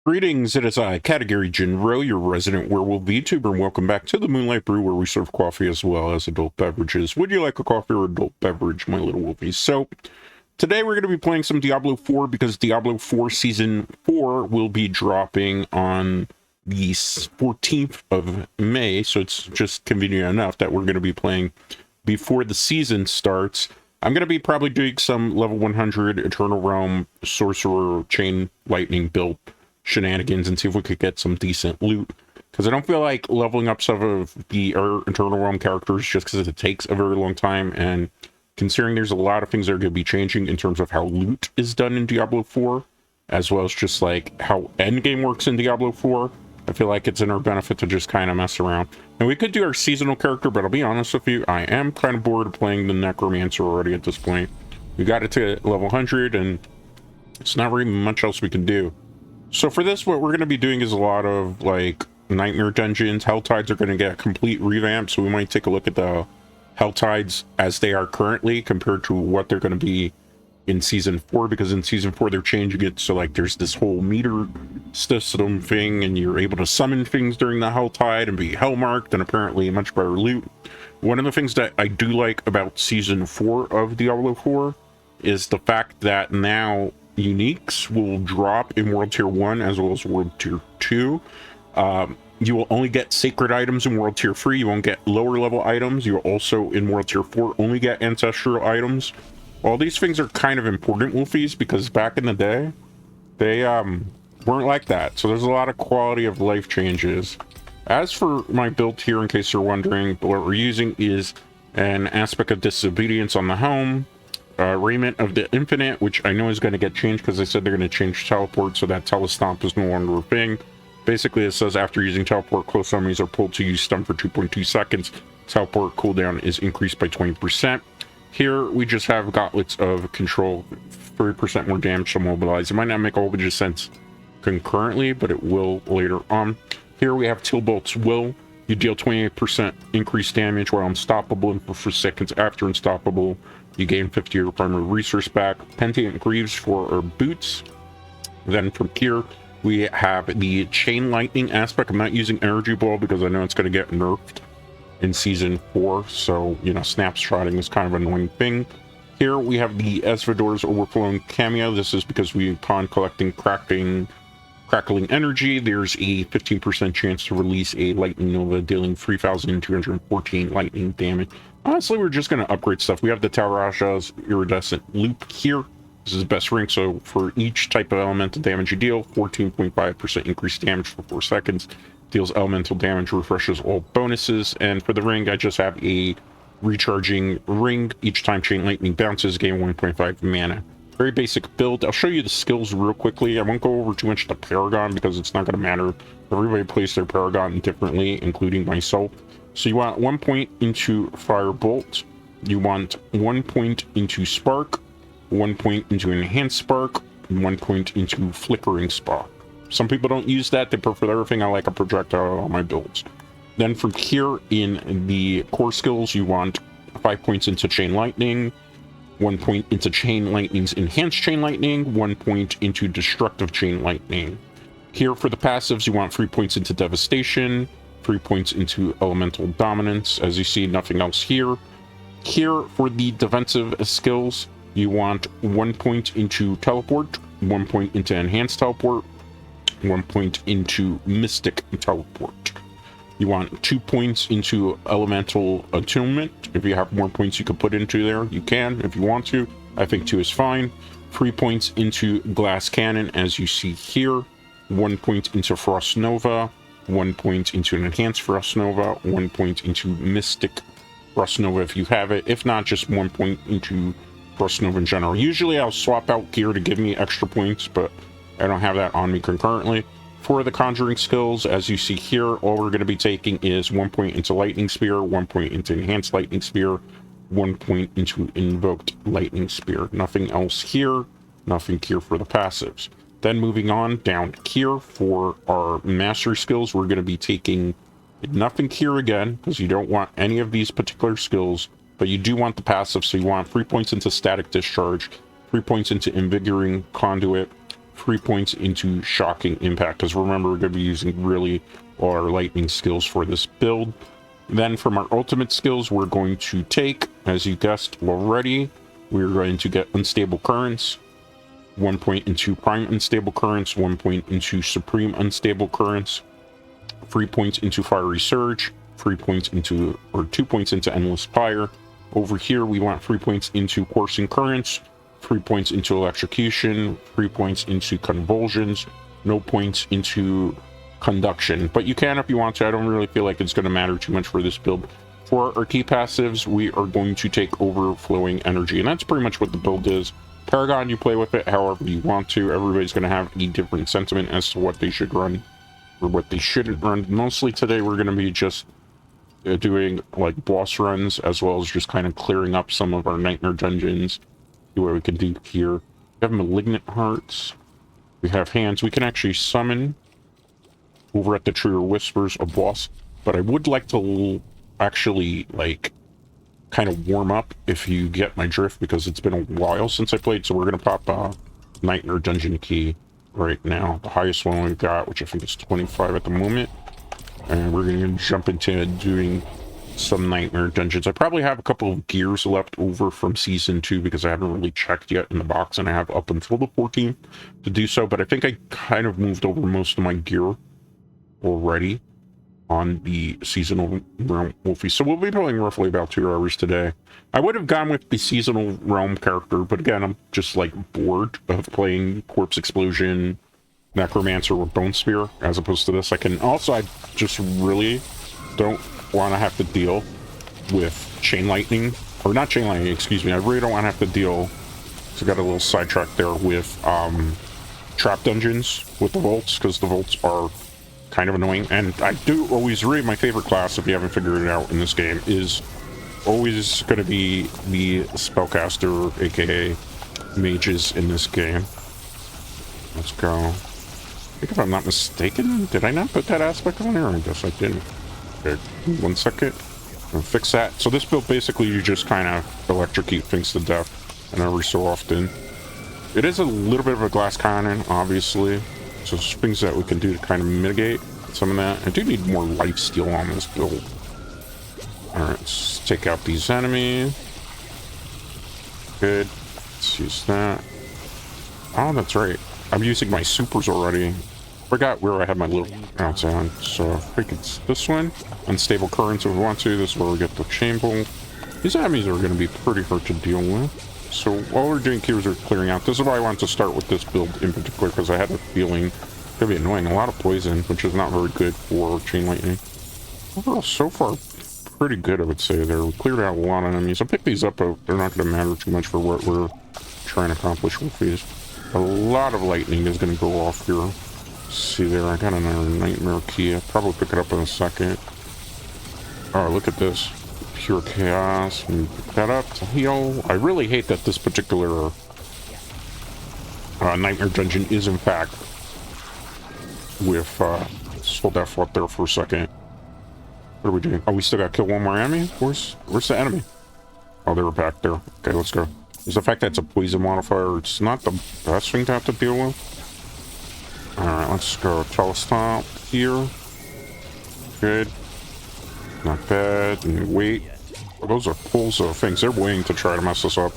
Greetings, it is I, Category Jinro, your resident werewolf VTuber, and welcome back to the Moonlight Brew, where we serve coffee as well as adult beverages. Would you like a coffee or adult beverage, my little wolfies? So, today we're going to be playing some Diablo 4, because Diablo 4 Season 4 will be dropping on the 14th of May, so it's just convenient enough that we're going to be playing before the season starts. I'm going to be probably doing some level 100 Eternal Realm Sorcerer Chain Lightning build shenanigans and see if we could get some decent loot, because I don't feel like leveling up some of the Eternal Realm characters just because it takes a very long time, and considering there's a lot of things that are going to be changing in terms of how loot is done in Diablo 4, as well as just like how endgame works in Diablo 4, I feel like it's in our benefit to just kind of mess around. And we could do our seasonal character, but I'll be honest with you, I am kind of bored of playing the Necromancer already at this point. We got it to level 100 and it's not really much else we can do. So for this, what we're going to be doing is a lot of like nightmare dungeons. Helltides are going to get a complete revamp, so we might take a look at the Helltides as they are currently compared to what they're going to be in Season 4, because in Season 4 they're changing it so like there's this whole meter system thing and you're able to summon things during the Helltide and be hellmarked, and apparently much better loot. One of the things that I do like about Season 4 of Diablo 4 is the fact that now uniques will drop in World Tier 1 as well as World Tier 2. You will only get sacred items in World Tier 3. You won't get lower level items. You'll also, in World Tier 4, only get ancestral items. All these things are kind of important, Wolfies, because back in the day, they weren't like that. So there's a lot of quality of life changes. As for my build here, in case you're wondering, what we're using is an aspect of disobedience on the helm, Raiment of the Infinite, which I know is going to get changed because they said they're going to change teleport so that telestomp is no longer a thing. Basically, it says after using teleport, close enemies are pulled to use stun for 2.2 seconds. Teleport cooldown is increased by 20%. Here, we just have Gauntlets of Control, 30% more damage to mobilize. It might not make a whole bunch of sense concurrently, but it will later on. Here we have Tilbolt's Will. You deal 28% increased damage while unstoppable, and for seconds after unstoppable, you gain 50 of your primary resource back. Pentient Greaves for our boots. Then from here, we have the Chain Lightning aspect. I'm not using Energy Ball because I know it's going to get nerfed in Season 4. So, you know, snapshotting is kind of an annoying thing. Here we have the Esvador's Overflowing Cameo. This is because upon collecting crackling energy, there's a 15% chance to release a Lightning Nova, dealing 3,214 lightning damage. Honestly, we're just going to upgrade stuff. We have the Tarasha's Iridescent Loop here. This is the best ring, so for each type of elemental damage you deal, 14.5% increased damage for 4 seconds. Deals elemental damage, refreshes all bonuses. And for the ring, I just have a recharging ring. Each time Chain Lightning bounces, gain 1.5 mana. Very basic build. I'll show you the skills real quickly. I won't go over too much the Paragon because it's not going to matter. Everybody plays their Paragon differently, including myself. So you want 1 point into Firebolt. You want 1 point into Spark. 1 point into Enhanced Spark. 1 point into Flickering Spark. Some people don't use that. They prefer everything. I like a projectile on all my builds. Then from here in the core skills, you want 5 points into Chain Lightning. 1 point into Chain Lightning's Enhanced Chain Lightning, 1 point into Destructive Chain Lightning. Here for the passives, you want 3 points into Devastation, 3 points into Elemental Dominance. As you see, nothing else here. Here for the defensive skills, you want 1 point into Teleport, 1 point into Enhanced Teleport, 1 point into Mystic Teleport. You want 2 points into Elemental Attunement. If you have more points you can put into there, you can if you want to. I think 2 is fine. 3 points into Glass Cannon, as you see here. 1 point into Frost Nova. 1 point into an Enhanced Frost Nova. 1 point into Mystic Frost Nova if you have it. If not, just 1 point into Frost Nova in general. Usually I'll swap out gear to give me extra points, but I don't have that on me concurrently. For the conjuring skills, as you see here, all we're going to be taking is 1 point into Lightning Spear, 1 point into Enhanced Lightning Spear, 1 point into Invoked Lightning Spear. Nothing else here, nothing here for the passives. Then moving on down here for our mastery skills, we're going to be taking nothing here again, because you don't want any of these particular skills, but you do want the passive, so you want 3 points into Static Discharge, 3 points into Invigorating Conduit, 3 points into Shocking Impact, because remember, we're going to be using really all our lightning skills for this build. Then from our ultimate skills, we're going to take, as you guessed already, we're going to get Unstable Currents, 1 point into Prime Unstable Currents, 1 point into Supreme Unstable Currents, 3 points into Fiery Surge, 3 points into, or 2 points into Endless Fire. Over here, we want 3 points into Coursing Currents, 3 points into Electrocution, 3 points into Convulsions, no points into Conduction. But you can if you want to. I don't really feel like it's going to matter too much for this build. For our key passives, we are going to take Overflowing Energy, and that's pretty much what the build is. Paragon, you play with it however you want to. Everybody's going to have a different sentiment as to what they should run or what they shouldn't run. Mostly today, we're going to be just doing like boss runs, as well as just kind of clearing up some of our nightmare dungeons. See what we can do here. We have Malignant Hearts. We have Hands. We can actually summon over at the Tree of Whispers a boss, but I would like to actually like kind of warm up, if you get my drift, because it's been a while since I played. So we're gonna pop a Nightmare Dungeon key right now, the highest one we've got, which I think is 25 at the moment, and we're gonna jump into doing some Nightmare Dungeons. I probably have a couple of gears left over from Season 2 because I haven't really checked yet in the box, and I have up until the 14th to do so, but I think I kind of moved over most of my gear already on the Seasonal Realm Wolfie. So we'll be playing roughly about 2 hours today. I would have gone with the Seasonal Realm character, but again, I'm just like bored of playing Corpse Explosion, Necromancer, or Bone Spear as opposed to this. I just really don't want to have to deal with Chain Lightning, or not Chain Lightning, excuse me. I really don't want to have to deal, so I got a little sidetrack there, with trap dungeons with the vaults, because the vaults are kind of annoying. And I do always read my favorite class, if you haven't figured it out in this game, is always going to be the spellcaster, aka mages in this game. Let's go. I think if I'm not mistaken, did I not put that aspect on there? I guess I didn't. Okay, 1 second. I'll fix that. So this build, basically, you just kind of electrocute things to death, and every so often. It is a little bit of a glass cannon, obviously. So there's things that we can do to kind of mitigate some of that. I do need more lifesteal on this build. Alright, let's take out these enemies. Good. Let's use that. Oh, that's right. I'm using my supers already. Forgot where I had my little counts on. So I think it's this one. Unstable Currents if we want to. This is where we get the Chain Bolt. These enemies are going to be pretty hard to deal with. So while we're doing here is we're clearing out. This is why I wanted to start with this build in particular, because I had a feeling it's going to be annoying. A lot of poison, which is not very good for Chain Lightning. Overall, so far, pretty good, I would say. There, we cleared out a lot of enemies. I'll pick these up, but they're not going to matter too much for what we're trying to accomplish with these. A lot of lightning is going to go off here. Let's see there, I got another Nightmare key. I'll probably pick it up in a second. Oh, look at this. Pure Chaos. And pick that up to heal. I really hate that this particular Nightmare Dungeon is, in fact, with... let's hold that thought there for a second. What are we doing? Oh, we still got to kill one more enemy? Where's the enemy? Oh, they were back there. Okay, let's go. There's the fact that it's a poison modifier. It's not the best thing to have to deal with. Alright, let's go. Telestop here. Good. Not bad. And wait. Oh, those are pulls of things. They're waiting to try to mess us up.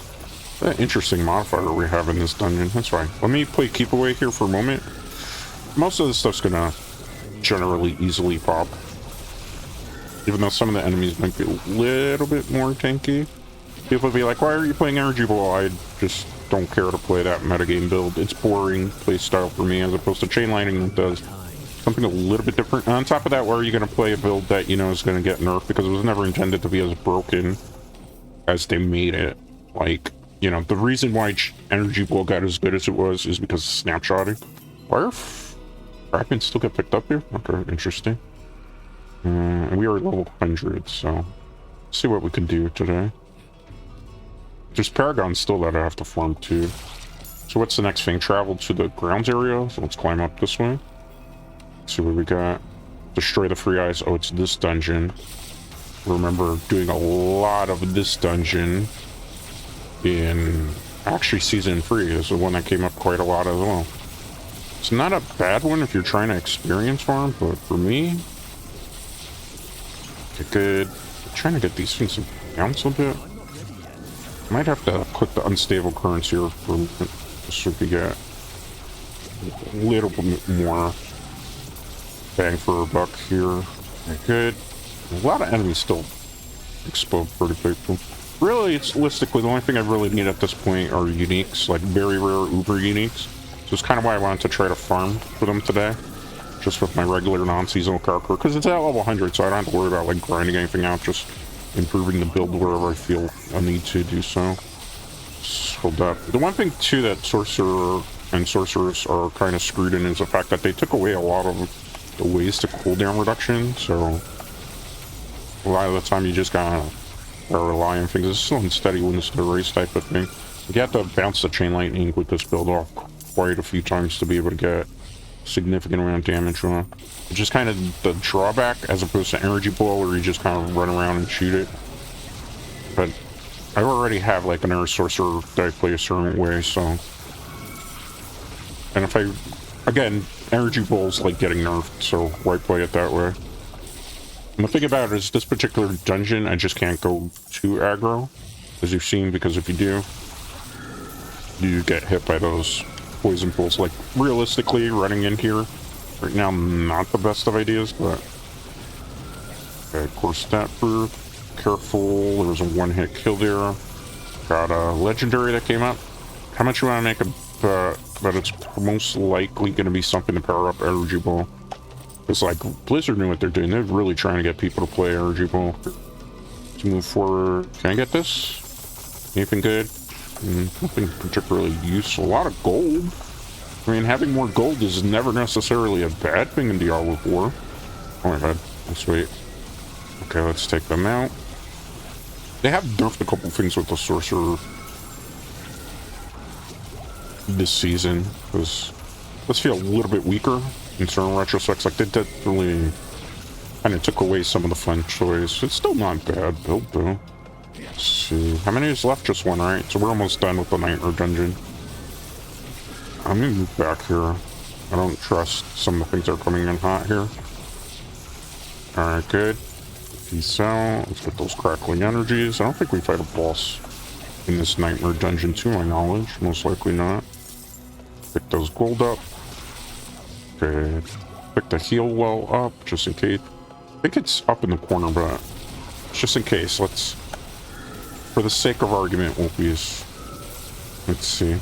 That interesting modifier we have in this dungeon. That's fine. Let me play keep away here for a moment. Most of this stuff's gonna generally easily pop. Even though some of the enemies might be a little bit more tanky. People will be like, why are you playing Energy Ball? I just don't care to play that metagame build. It's boring play style for me, as opposed to Chain Lightning that does something a little bit different. And on top of that, why are you going to play a build that, you know, is going to get nerfed? Because it was never intended to be as broken as they made it. Like, you know, the reason why Energy Ball got as good as it was is because of snapshotting. Why are fragments still get picked up here? Okay, interesting. And we are level 100, so let's see what we can do today. There's Paragons still that I have to farm too. So what's the next thing? Travel to the grounds area. So let's climb up this way. Let's see what we got. Destroy the Free Eyes. Oh, it's this dungeon. Remember doing a lot of this dungeon in actually Season 3. This is one that came up quite a lot as well. It's not a bad one if you're trying to experience farm, but for me, okay, good. I'm trying to get these things to bounce a bit. Might have to click the unstable currents here for a minute, just so we get a little bit more bang for a buck here. Okay, good. A lot of enemies still explode pretty quickly. Really, it's realistically the only thing I really need at this point are uniques, like very rare uber uniques. So it's kind of why I wanted to try to farm for them today, just with my regular non-seasonal character, because it's at level 100, so I don't have to worry about like grinding anything out, just improving the build wherever I feel I need to do so. Just hold up. The one thing too that sorcerer and sorcerers are kind of screwed in is the fact that they took away a lot of the ways to cooldown reduction, so a lot of the time you just gotta rely on things. It's still unsteady when it's the race type of thing. You have to bounce the chain lightning with this build off quite a few times to be able to get significant amount of damage on it. Which is kind of the drawback as opposed to energy blow where you just kind of run around and shoot it. But I already have like an air sorcerer that I play a certain way, so. And if I, again, energy bowl's like getting nerfed, so why play it that way? And the thing about it is this particular dungeon, I just can't go too aggro, as you've seen, because if you do, you get hit by those poison pools. Like, realistically, running in here right now, not the best of ideas, but okay, of course, that proof. Careful, there was a one-hit kill there. Got a legendary that came up. How much you want to make a bet that it's most likely going to be something to power up Energy Ball? It's like Blizzard knew what they're doing. They're really trying to get people to play Energy Ball to move forward. Can I get this? Anything good? Nothing particularly useful. A lot of gold. I mean, having more gold is never necessarily a bad thing in Diablo 4. Oh my god. Let's wait. Okay, let's take them out. They have nerfed a couple things with the sorcerer this season, because let's feel a little bit weaker in certain retrospects. Like, they definitely kind of took away some of the fun choice. It's still not bad build, though. Let's see. How many is left? Just one, right? So we're almost done with the Nightmare Dungeon. I'm gonna move back here. I don't trust some of the things that are coming in hot here. Alright, good. Peace out. Let's get those crackling energies. I don't think we fight a boss in this Nightmare Dungeon, to my knowledge. Most likely not. Pick those gold up. Okay. Pick the heal well up, just in case. I think it's up in the corner, but just in case, let's, for the sake of argument, we'll use. Let's see.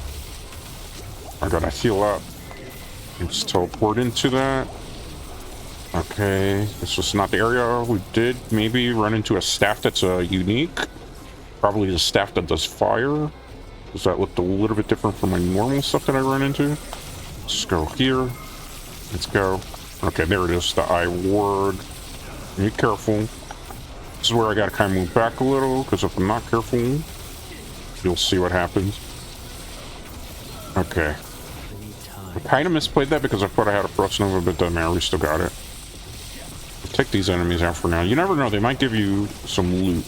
I gotta heal up. Let's teleport into that. Okay, this was not the area. We did maybe run into a staff that's unique. Probably the staff that does fire. Does that look a little bit different from my normal stuff that I run into? Let's go here. Let's go. Okay, there it is, the Eye Ward. Be careful. This is where I gotta kind of move back a little, because if I'm not careful, you'll see what happens. Okay. I kind of misplayed that because I thought I had a Frost Nova, but doesn't matter, we still got it. I'll take these enemies out for now. You never know, they might give you some loot.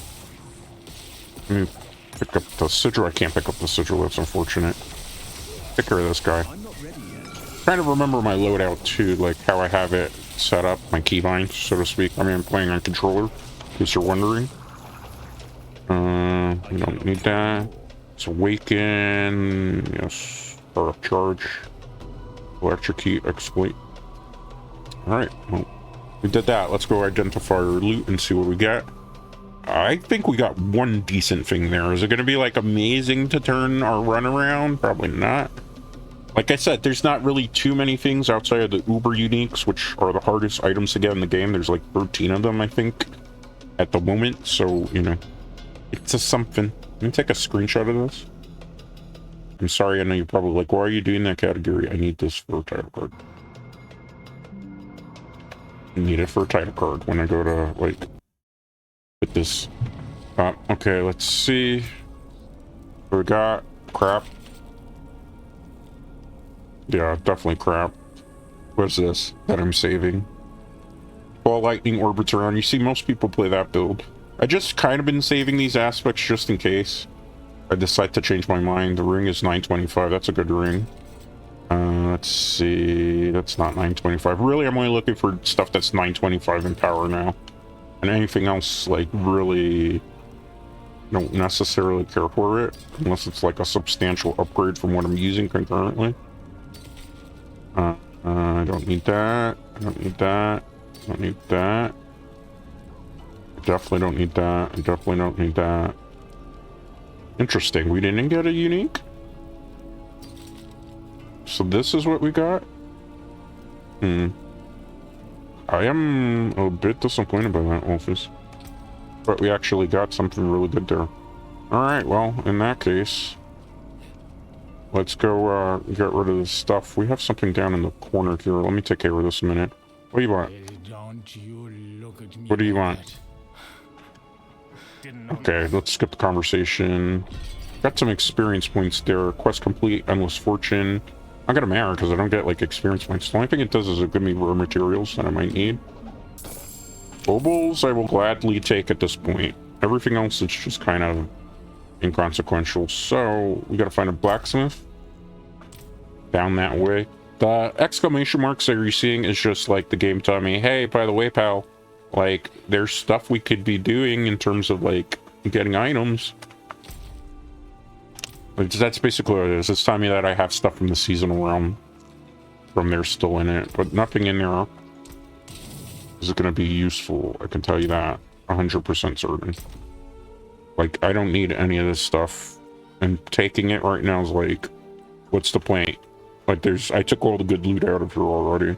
Let me pick up the sigil. I can't pick up the sigil, that's unfortunate. Take care of this guy. Trying to remember my loadout too, like how I have it set up, my keybind, so to speak. I mean, I'm playing on controller, in case you're wondering. We don't need that. It's awaken, yes, power up charge, electrocute, exploit. Alright, well, we did that. Let's go identify our loot and see what we get. I think we got one decent thing there. Is it going to be like amazing to turn our run around? Probably not. Like I said, there's not really too many things outside of the Uber Uniques, which are the hardest items to get in the game. There's like 13 of them, I think, at the moment. So, you know, it's a something. Let me take a screenshot of this. I'm sorry, I know you're probably like, why are you doing that category? I need this for a title card. I need it for a title card when I go to, like, put this up. Okay, let's see. What we got? Crap. Yeah, definitely crap. What's this that I'm saving? Ball lightning orbits around. You see, most people play that build. I just kind of been saving these aspects just in case I decide to change my mind. The ring is 925. That's a good ring. Let's see. That's not 925. Really, I'm only looking for stuff that's 925 in power now. And anything else, like, really don't necessarily care for it. Unless it's like a substantial upgrade from what I'm using concurrently. I don't need that. I don't need that. I don't need that. I definitely don't need that. I definitely don't need that. Interesting. We didn't get a unique. So this is what we got? I am a bit disappointed by that, Wolfies. But we actually got something really good there. Alright, well, in that case, let's go get rid of this stuff. We have something down in the corner here. Let me take care of this a minute. What do you want? What do you want? Okay, let's skip the conversation. Got some experience points there. Quest complete, endless fortune. I got a mare because I don't get like experience points. The only thing it does is it give me rare materials that I might need. Baubles I will gladly take at this point. Everything else is just kind of inconsequential. So we got to find a blacksmith down that way. The exclamation marks that you're seeing is just like the game telling me, hey, by the way, pal, like there's stuff we could be doing in terms of like getting items. That's basically what it is. It's telling me that I have stuff from the seasonal realm from there still in it, but nothing in there is going to be useful. I can tell you that 100% certain. Like, I don't need any of this stuff, and taking it right now is like, what's the point? Like, I took all the good loot out of here already.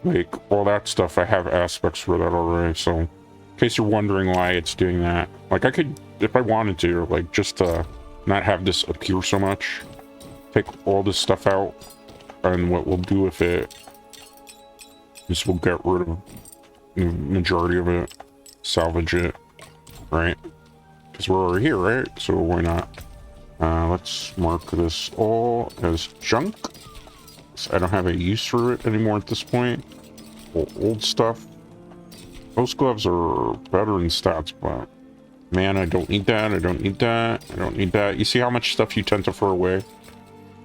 Like, all that stuff, I have aspects for that already, so in case you're wondering why it's doing that, like, I could, if I wanted to, like, just not have this appear so much, take all this stuff out, and what we'll do with it is we'll get rid of the majority of it, salvage it, right? Because we're already here, right? So why not? Let's mark this all as junk. So I don't have a use for it anymore at this point. Old stuff. Those gloves are better in stats, but man, I don't need that. I don't need that. I don't need that. You see how much stuff you tend to throw away?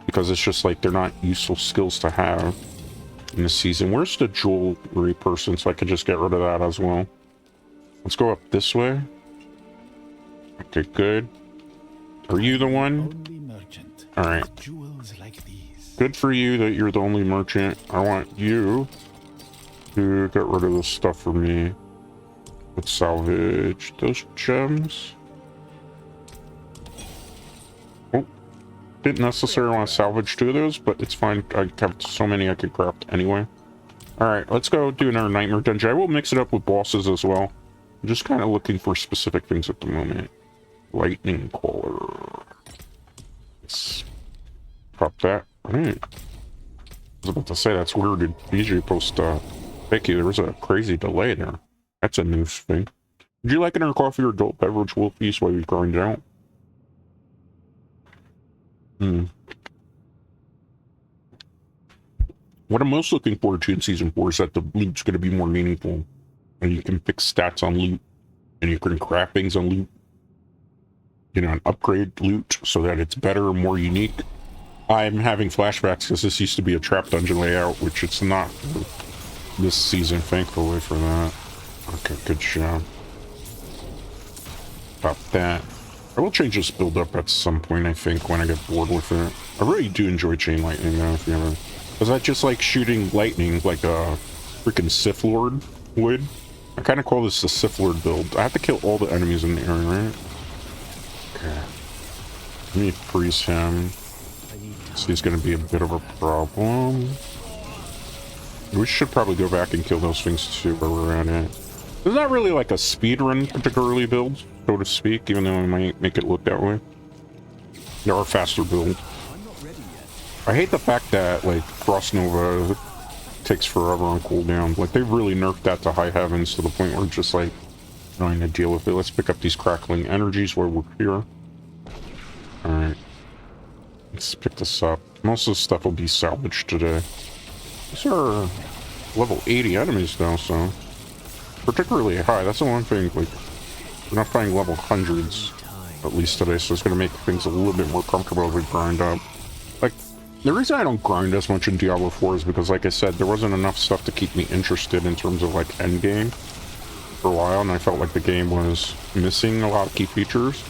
Because it's just like they're not useful skills to have in this season. Where's the jewelry person so I could just get rid of that as well? Let's go up this way. Okay, good. Are you the one? Alright. Good for you that you're the only merchant. I want you to get rid of this stuff for me. Let's salvage those gems. Oh, didn't necessarily want to salvage 2 of those, but it's fine. I have so many I could craft anyway. Alright, let's go do another nightmare dungeon. I will mix it up with bosses as well. I'm just kind of looking for specific things at the moment. Lightning caller. Let's pop that. Alright. I was about to say, that's weird. Did BG post thank you. There was a crazy delay there. That's a news thing. Would you like another coffee or adult beverage, Wolfies, while you grind out? What I'm most looking forward to in Season 4 is that the loot's going to be more meaningful. And you can fix stats on loot. And you can craft things on loot. You know, and upgrade loot so that it's better and more unique. I'm having flashbacks because this used to be a trap dungeon layout, which it's not this season, thankfully, for that. Okay, good job. Pop that. I will change this build up at some point, I think, when I get bored with it. I really do enjoy Chain Lightning, though, if you ever... Because I just like shooting lightning like a freaking Sith Lord would. I kind of call this the Sith Lord build. I have to kill all the enemies in the area, right? Okay. Let me freeze him. So he's going to be a bit of a problem. We should probably go back and kill those things too while we're at it. It's not really like a speedrun particularly build, so to speak, even though I might make it look that way. There are faster builds. I hate the fact that, like, Frost Nova takes forever on cooldown. Like, they've really nerfed that to high heavens to the point where it's just, like, trying to deal with it. Let's pick up these crackling energies while we're here. Alright. Let's pick this up. Most of the stuff will be salvaged today. These are level 80 enemies now, so... particularly high. That's the one thing, like... we're not finding level hundreds, at least today, so it's going to make things a little bit more comfortable as we grind up. Like, The reason I don't grind as much in Diablo 4 is because, like I said, there wasn't enough stuff to keep me interested in terms of, like, endgame for a while, and I felt like the game was missing a lot of key features.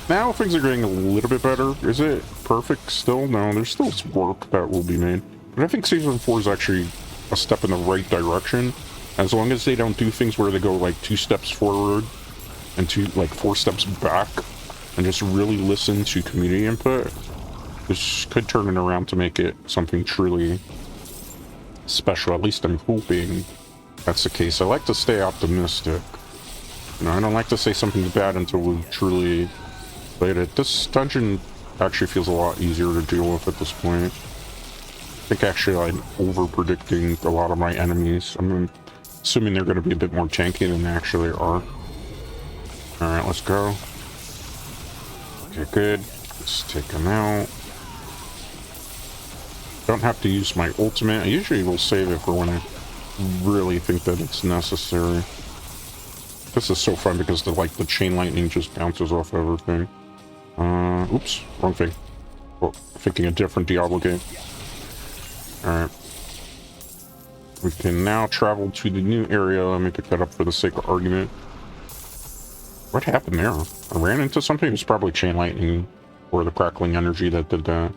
Now things are getting a little bit better. Is it perfect still? No, there's still work that will be made. But I think Season 4 is actually a step in the right direction. As long as they don't do things where they go, like, 2 steps forward and 4 steps back, and just really listen to community input, this could turn it around to make it something truly special. At least I'm hoping that's the case. I like to stay optimistic. You know, I don't like to say something's bad until we've truly played it. This dungeon actually feels a lot easier to deal with at this point. I think actually I'm over-predicting a lot of my enemies. I'm assuming they're going to be a bit more tanky than they actually are. Alright, let's go. Okay, good. Let's take them out. Don't have to use my ultimate. I usually will save it for when I really think that it's necessary. This is so fun because the chain lightning just bounces off everything. Oops, wrong thing. Well, thinking a different Diablo game. Alright. We can now travel to the new area. Let me pick that up for the sake of argument. What happened there? I ran into something. It was probably chain lightning or the crackling energy that did that.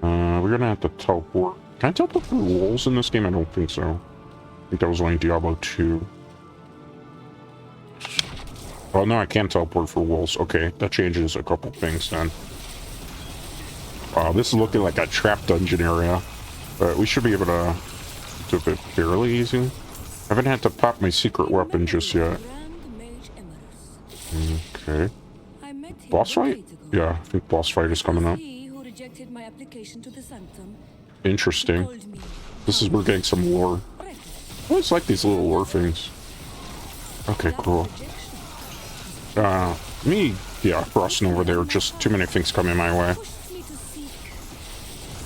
We're gonna have to teleport. Can I teleport through walls in this game? I don't think so. I think that was only Diablo 2. Oh no, I can't teleport for walls. Okay, that changes a couple things then. Wow, this is looking like a trap dungeon area. But we should be able to do it fairly easy. I haven't had to pop my secret weapon just yet. Okay. Boss fight? Yeah, I think boss fight is coming up. Interesting. This is where we're getting some lore. I always like these little lore things. Okay, cool. Yeah, crossing over there, just too many things coming my way.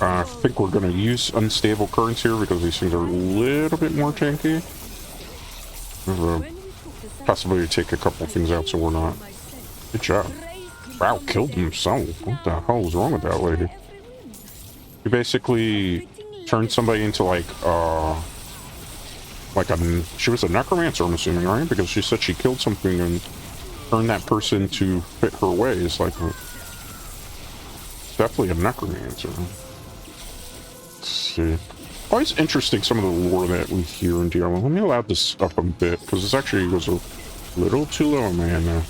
I think we're going to use unstable currents here because these things are a little bit more tanky. There's a possibility to take a couple things out so we're not. Good job. Wow, killed himself. What the hell is wrong with that lady? You basically turned somebody into she was a necromancer, I'm assuming, right? Because she said she killed something and turned that person to fit her ways. Like, definitely a necromancer. Let's see. Always interesting some of the lore that we hear in Diablo. Let me allow this up a bit because this actually goes a little too low on my end now.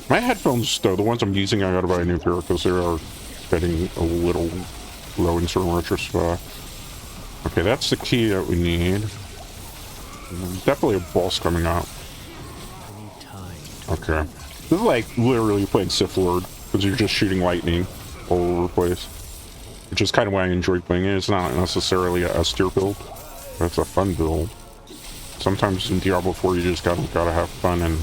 My headphones, though, the ones I'm using, I gotta buy a new pair because they are getting a little low in certain retrospect. Okay, that's the key that we need. Definitely a boss coming up. Okay. This is like literally playing Sith Lord because you're just shooting lightning all over the place. Which is kind of why I enjoy playing it. It's not necessarily a S tier build, but it's a fun build. Sometimes in Diablo 4 you just gotta have fun and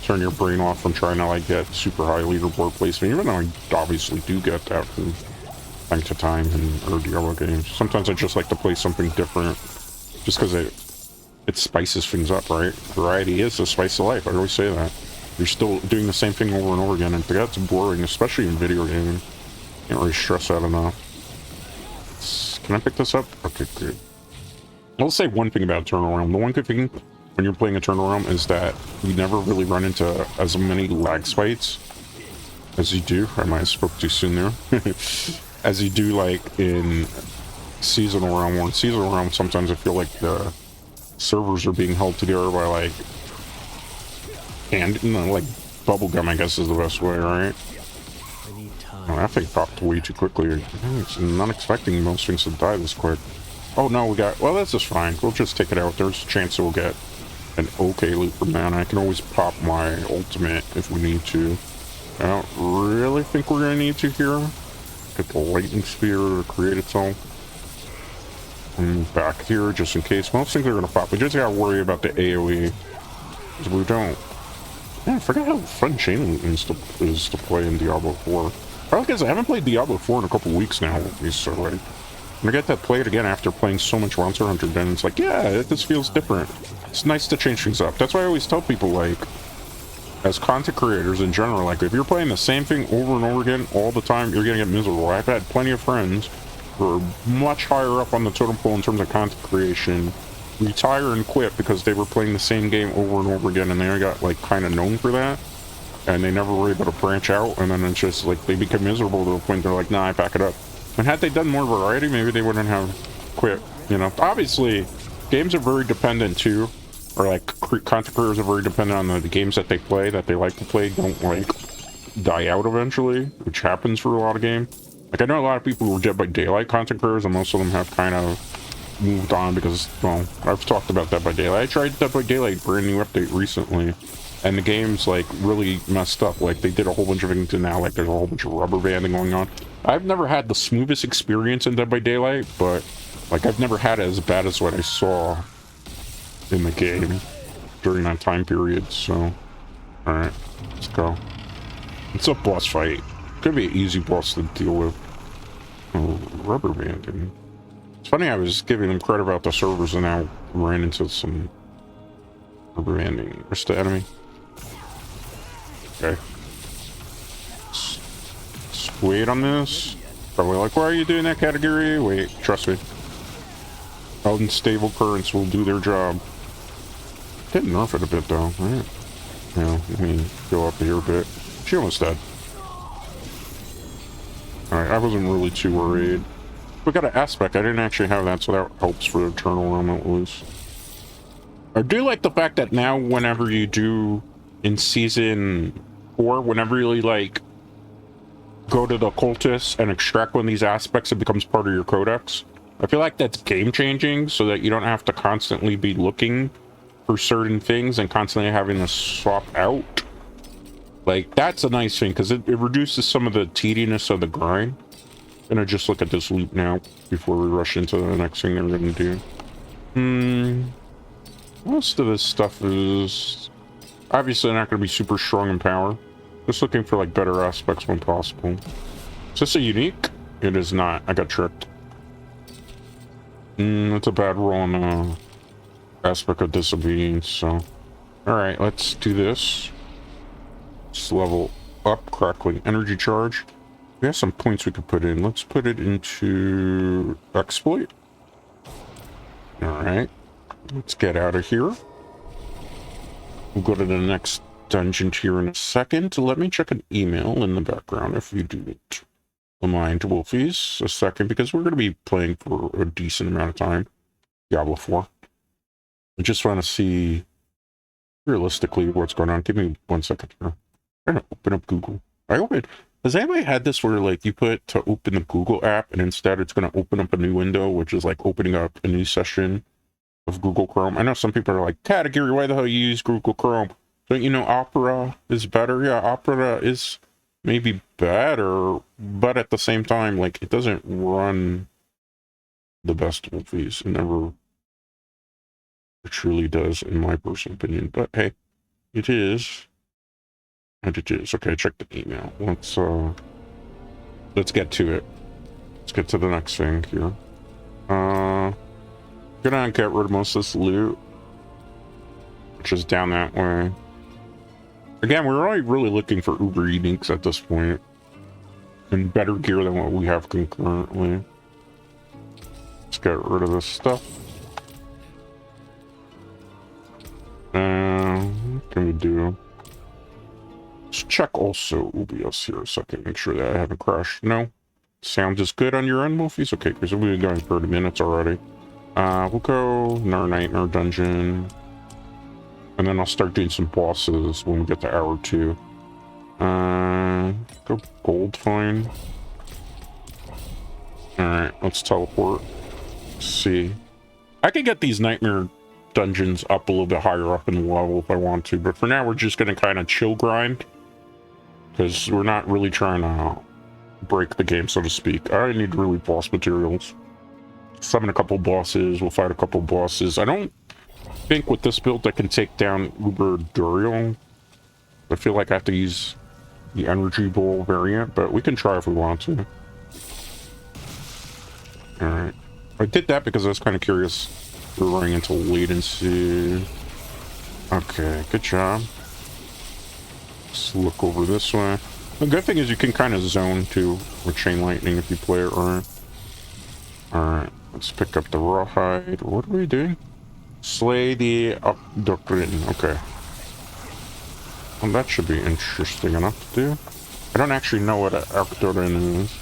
turn your brain off from trying to like get super high leaderboard placement, even though I obviously do get that from time to time in other Diablo games. Sometimes I just like to play something different just because it spices things up, right? Variety is the spice of life. I always say that. You're still doing the same thing over and over again, and that's boring, especially in video gaming. Can't really stress that enough. Can I pick this up? Okay, good. I'll say one thing about Eternal Realm. The one good thing when you're playing Eternal Realm is that you never really run into as many lag spikes as you do. I might have spoke too soon there. As you do like in Seasonal Realm, or in Seasonal Realm sometimes I feel like the servers are being held together by like like bubblegum, I guess is the best way, right? Oh, that thing popped way too quickly. I'm not expecting most things to die this quick. Oh no, well, that's just fine. We'll just take it out. There's a chance that we'll get an okay loot from that. I can always pop my ultimate if we need to. I don't really think we're gonna need to here. Get the lightning spear to create its own. And move back here just in case. Most things are gonna pop. We just gotta worry about the AoE. Because we don't. Yeah, I forgot how fun Chain is to play in Diablo 4. Probably because I haven't played Diablo 4 in a couple weeks now. So like, when I get that played again after playing so much Monster Hunter, then it's like, yeah, this feels different. It's nice to change things up. That's why I always tell people, like, as content creators in general, like, if you're playing the same thing over and over again all the time, you're gonna get miserable. I've had plenty of friends were much higher up on the totem pole in terms of content creation retire and quit because they were playing the same game over and over again, and they got like kind of known for that, and they never were able to branch out, and then it's just like they become miserable to the point they're like, nah, I pack it up. And had they done more variety, maybe they wouldn't have quit, you know. Obviously games are very dependent too, or like content creators are very dependent on the games that they play, that they like to play, don't like die out eventually, which happens for a lot of games. Like, I know a lot of people who are Dead by Daylight content creators, and most of them have kind of moved on because, well, I've talked about Dead by Daylight. I tried Dead by Daylight, brand new update recently, and the game's, like, really messed up. Like, they did a whole bunch of things, and now, like, there's a whole bunch of rubber banding going on. I've never had the smoothest experience in Dead by Daylight, but, like, I've never had it as bad as what I saw in the game during that time period, so... Alright, let's go. It's a boss fight. Could be an easy boss to deal with. Oh, rubber banding. It's funny, I was giving them credit about the servers and now ran into some rubber banding. Where's the enemy? Okay. Let's wait on this. Probably like, why are you doing that category? Wait, trust me. Unstable currents will do their job. Didn't nerf it a bit though, right? Yeah, let me go up here a bit. She almost dead. Alright, I wasn't really too worried. We got an aspect. I didn't actually have that, so that helps for the Eternal Realm at least. I do like the fact that now whenever you do in Season 4, whenever you like go to the cultists and extract one of these aspects, it becomes part of your codex. I feel like that's game changing so that you don't have to constantly be looking for certain things and constantly having to swap out. Like, that's a nice thing, because it reduces some of the tediness of the grind. I'm gonna just look at this loop now, before we rush into the next thing they're gonna do. Most of this stuff is obviously not gonna be super strong in power. Just looking for, like, better aspects when possible. Is this a unique? It is not. I got tricked. That's a bad roll on aspect of disobedience, so... Alright, let's do this. Let's level up Crackling Energy Charge. We have some points we could put in. Let's put it into Exploit. Alright. Let's get out of here. We'll go to the next dungeon here in a second. Let me check an email in the background if you do it. Mind Wolfies a second, because we're going to be playing for a decent amount of time. Diablo 4. I just want to see realistically what's going on. Give me 1 second here. I'm going to open up Google. Has anybody had this where, like, you put to open the Google app and instead it's going to open up a new window, which is like opening up a new session of Google Chrome? I know some people are like, category, why the hell you use Google Chrome? Don't you know Opera is better? Yeah, Opera is maybe better, but at the same time, like, it doesn't run the best of these. It never truly does, in my personal opinion. But hey, it is. And it is. Okay, check the email. Let's get to it. Let's get to the next thing here. Gonna get rid of most of this loot, which is down that way. Again, we're only really looking for Uber uniques at this point, and better gear than what we have concurrently. Let's get rid of this stuff. What can we do? Let's check also OBS here so I can make sure that I haven't crashed. No? Sound is good on your end, Wolfies? Okay, because we've been going 30 minutes already. We'll go in our nightmare dungeon. And then I'll start doing some bosses when we get to hour 2. Go gold find. Alright, let's teleport. Let's see. I can get these nightmare dungeons up a little bit higher up in the level if I want to, but for now we're just going to kind of chill grind. Because we're not really trying to break the game, so to speak. I need really boss materials. Summon a couple bosses, we'll fight a couple bosses. I don't think with this build I can take down Uber Duriel. I feel like I have to use the Energy Bowl variant, but we can try if we want to. Alright. I did that because I was kind of curious. We're running into latency. Okay, good job. Let's look over this way. The good thing is you can kind of zone too with Chain Lightning if you play it right. Alright, let's pick up the rawhide. What are we doing? Slay the Doctrine. Okay. Well, that should be interesting enough to do. I don't actually know what an Doctrine is.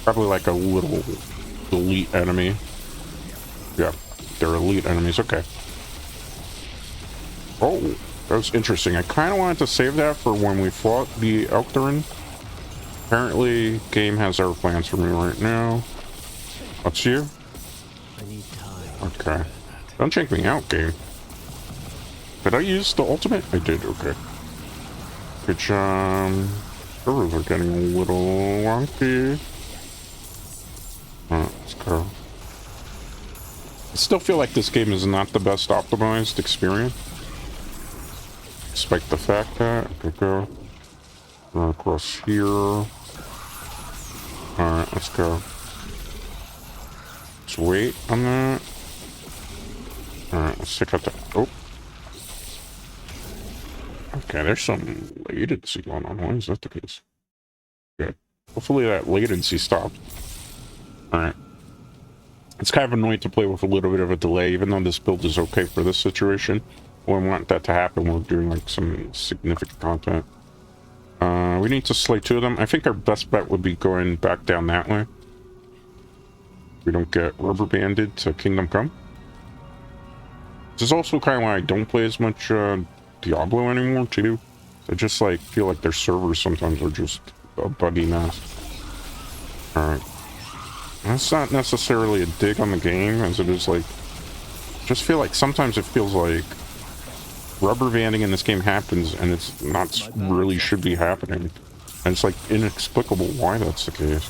Probably like a little elite enemy. Yeah, they're elite enemies. Okay. Oh, that was interesting. I kind of wanted to save that for when we fought the Eldarin. Apparently, game has other plans for me right now. What's you? Okay. Don't check me out, game. Did I use the ultimate? I did, okay. Good job. Servers are getting a little wonky. Alright, let's go. I still feel like this game is not the best optimized experience. Despite the fact that I could go across here. Alright, let's go. Let's wait on that. Alright, let's check out that. Oh. Okay, there's some latency going on. Why is that the case? Good. Hopefully that latency stopped. Alright. It's kind of annoying to play with a little bit of a delay, even though this build is okay for this situation. We want that to happen when we're doing like some significant content. We need to slay 2 of them. I think our best bet would be going back down that way. We don't get rubber banded to Kingdom Come. This is also kind of why I don't play as much Diablo anymore too. I just like feel like their servers sometimes are just a buggy mess. Alright. That's not necessarily a dig on the game, as it is like, just feel like sometimes it feels like rubber banding in this game happens and it's not really should be happening. And it's like inexplicable why that's the case.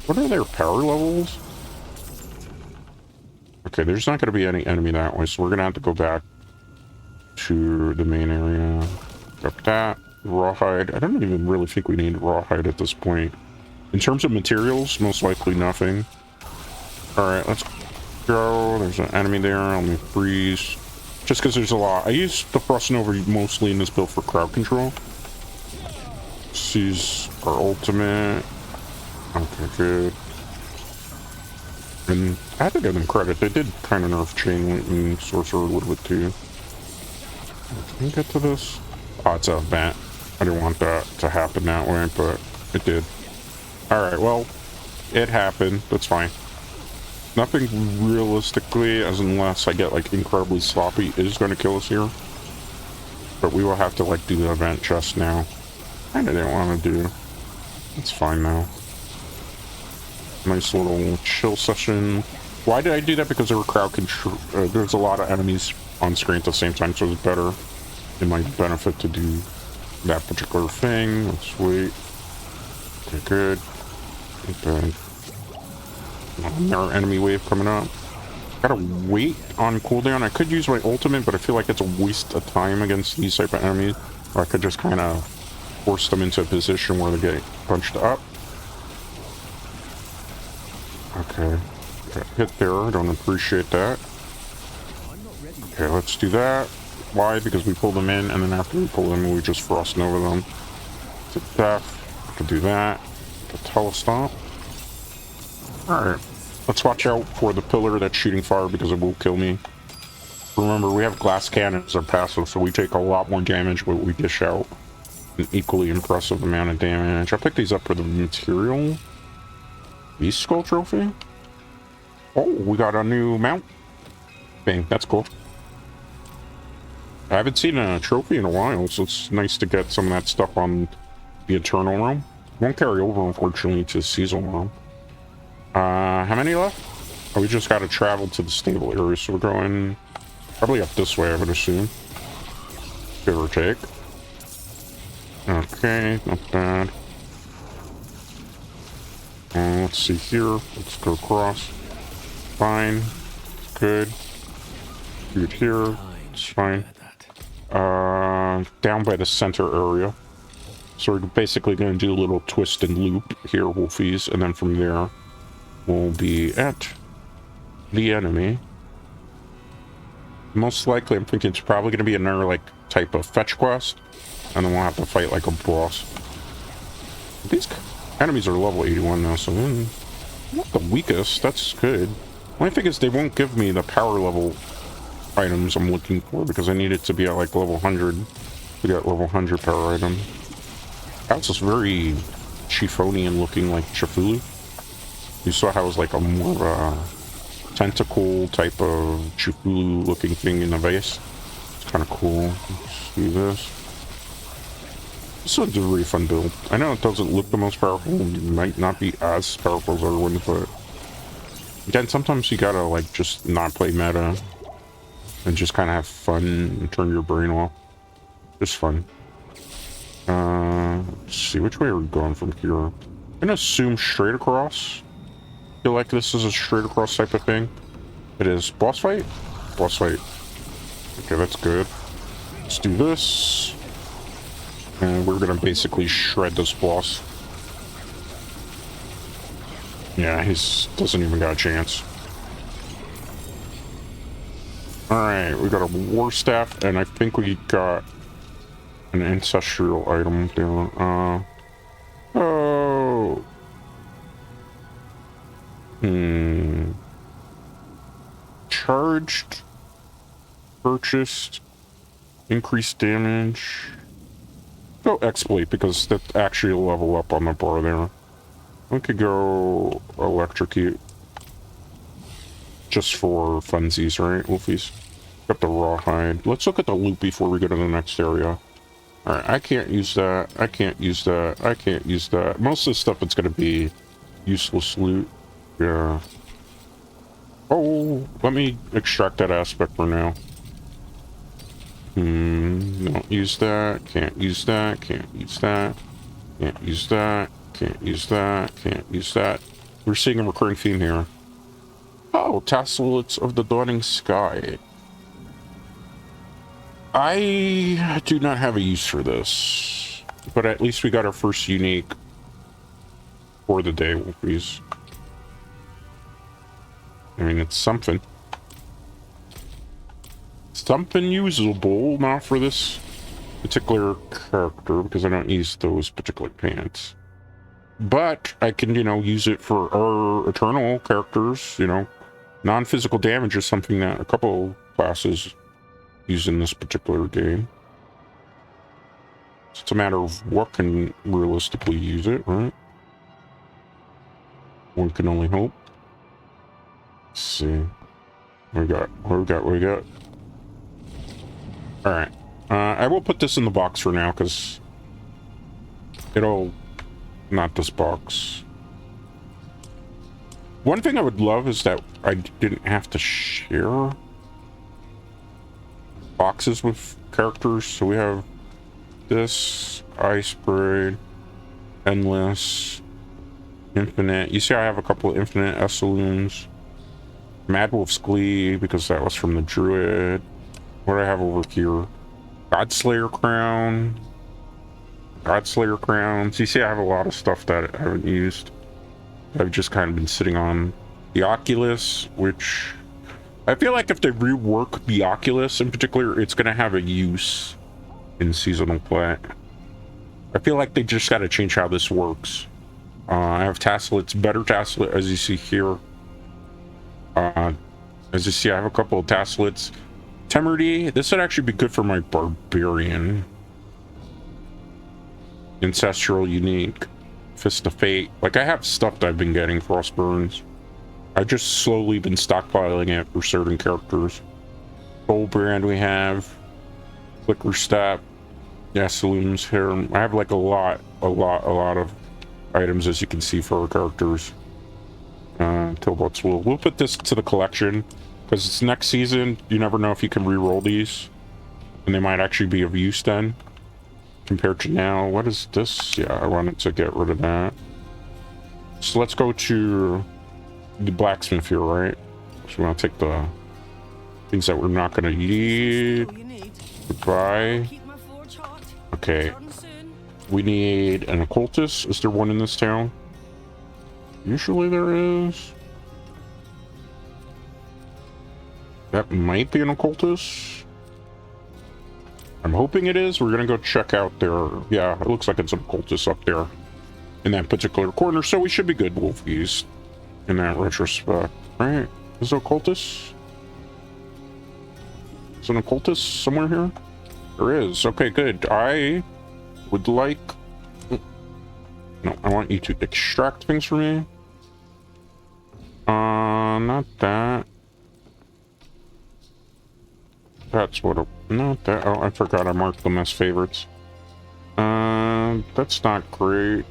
What are their power levels? Okay, there's not going to be any enemy that way, so we're going to have to go back to the main area. Got that. Rawhide. I don't even really think we need rawhide at this point. In terms of materials, most likely nothing. Alright, let's go. There's an enemy there. Let me freeze. Just because there's a lot. I use the Frost Nova mostly in this build for crowd control. This is our ultimate. Okay, good. And I have to give them credit. They did kind of nerf Chain Lightning Sorcerer a little bit too. Can we get to this? Oh, it's a event. I didn't want that to happen that way, but it did. Alright, well, it happened. That's fine. Nothing realistically, as unless I get like incredibly sloppy, is going to kill us here. But we will have to like do the event chest now. I didn't want to do. It's fine now. Nice little chill session. Why did I do that? Because there were crowd control. There's a lot of enemies on screen at the same time, so it's better in my benefit to do that particular thing. Let's wait. Okay, good. Okay. Another enemy wave coming up. Gotta wait on cooldown. I could use my ultimate, but I feel like it's a waste of time against these type of enemies. Or I could just kind of force them into a position where they get punched up. Okay. Got hit there. I don't appreciate that. Okay, let's do that. Why? Because we pull them in, and then after we pull them, we just Frost Nova them to death. I could do that. A telestop. Alright. Let's watch out for the pillar that's shooting fire because it will kill me. Remember, we have glass cannons as our passive, so we take a lot more damage, but we dish out an equally impressive amount of damage. I picked these up for the material. Beast Skull Trophy? Oh, we got a new mount thing. That's cool. I haven't seen a trophy in a while, so it's nice to get some of that stuff on the Eternal Realm. Won't carry over, unfortunately, to Seasonal Realm. How many left? Oh, we just got to travel to the stable area, so we're going probably up this way, I would assume. Give or take. Okay, not bad. Let's see here. Let's go across. Fine. Good. Good here. It's fine. Down by the center area. So we're basically going to do a little twist and loop here, Wolfies, and then from there we'll be at the enemy. Most likely, I'm thinking it's probably going to be another like type of fetch quest, and then we'll have to fight like a boss. These enemies are level 81 now, so Not the weakest, that's good. Only thing is they won't give me the power level items I'm looking for because I need it to be at like level 100 to get level 100 power item. That's just very Chiffonian looking, like Chifulu. You saw how it was like a more of a tentacle type of Chifulu looking thing in the vase. It's kind of cool. Let's do this. This one's a really fun build. I know it doesn't look the most powerful. It might not be as powerful as other ones, but again, sometimes you gotta like just not play meta and just kind of have fun and turn your brain off. Just fun. Let's see, which way are we going from here? I'm gonna assume straight across. Feel like this is a straight across type of thing. It is. Boss fight? Boss fight. Okay, that's good. Let's do this. And we're gonna basically shred this boss. Yeah, he doesn't even got a chance. Alright, we got a war staff, and I think we got an ancestral item there. Oh. Charged. Purchased. Increased damage. Go exploit, because that's actually a level up on the bar there. We could go electrocute. Just for funsies, right, Wolfies? Got the rawhide. Let's look at the loot before we go to the next area. Alright, I can't use that. I can't use that. I can't use that. Most of the stuff it's gonna be useless loot. Yeah. Oh, let me extract that aspect for now. Don't use that. Can't use that. Can't use that. Can't use that. Can't use that. Can't use that. We're seeing a recurring theme here. Oh, tassels of the dawning sky. I do not have a use for this, but at least we got our first unique for the day, Wolfies. I mean, it's something. Something usable, not for this particular character, because I don't use those particular pants. But I can, you know, use it for our eternal characters, you know. Non-physical damage is something that a couple classes use in this particular game. So it's a matter of what can realistically use it, right? One can only hope. Let's see. What we got? What we got? What we got? Alright. I will put this in the box for now, because it'll... Not this box. One thing I would love is that I didn't have to share boxes with characters. So we have this, Ice Braid, Endless, Infinite. You see I have a couple of Infinite S-Saloons. Mad Wolf's Glee, because that was from the Druid. What do I have over here? Godslayer Crown. Godslayer Crowns. You see I have a lot of stuff that I haven't used. I've just kind of been sitting on the Oculus, which I feel like if they rework the Oculus in particular, it's going to have a use in seasonal play. I feel like they just got to change how this works. I have tasselets, better tasselet, as you see here. As you see, I have a couple of tasselets. Temerity, this would actually be good for my Barbarian. Ancestral Unique. Fist of Fate. Like, I have stuff that I've been getting, Frostburns. I've just slowly been stockpiling it for certain characters. Gold Brand we have. Flicker Step. Yeah, Saloons here. I have like a lot of items, as you can see, for our characters. Tilbots. We'll put this to the collection, because it's next season. You never know if you can re-roll these, and they might actually be of use then. Compared to now. What is this? Yeah, I wanted to get rid of that. So let's go to the blacksmith here, right? So we want to take the things that we're not going to need. Goodbye. Okay. We need an occultist. Is there one in this town? Usually there is. That might be an occultist. I'm hoping it is. We're gonna go check out there. Yeah, it looks like it's an occultist up there in that particular corner, so we should be good, Wolfies. in that retrospect, right? Is there a cultist? Is there an occultist somewhere here? There is. Okay, good. I would like... No, I want you to extract things for me. Not that. That's what... Not that. Oh, I forgot I marked them as favorites. That's not great.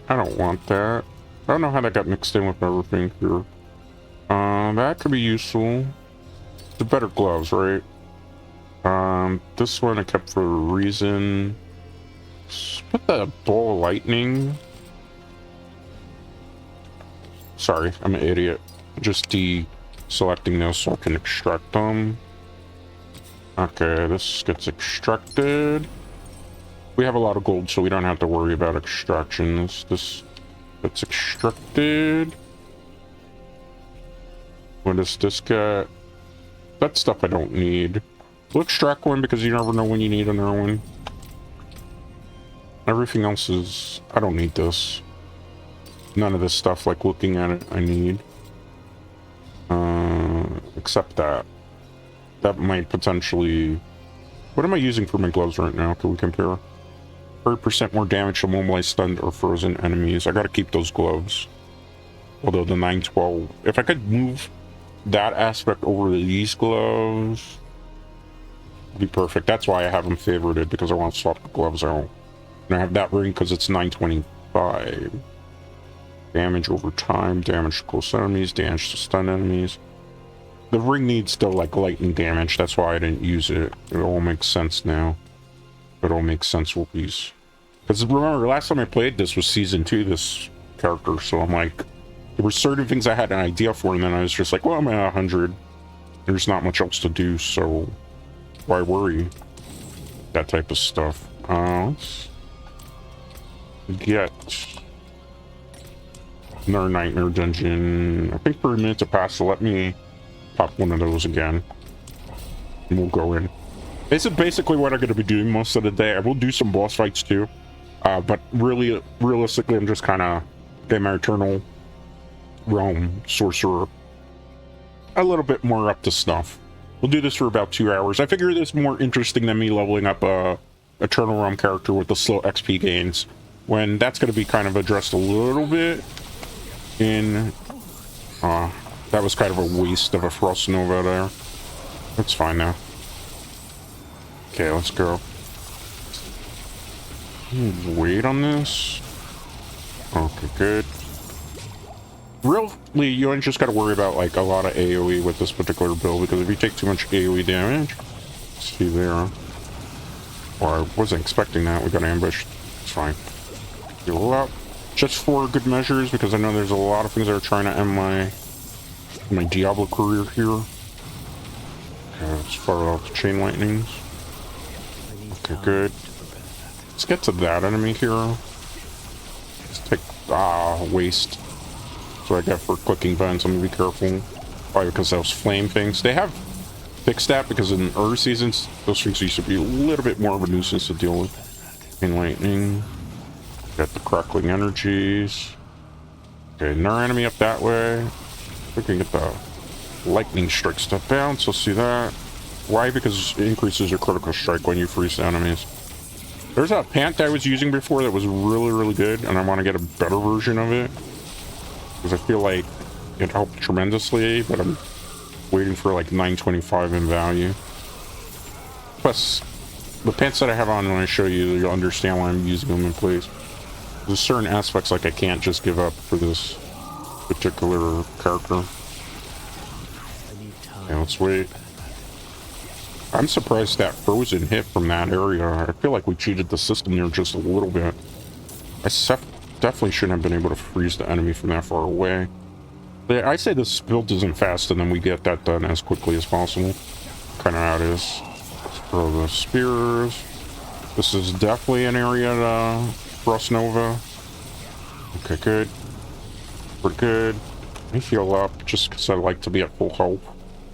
I don't want that. I don't know how that got mixed in with everything here. That could be useful. The better gloves, right? This one I kept for a reason. Just put the ball of lightning. Sorry, I'm an idiot. Just deselecting those so I can extract them. Okay, this gets extracted. We have a lot of gold, so we don't have to worry about extractions. This gets extracted. What does this get? That stuff I don't need. We'll extract one because you never know when you need another one. Everything else is... I don't need this. None of this stuff, like looking at it, I need. Except that. That might potentially... What am I using for my gloves right now? Can we compare? 30% more damage to mobilized, stunned, or frozen enemies. I gotta keep those gloves. Although the 912... If I could move that aspect over to these gloves... It'd be perfect. That's why I have them favorited, because I want to swap the gloves out. And I have that ring because it's 925. Damage over time, damage to close enemies, damage to stun enemies. The ring needs still like lightning damage, that's why I didn't use it. It all makes sense now. It all makes sense with these. Because remember, last time I played this was Season 2, this character, so I'm like... There were certain things I had an idea for, and then I was just like, well, I'm at 100. There's not much else to do, so... Why worry? That type of stuff. Let's... Get... Another nightmare dungeon. I think 30 minutes have passed, so let me pop one of those again. And we'll go in. This is basically what I'm going to be doing most of the day. I will do some boss fights too. But really, realistically, I'm just kind of getting my Eternal Realm Sorcerer a little bit more up to snuff. We'll do this for about 2 hours. I figure this is more interesting than me leveling up a Eternal Realm character with the slow XP gains. When that's going to be kind of addressed a little bit in... that was kind of a waste of a Frost Nova there. That's fine now. Okay, let's go. Wait on this. Okay, good. Really, you ain't just got to worry about like a lot of AoE with this particular build, because if you take too much AoE damage, see there. Or I wasn't expecting that. We got ambushed. It's fine. Heal up. Just for good measures, because I know there's a lot of things that are trying to end my Diablo career here. Okay, let's fire out the Chain Lightnings. Okay, good. Let's get to that enemy here. Let's take... waste. That's what I get for clicking buttons. I'm gonna be careful. Probably because those flame things. They have fixed that, because in early seasons, those things used to be a little bit more of a nuisance to deal with. Chain Lightning. Got the crackling energies. Okay, another enemy up that way. We can get the lightning strike stuff down, so see that. Why? Because it increases your critical strike when you freeze enemies. There's a pant I was using before that was really, really good, and I want to get a better version of it. Because I feel like it helped tremendously, but I'm waiting for like 925 in value. Plus, the pants that I have on when I show you, you'll understand why I'm using them in place. There's certain aspects like I can't just give up for this particular character. Okay, let's wait. I'm surprised that frozen hit from that area. I feel like we cheated the system there just a little bit. I definitely shouldn't have been able to freeze the enemy from that far away. But I say this build isn't fast, and then we get that done as quickly as possible. Kind of how it is. Let's throw the spears. This is definitely an area to Frost Nova. Okay, good. We're good. Let me heal up, just because I like to be at full health.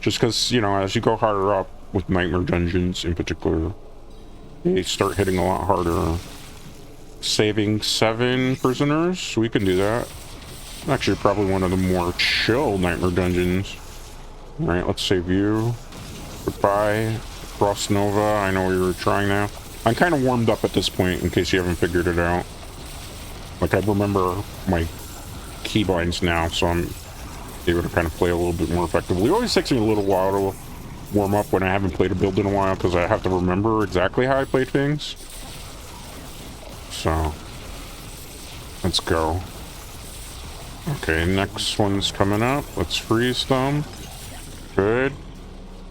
Just because, you know, as you go higher up with Nightmare Dungeons in particular, they start hitting a lot harder. Saving 7 prisoners, we can do that. Actually, probably one of the more chill nightmare dungeons. All right, let's save you. Goodbye, Frost Nova. I know you were trying now. I'm kind of warmed up at this point, in case you haven't figured it out. Like, I remember my keybinds now, so I'm able to kind of play a little bit more effectively. It always takes me a little while to warm up when I haven't played a build in a while, because I have to remember exactly how I play things. So, let's go. Okay, next one's coming up. Let's freeze them. Good.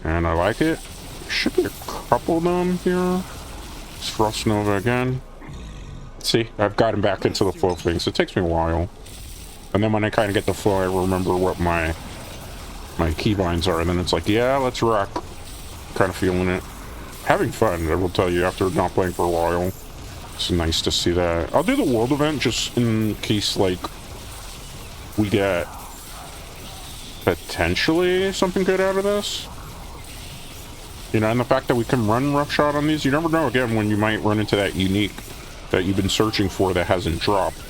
And I like it. There should be a couple of them here. It's Frost Nova again. See, I've gotten back into the flow of things. It takes me a while. And then when I kind of get the flow, I remember what my keybinds are. And then it's like, yeah, let's rock. Kind of feeling it. Having fun, I will tell you, after not playing for a while. It's nice to see that. I'll do the world event just in case, like, we get potentially something good out of this. You know, and the fact that we can run roughshod on these, you never know, again, when you might run into that unique that you've been searching for that hasn't dropped.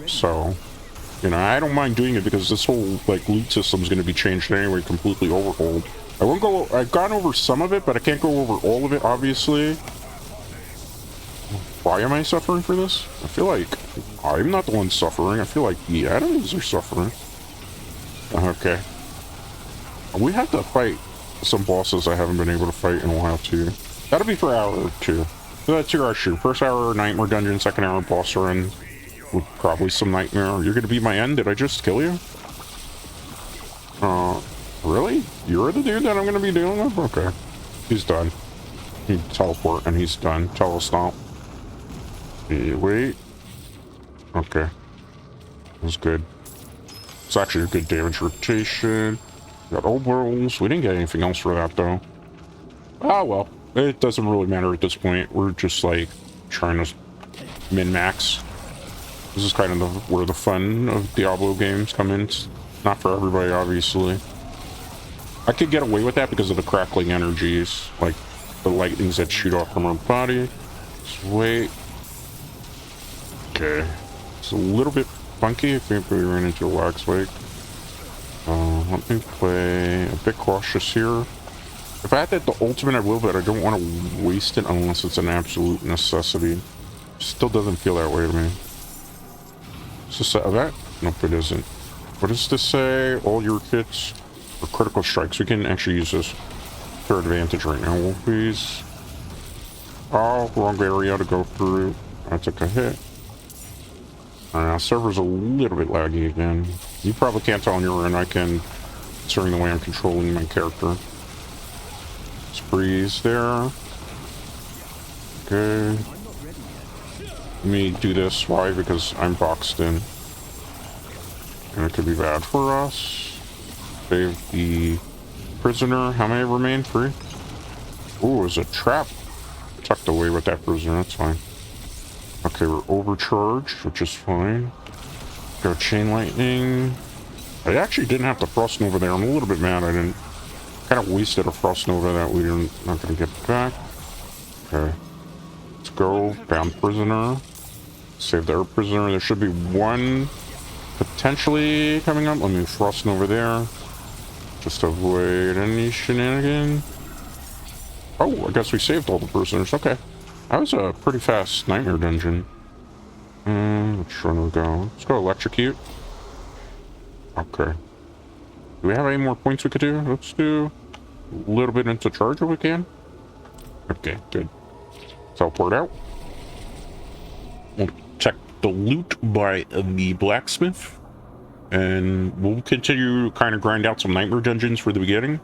So, you know, I don't mind doing it because this whole, like, loot system is going to be changed anyway, completely overhauled. I won't go, I've gone over some of it, but I can't go over all of it, obviously. Why am I suffering for this? I feel like I'm not the one suffering. I feel like the enemies are suffering. Okay. We have to fight some bosses I haven't been able to fight in a while, too. That'll be for hour 2. So that's your issue. First hour, Nightmare Dungeon. Second hour, boss run. With probably some Nightmare. You're gonna be my end? Did I just kill you? Really? You're the dude that I'm gonna be dealing with? Okay. He's done. He teleport and he's done. Telestomp. Wait. Okay. That was good. It's actually a good damage rotation. Got old rolls. We didn't get anything else for that, though. Ah, well. It doesn't really matter at this point. We're just, like, trying to min-max. This is kind of where the fun of Diablo games come in. It's not for everybody, obviously. I could get away with that because of the crackling energies. Like, the lightnings that shoot off from our body. Just wait. Okay. It's a little bit funky if we run into a wax wake. Let me play a bit cautious here. If I had the ultimate, I will, but I don't want to waste it unless it's an absolute necessity. Still doesn't feel that way to me. Is this a event? Nope, it isn't. What does this say? All your hits are critical strikes. We can actually use this for advantage right now. Please. Oh, wrong area to go through. I took a hit. Server's a little bit laggy again. You probably can't tell on your end. I can, considering the way I'm controlling my character. Let's freeze there. Okay. Let me do this. Why? Because I'm boxed in. And it could be bad for us. Save the prisoner. How many remain? 3? Ooh, there's a trap tucked away with that prisoner. That's fine. Okay, we're overcharged, which is fine. Go Chain Lightning. I actually didn't have to Frost Nova there. I'm a little bit mad I didn't. Kind of wasted a Frost Nova that we're not going to get back. Okay. Let's go. Bound prisoner. Save the Earth prisoner. There should be one potentially coming up. Let me Frost Nova there. Just to avoid any shenanigans. Oh, I guess we saved all the prisoners. Okay. That was a pretty fast nightmare dungeon. Which one do we go? Let's go electrocute. Okay. Do we have any more points we could do? Let's do a little bit into charge if we can. Okay, good. Teleport out. We'll check the loot by the blacksmith. And we'll continue to kind of grind out some nightmare dungeons for the beginning.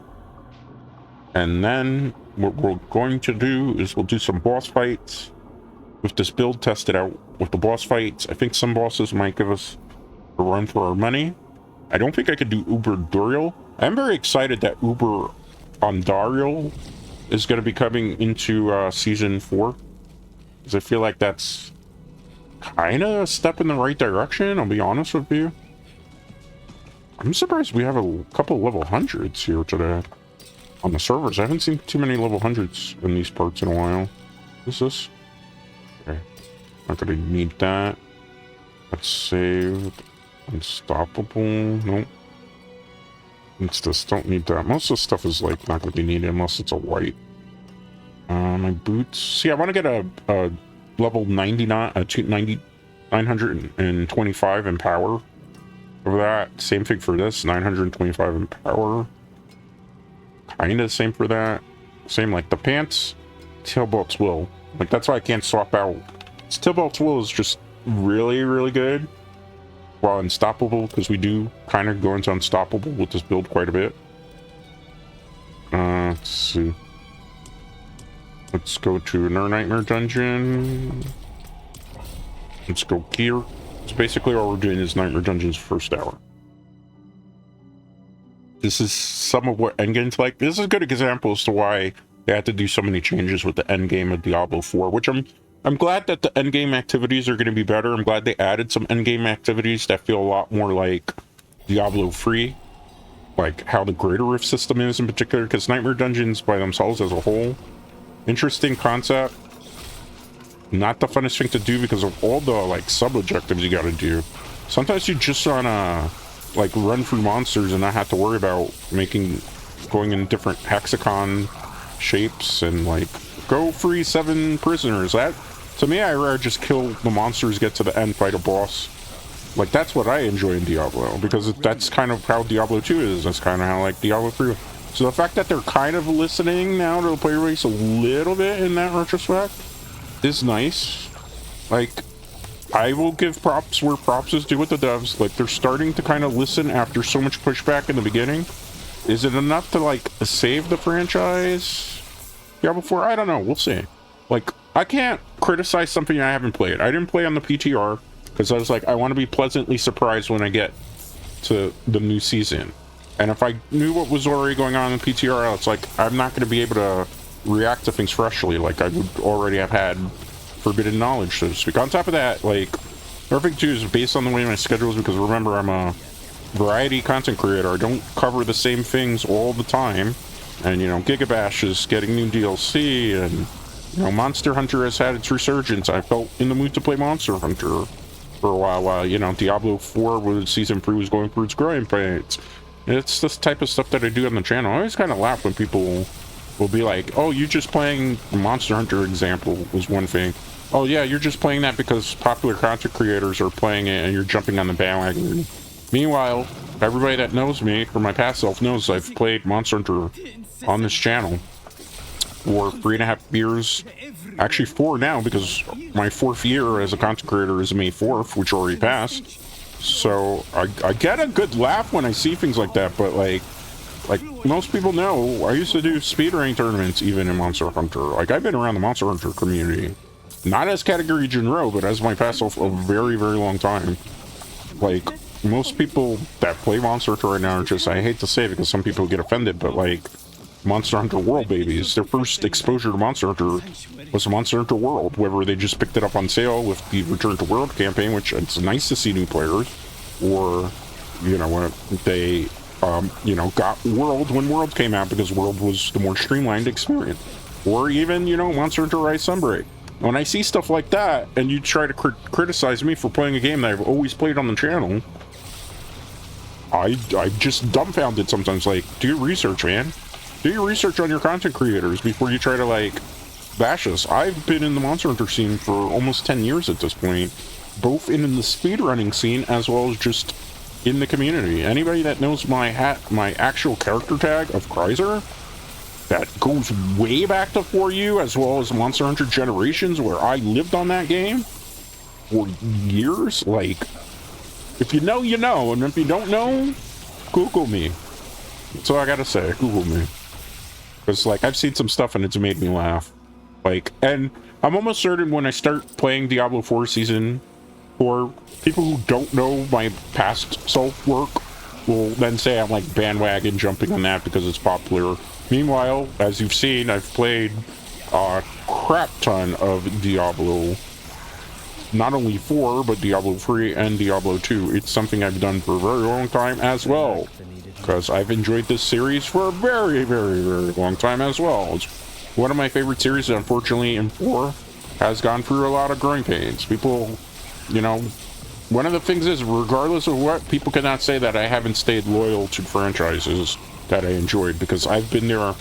And then what we're going to do is we'll do some boss fights with this build, test it out with the boss fights. I think some bosses might give us a run for our money. I don't think I could do Uber Duriel. I'm very excited that Uber Ondariel is going to be coming into Season 4. Because I feel like that's kind of a step in the right direction, I'll be honest with you. I'm surprised we have a couple level 100s here today. On the servers, I haven't seen too many level 100s in these parts in a while. What's this? Okay. Not gonna need that. Let's save. Unstoppable. Nope. It's just don't need that. Most of the stuff is like not going to be needed unless it's a white. My boots. See, I want to get a level 99, 925 in power. For that, same thing for this, 925 in power. Kind of same for that. Same like the pants. Tailbolt's will. Like that's why I can't swap out. Tailbolt's will is just really, really good. While unstoppable, because we do kind of go into unstoppable with this build quite a bit. Let's see. Let's go to another nightmare dungeon. Let's go gear. So basically all we're doing is nightmare dungeons first hour. This is some of what endgame's like. This is a good example as to why they had to do so many changes with the endgame of Diablo 4, which I'm glad that the endgame activities are going to be better. I'm glad they added some endgame activities that feel a lot more like Diablo 3, like how the Greater Rift system is in particular, because Nightmare Dungeons by themselves as a whole, interesting concept. Not the funnest thing to do because of all the like sub-objectives you got to do. Sometimes you just want to like run through monsters and not have to worry about going in different hexagon shapes and like go free 7 prisoners. That to me, I rather just kill the monsters, get to the end, fight a boss. Like that's what I enjoy in Diablo, because that's kind of how Diablo 2 is. That's kind of how like Diablo 3. So the fact that they're kind of listening now to the player base a little bit in that retrospect is nice. Like I will give props where props is due with the devs. Like they're starting to kind of listen after so much pushback in the beginning. Is it enough to like save the franchise? Diablo 4? I don't know. We'll see. Like I can't criticize something I haven't played. I didn't play on the PTR because I was like, I want to be pleasantly surprised when I get to the new season. And if I knew what was already going on in PTR, it's like I'm not going to be able to react to things freshly like I would already have had forbidden knowledge, so to speak. On top of that, like everything too is based on the way my schedule is, because remember I'm a variety content creator. I don't cover the same things all the time. And you know, Gigabash is getting new DLC, and you know, Monster Hunter has had its resurgence. I felt in the mood to play Monster Hunter for a while you know, Diablo 4 with Season 3 was going through its growing pains. It's this type of stuff that I do on the channel. I always kind of laugh when people will be like, oh, you just playing Monster Hunter example was one thing. Oh yeah, you're just playing that because popular content creators are playing it and you're jumping on the bandwagon. Meanwhile, everybody that knows me or my past self knows I've played Monster Hunter on this channel for 3.5 years. Actually 4 now, because my 4th year as a content creator is May 4th, which already passed. So I get a good laugh when I see things like that, but like most people know, I used to do speedrunning tournaments even in Monster Hunter. Like I've been around the Monster Hunter community, not as category Jinro, but as my past self a very, very long time. Like most people that play Monster Hunter right now are just, I hate to say it because some people get offended, but like Monster Hunter World babies. Their first exposure to Monster Hunter was Monster Hunter World, whether they just picked it up on sale with the Return to World campaign, which it's nice to see new players, or you know, when they you know, got World when World came out because World was the more streamlined experience, or even, you know, Monster Hunter Rise Sunbreak. When I see stuff like that and you try to criticize me for playing a game that I've always played on the channel, I'm just dumbfounded sometimes. Like, do your research, man. Do your research on your content creators before you try to like bash us. I've been in the Monster Hunter scene for almost 10 years at this point, both in the speedrunning scene as well as just in the community. Anybody that knows my actual character tag of Kreiser, that goes way back to 4U, as well as Monster Hunter Generations, where I lived on that game for years. Like, if you know, you know, and if you don't know, Google me. That's all I gotta say, Google me. Because, like, I've seen some stuff and it's made me laugh. Like, and I'm almost certain when I start playing Diablo 4 Season 4, people who don't know my past self-work will then say I'm, like, bandwagon jumping on that because it's popular. Meanwhile, as you've seen, I've played a crap ton of Diablo. Not only 4, but Diablo 3 and Diablo 2. It's something I've done for a very long time as well, because I've enjoyed this series for a very, very, very long time as well. It's one of my favorite series, unfortunately, in 4 has gone through a lot of growing pains. People, you know, one of the things is, regardless of what, people cannot say that I haven't stayed loyal to franchises that I enjoyed, because I've been there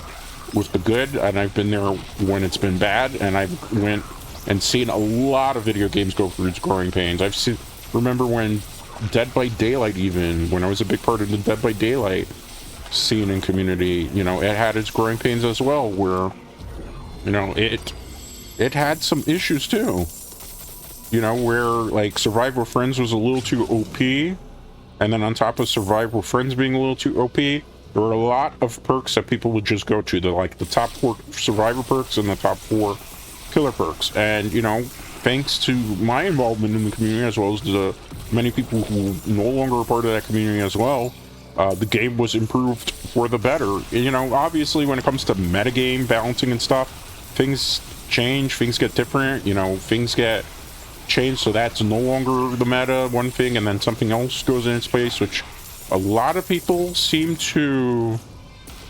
with the good, and I've been there when it's been bad, and I've went and seen a lot of video games go through its growing pains. Remember when Dead by Daylight, even when I was a big part of the Dead by Daylight scene and community, you know, it had its growing pains as well, where, you know, it had some issues too, you know, where like Survival Friends was a little too OP, and then on top of Survival Friends being a little too OP, there were a lot of perks that people would just go to, like the top 4 Survivor perks and the top 4 killer perks. And, you know, thanks to my involvement in the community, as well as the many people who no longer are part of that community as well, the game was improved for the better. You know, obviously when it comes to metagame balancing and stuff, things change, things get different, you know, things get changed, so that's no longer the meta, one thing, and then something else goes in its place, which a lot of people seem to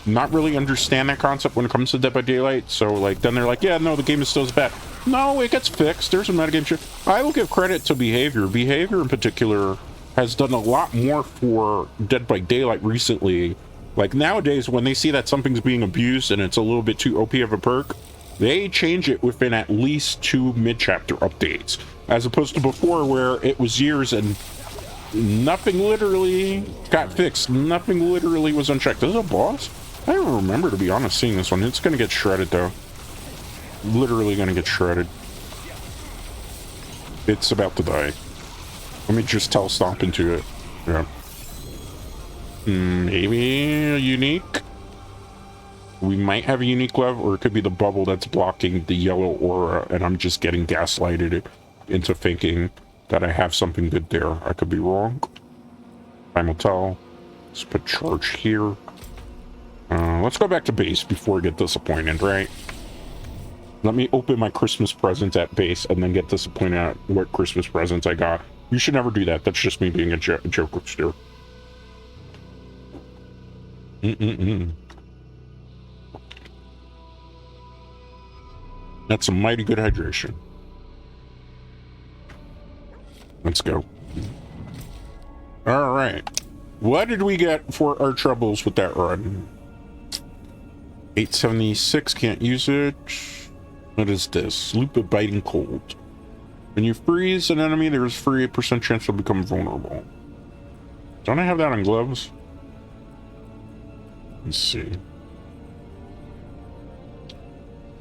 not really understand that concept when it comes to Dead by Daylight. So like then they're like, yeah, no, the game is still as bad. No, it gets fixed. There's a metagame shit. I will give credit to Behavior. Behavior in particular has done a lot more for Dead by Daylight recently. Like nowadays, when they see that something's being abused and it's a little bit too OP of a perk, they change it within at least 2 mid-chapter updates, as opposed to before where it was years and nothing literally got fixed. Nothing literally was unchecked. Is this a boss? I don't remember, to be honest, seeing this one. It's gonna get shredded though. Literally gonna get shredded. It's about to die. Let me just stomp into it. Yeah. Maybe a unique? We might have a unique glove, or it could be the bubble that's blocking the yellow aura, and I'm just getting gaslighted into thinking that I have something good there. I could be wrong. Time will tell. Let's put charge here. Let's go back to base before we get disappointed, right? Let me open my Christmas presents at base and then get disappointed at what Christmas presents I got. You should never do that. That's just me being a jokester. That's some mighty good hydration. Let's go. All right. What did we get for our troubles with that run? 876, can't use it. What is this? Loop of Biting Cold. When you freeze an enemy, there is 38% chance they'll become vulnerable. Don't I have that on gloves? Let's see.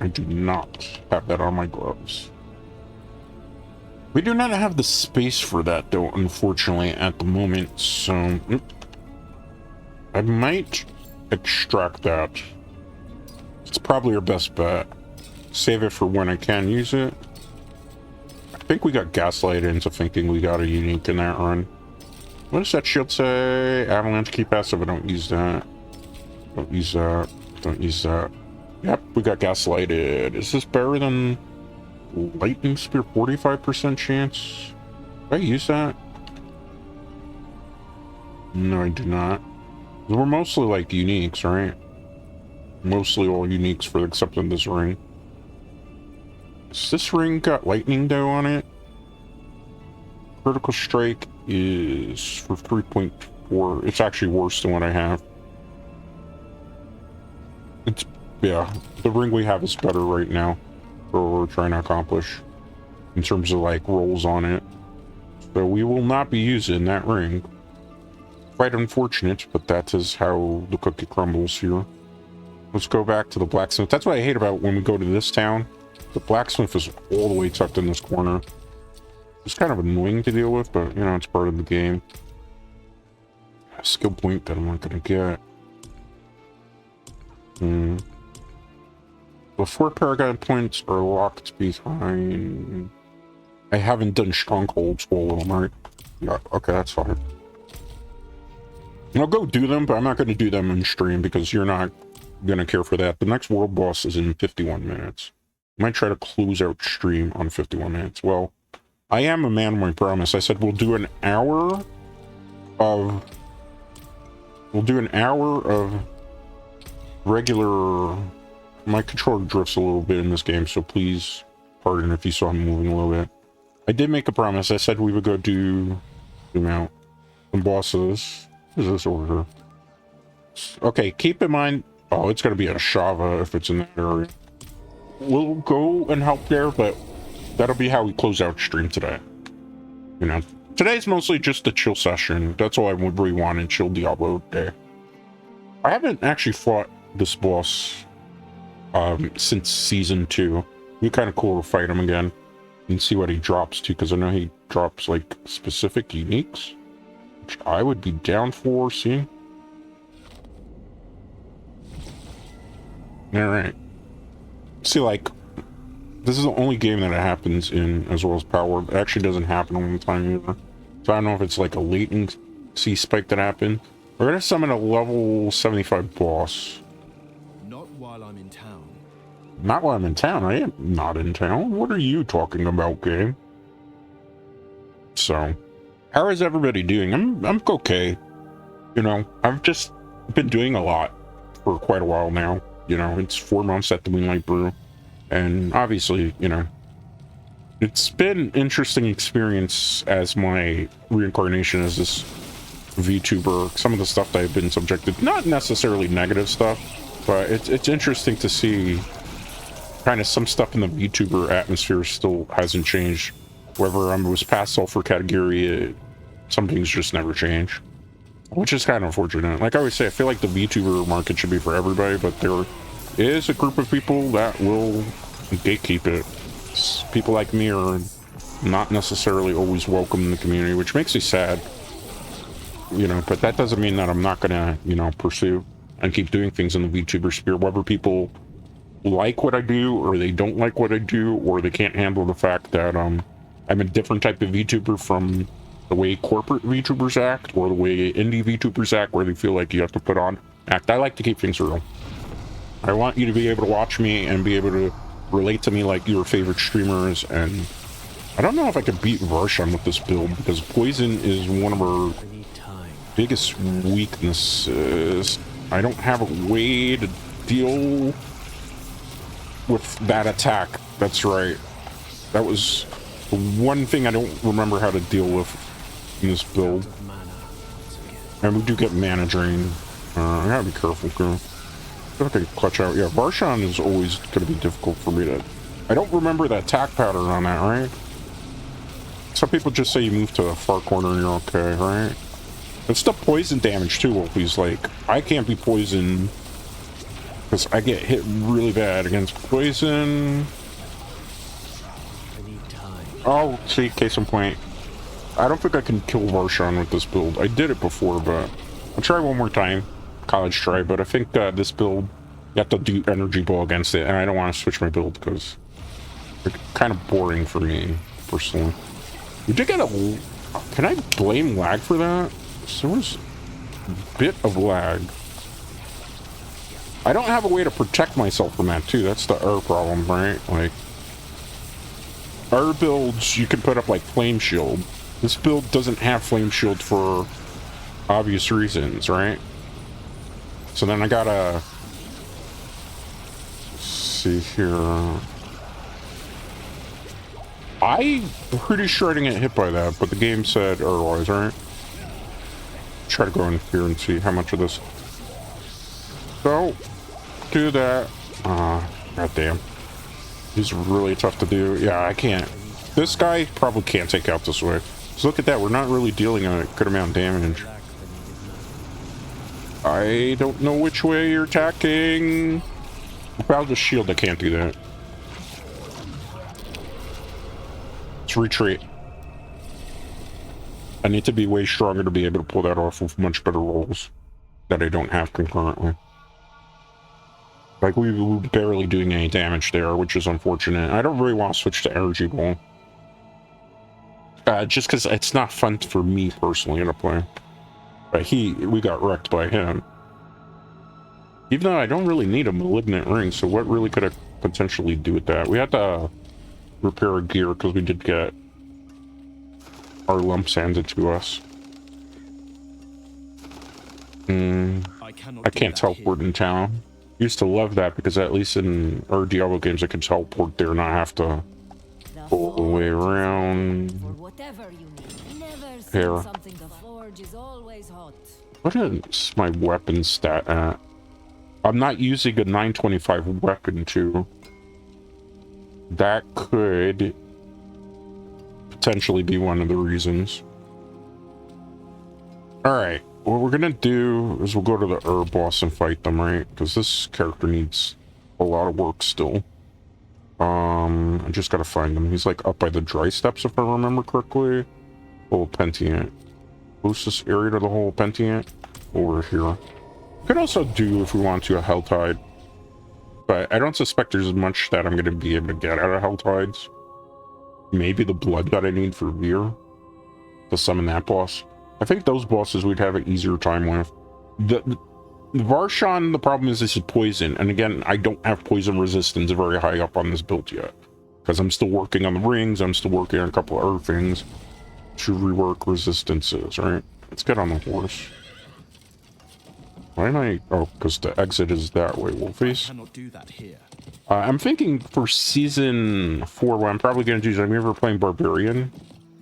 I do not have that on my gloves. We do not have the space for that, though, unfortunately, at the moment, so I might extract that. It's probably our best bet. Save it for when I can use it. I think we got gaslighted into thinking we got a unique in that run. What does that shield say? Avalanche, keep passive. I don't use that. Don't use that. Don't use that. Yep, we got gaslighted. Is this better than Lightning Spear? 45% chance? Did I use that? No, I do not. We're mostly like uniques, right? Mostly all uniques for except in this ring. Has this ring got lightning dough on it? Critical strike is for 3.4. It's actually worse than what I have. It's, yeah, the ring we have is better right now for what we're trying to accomplish in terms of like rolls on it. So we will not be using that ring. Quite unfortunate, but that is how the cookie crumbles here. Let's go back to the blacksmith. That's what I hate about when we go to this town. The blacksmith is all the way tucked in this corner. It's kind of annoying to deal with, but you know, it's part of the game. A skill point that I'm not gonna get. The 4 paragon points are locked behind. I haven't done strongholds all of them, right? Yeah, okay, that's fine. I'll go do them, but I'm not going to do them in stream because you're not going to care for that. The next world boss is in 51 minutes. I might try to close out stream on 51 minutes. Well, I am a man of my promise. I said we'll do an hour of... regular... My controller drifts a little bit in this game, so please pardon if you saw me moving a little bit. I did make a promise. I said we would go do zoom out some bosses. What is this order? Okay, keep in mind. Oh, it's gonna be a Shava if it's in that area. We'll go and help there, but that'll be how we close out stream today. You know, today's mostly just a chill session. That's all I would really want in chill Diablo day. I haven't actually fought this boss since season 2. It'd be kind of cool to fight him again and see what he drops too, because I know he drops like specific uniques, which I would be down for seeing. All right. See, like, this is the only game that it happens in, as well as Power. It actually doesn't happen all the time either. So I don't know if it's like a latency spike that happened. We're gonna summon a level 75 boss. Not while I'm in town. Not while I'm in town. I am not in town. What are you talking about, game? So, how is everybody doing? I'm okay. You know, I've just been doing a lot for quite a while now. You know, it's 4 months at the Moonlight Brew. And obviously, you know, it's been an interesting experience as my reincarnation as this VTuber. Some of the stuff that I've been subjected, not necessarily negative stuff, but it's interesting to see kind of some stuff in the VTuber atmosphere still hasn't changed. Whether I was past sulfur category, some things just never change, which is kind of unfortunate. Like I always say, I feel like the VTuber market should be for everybody, but there is a group of people that will gatekeep it. People like me are not necessarily always welcome in the community, which makes me sad. You know, but that doesn't mean that I'm not gonna, you know, pursue and keep doing things in the VTuber sphere, whether people like what I do or they don't like what I do, or they can't handle the fact that I'm a different type of VTuber from the way corporate VTubers act or the way indie VTubers act, where they feel like you have to put on act. I like to keep things real. I want you to be able to watch me and be able to relate to me like your favorite streamers. And I don't know if I could beat Varshan with this build, because poison is one of our biggest weaknesses. I don't have a way to deal with that attack. That's right. That was the one thing I don't remember how to deal with in this build. And we do get mana drain. I gotta be careful, girl. I can clutch out. Yeah, Varshan is always gonna be difficult for me to... I don't remember the attack pattern on that, right? Some people just say you move to a far corner and you're okay, right? It's the poison damage too, Wolfie's like, I can't be poisoned because I get hit really bad against poison. Oh, see, case in point. I don't think I can kill Varshan with this build. I did it before, but I'll try one more time. College try, but I think this build, you have to do energy ball against it, and I don't want to switch my build because it's kind of boring for me, personally. We did get a... Can I blame lag for that? So there was a bit of lag. I don't have a way to protect myself from that, too. That's the our problem, right? Like, our builds, you can put up, like, Flame Shield. This build doesn't have Flame Shield for obvious reasons, right? So then I gotta... see here... I'm pretty sure I didn't get hit by that, but the game said otherwise, right? Try to go in here and see how much of this. So, do that. God damn. He's really tough to do. Yeah, I can't. This guy probably can't take out this way. So look at that. We're not really dealing a good amount of damage. I don't know which way you're attacking. Without the shield, I can't do that. Let's retreat. I need to be way stronger to be able to pull that off with much better rolls that I don't have concurrently. Like, we were barely doing any damage there, which is unfortunate. I don't really want to switch to energy ball. Just because it's not fun for me personally to play. But we got wrecked by him. Even though I don't really need a malignant ring, so what really could I potentially do with that? We had to repair our gear because we did get our lumps handed to us. I can't teleport in town. Used to love that because at least in our Diablo games I could teleport there and not have to All the way around. For whatever you need. Never Here. seen something the forge is always hot. What is my weapon stat at? I'm not using a 925 weapon too. That could potentially be one of the reasons. Alright, what we're gonna do is we'll go to the herb boss and fight them, right? Because this character needs a lot of work still. I just gotta find him. He's like up by the dry steps if I remember correctly. Whole Pentient. Closest area to the whole Pentient over here. Could also do, if we want to, a Helltide. But I don't suspect there's much that I'm going to be able to get out of Helltides. Maybe the blood that I need for Veer to summon that boss. I think those bosses we'd have an easier time with. The Varshan, the problem is this is poison. And again, I don't have poison resistance very high up on this build yet. Because I'm still working on the rings, I'm still working on a couple of other things to rework resistances, right? Let's get on the horse. Why am I... Oh, because the exit is that way, Wolfies. I cannot do that here. I'm thinking for Season 4, what I'm probably going to do is I'm ever playing Barbarian.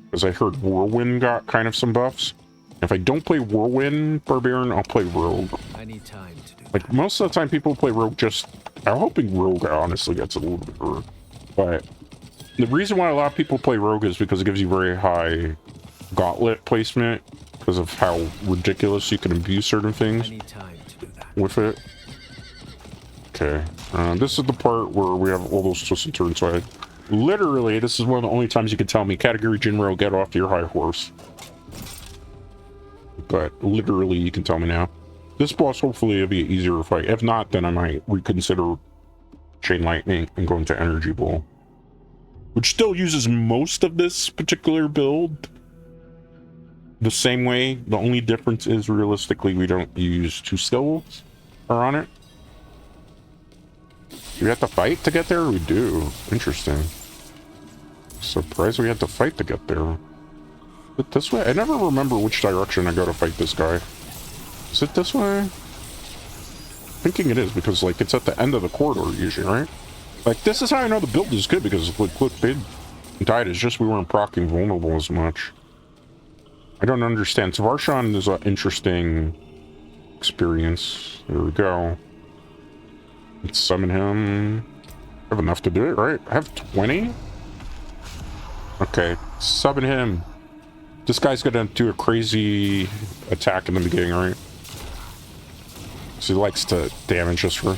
Because I heard Whirlwind got kind of some buffs. If I don't play Whirlwind Barbarian, I'll play Rogue. I need time to do Like, most of the time people play Rogue just... I'm hoping Rogue honestly gets a little bit better. But the reason why a lot of people play Rogue is because it gives you very high gauntlet placement. Because of how ridiculous you can abuse certain things. I need time to do that. With it. Okay. This is the part where we have all those twists and turns. So literally, this is one of the only times you can tell me, category Jinro, get off your high horse. But literally, you can tell me now. This boss, hopefully, will be an easier fight. If not, then I might reconsider Chain Lightning and go into Energy Ball. Which still uses most of this particular build the same way. The only difference is, realistically, we don't use 2 skills on it. Do we have to fight to get there? We do. Interesting. Surprised we had to fight to get there. Is it this way? I never remember which direction I go to fight this guy. Is it this way? Thinking it is, because, like, it's at the end of the corridor, usually, right? Like, this is how I know the build is good, because, like, what they died is just we weren't proccing vulnerable as much. I don't understand. Varshan is an interesting experience. There we go. Let's summon him. I have enough to do it, right? I have 20? Okay, summon him. This guy's gonna do a crazy attack in the beginning, right? So he likes to damage us for...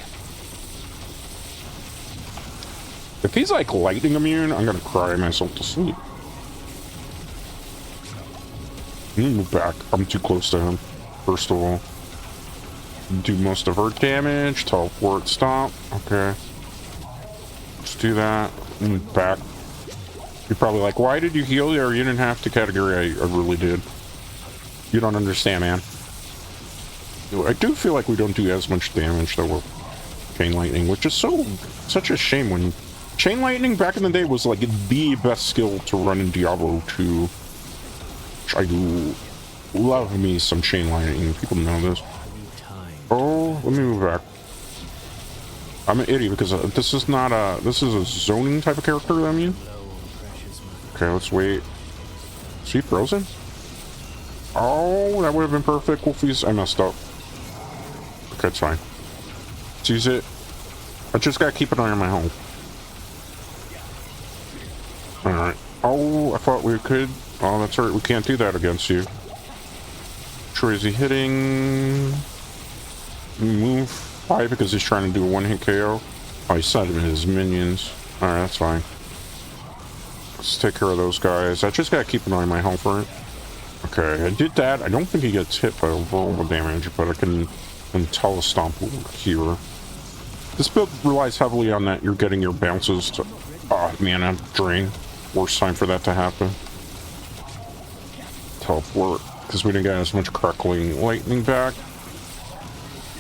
If he's like lightning immune, I'm gonna cry myself to sleep. Move back. I'm too close to him. First of all. Do most of her damage. Teleport. Stop. Okay. Let's do that. Move back. You're probably like, why did you heal there? You didn't have to, category. I really did. You don't understand, man. I do feel like we don't do as much damage though with Chain Lightning, which is such a shame. When Chain Lightning back in the day was like the best skill to run in Diablo 2. I do love me some Chain Lightning. People know this. Oh, let me move back. I'm an idiot because this is not a... This is a zoning type of character, I mean. Okay, let's wait. Is he frozen? Oh, that would have been perfect. Wolfies, I messed up. Okay, it's fine. Let's use it. I just gotta keep an eye on my home. Alright. Oh, I thought we could... Oh, that's right. We can't do that against you. Troy, is he hitting... Move 5 because he's trying to do a one-hit KO? Oh, he sent him his minions. Alright, that's fine. Let's take care of those guys. I just gotta keep an eye on my health for it. Okay, I did that. I don't think he gets hit by vulnerable damage, but I can telestomp here. This build relies heavily on that you're getting your bounces to... Oh, man, I'm drained. Worst time for that to happen. Teleport, because we didn't get as much crackling lightning back.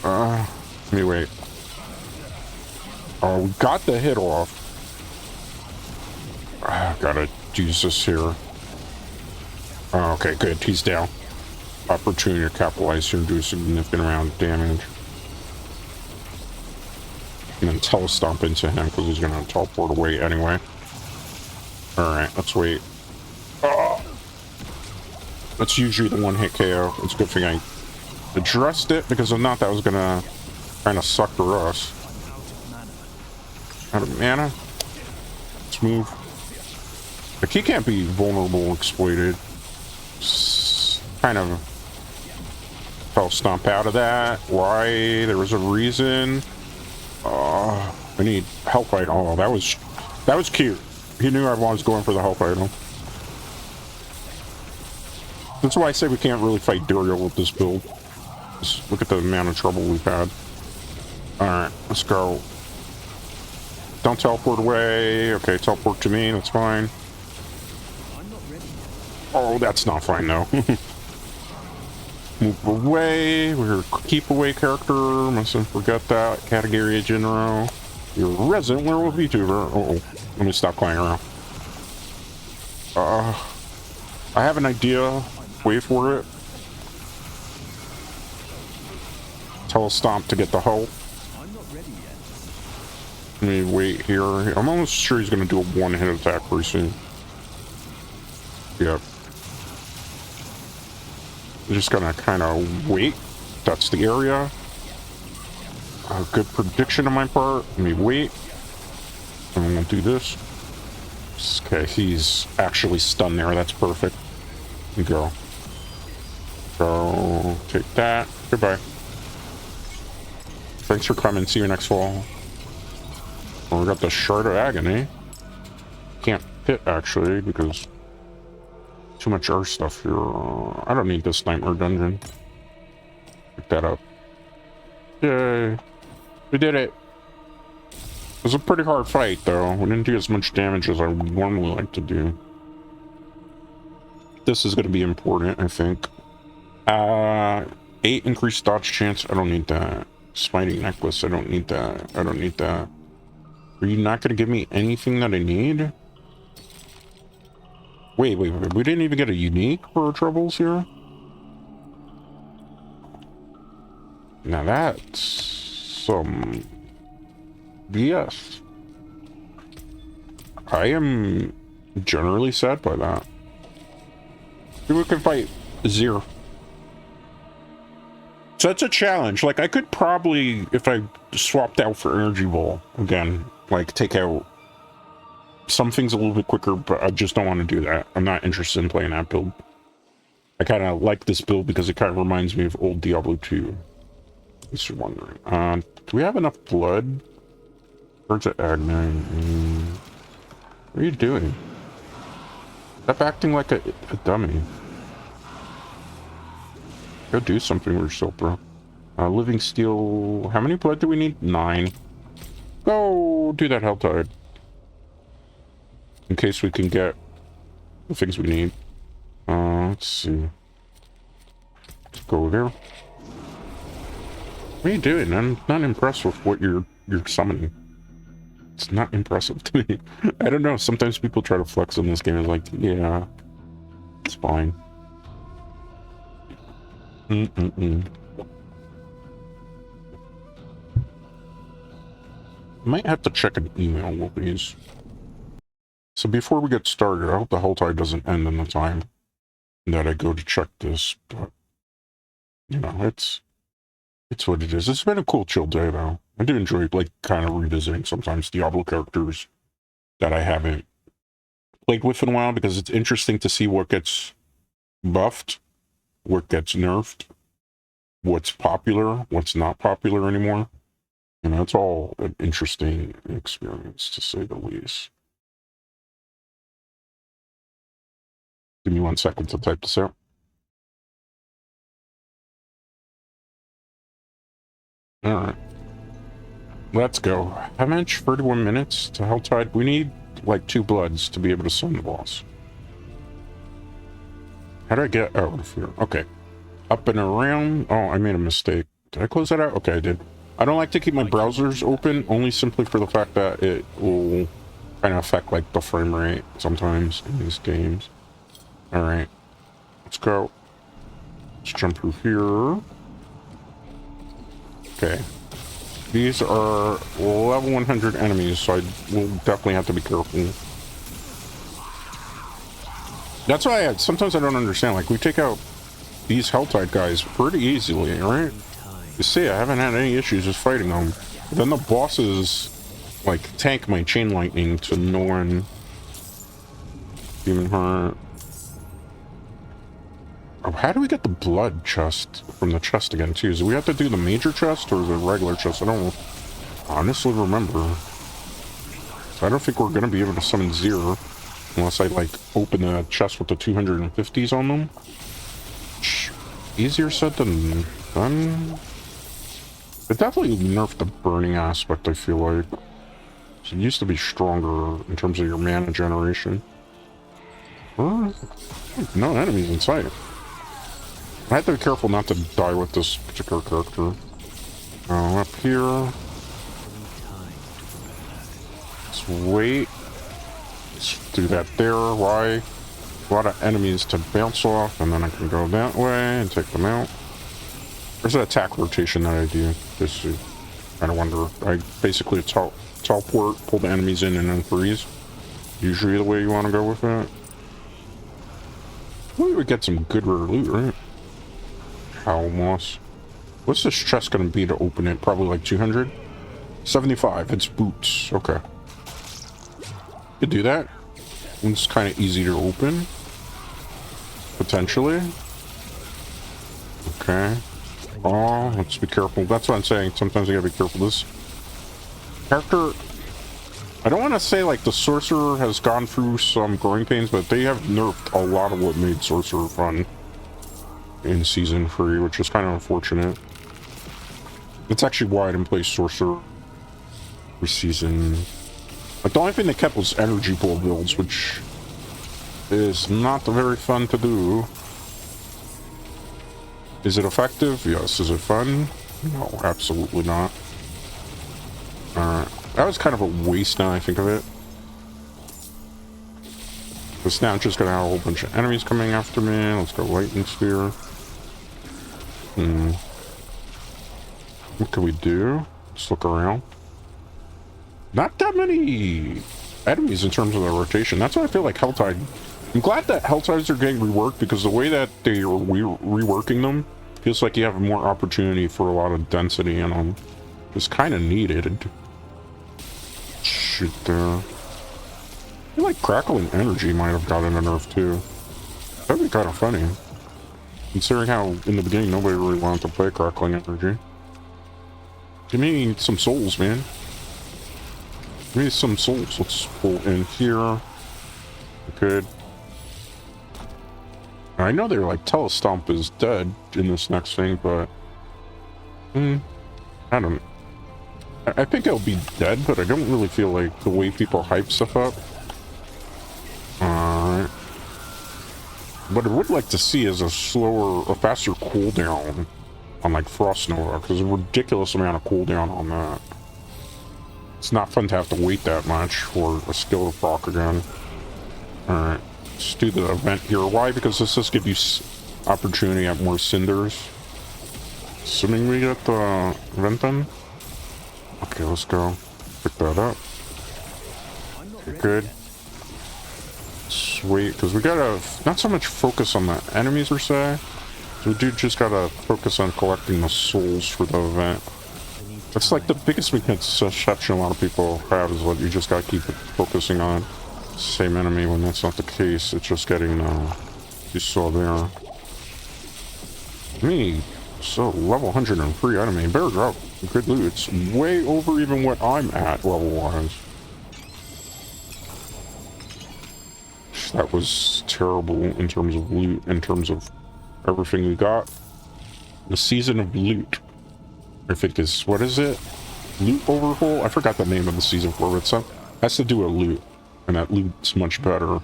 Let me wait. Oh, we got the hit off. Gotta use this here. Oh, okay, good. He's down. Opportunity to capitalize here and do a significant amount of damage. And then telestomp into him because he's gonna teleport away anyway. Alright, let's wait. That's usually the one hit KO. It's a good thing I addressed it, because if not, that was gonna kind of suck for us. Out of mana. Let's move. Like, he can't be vulnerable, exploited. Kind of fell stomp out of that. Why? There was a reason. I need health item. Oh, that was cute. He knew I was going for the health item. That's why I say we can't really fight Duriel with this build. Just look at the amount of trouble we've had. Alright, let's go. Don't teleport away. Okay, teleport to me, that's fine. Oh, that's not fine though. Move away. We're a keep away character. Mustn't forget that. Category of Jinro. You're a resident werewolf VTuber. Uh-oh. Let me stop playing around. I have an idea. Wait for it. Tell Stomp to get the help. Let me wait here. I'm almost sure he's going to do a one-hit attack pretty soon. Yep. I'm just going to kind of wait. That's the area. A good prediction on my part. Let me wait. And I'm going to do this. Okay, he's actually stunned there. That's perfect. Here we go. So, take that. Goodbye. Thanks for coming. See you next fall. Oh, we got the Shard of Agony. Can't hit, actually, because too much R stuff here. I don't need this Nightmare Dungeon. Pick that up. Yay. We did it. It was a pretty hard fight, though. We didn't do as much damage as I would normally like to do. This is going to be important, I think. 8 increased dodge chance. I don't need that. Smiting necklace. I don't need that. I don't need that. Are you not going to give me anything that I need? Wait. We didn't even get a unique for our troubles here? Now that's some BS. I am generally sad by that. Maybe we can fight Zir. So it's a challenge. Like, I could probably, if I swapped out for Energy Ball again, like, take out some things a little bit quicker, but I just don't want to do that. I'm not interested in playing that build. I kind of like this build because it kind of reminds me of old Diablo II. Just wondering. Do we have enough blood? Birds of Agni. What are you doing? Stop acting like a dummy. Go do something with yourself, bro. Living Steel. How many blood do we need? 9. Go do that Helltide. In case we can get the things we need. Let's see. Let's go there. What are you doing? I'm not impressed with what you're summoning. It's not impressive to me. I don't know. Sometimes people try to flex on this game. It's like, yeah, it's fine. Might have to check an email with these. So before we get started, I hope the Helltide doesn't end in the time that I go to check this. But you know, it's what it is. It's been a cool, chill day, though. I do enjoy, like, kind of revisiting sometimes Diablo characters that I haven't played with in a while, because it's interesting to see what gets buffed, what gets nerfed, what's popular, what's not popular anymore. You know, it's all an interesting experience, to say the least. Give me 1 second to type this out. Alright. Let's go. How much? 31 minutes to Helltide? We need, like, 2 bloods to be able to summon the boss. How do I get out of here? Okay. Up and around. Oh, I made a mistake. Did I close that out? Okay, I did. I don't like to keep my browsers open, only simply for the fact that it will kind of affect, like, the frame rate sometimes in these games. Alright. Let's go. Let's jump through here. Okay. These are level 100 enemies, so I will definitely have to be careful. That's why sometimes I don't understand. Like, we take out these Helltide guys pretty easily, right? You see, I haven't had any issues just fighting them. But then the bosses, like, tank my Chain Lightning to no one even hurt. Oh, how do we get the blood chest from the chest again, too? Do we have to do the major chest or the regular chest? I don't honestly remember. So I don't think we're going to be able to summon Zero unless I, like, open the chest with the 250s on them. Easier said than done. It definitely nerfed the burning aspect, I feel like. So it used to be stronger in terms of your mana generation. No enemies in sight. I have to be careful not to die with this particular character. Up here. Let's wait. Let's do that there. Why? A lot of enemies to bounce off, and then I can go that way and take them out. There's an attack rotation that I do. Just to kind of wonder. I basically teleport, pull the enemies in, and then freeze. Usually the way you want to go with it. We would get some good rare loot, right? Howl moss. What's this chest gonna be to open it? Probably like 200? 75. It's boots. Okay. Could do that. It's kind of easy to open. Potentially. Okay. Oh, let's be careful. That's what I'm saying. Sometimes you gotta be careful. This character, I don't want to say like the sorcerer has gone through some growing pains, but they have nerfed a lot of what made sorcerer fun in season 3, which is kind of unfortunate. That's actually why I didn't play sorcerer for season. Like, the only thing they kept was energy pool builds, which is not very fun to do. Is it effective? Yes. Is it fun? No, absolutely not. Alright. That was kind of a waste now I think of it. Because now I'm just gonna have a whole bunch of enemies coming after me. Let's go Lightning Sphere. What can we do? Just look around. Not that many enemies in terms of the rotation. That's why I feel like Helltide. I'm glad that Helltides are getting reworked, because the way that they are reworking them feels like you have more opportunity for a lot of density in them. It's kind of needed. Shoot there. I feel like Crackling Energy might have gotten a nerf too. That'd be kind of funny. Considering how in the beginning nobody really wanted to play Crackling Energy. Give me some souls, man. Give me some souls. Let's pull in here. Good. I know they're like Telestomp is dead in this next thing, but I don't. I think it'll be dead, but I don't really feel like the way people hype stuff up. Alright. What I would like to see is a faster cooldown on like Frost Nova, because there's a ridiculous amount of cooldown on that. It's not fun to have to wait that much for a skill to proc again. Alright, let's do the event here. Why? Because this does give you opportunity at more cinders. Assuming we get the event then. Okay, let's go. Pick that up. Okay, good. Sweet, because we gotta not so much focus on the enemies per se. We do just gotta focus on collecting the souls for the event. That's like the biggest misconception a lot of people have, is what you just gotta keep focusing on. Same enemy when that's not the case. It's just getting you saw there. Me, so level 103 enemy. Better drop good loot. It's way over even what I'm at level wise. That was terrible in terms of loot, in terms of everything we got. The season of loot, I think is, what is it? Loot overhaul? I forgot the name of the season for it. It has to do with loot, and that loot's much better.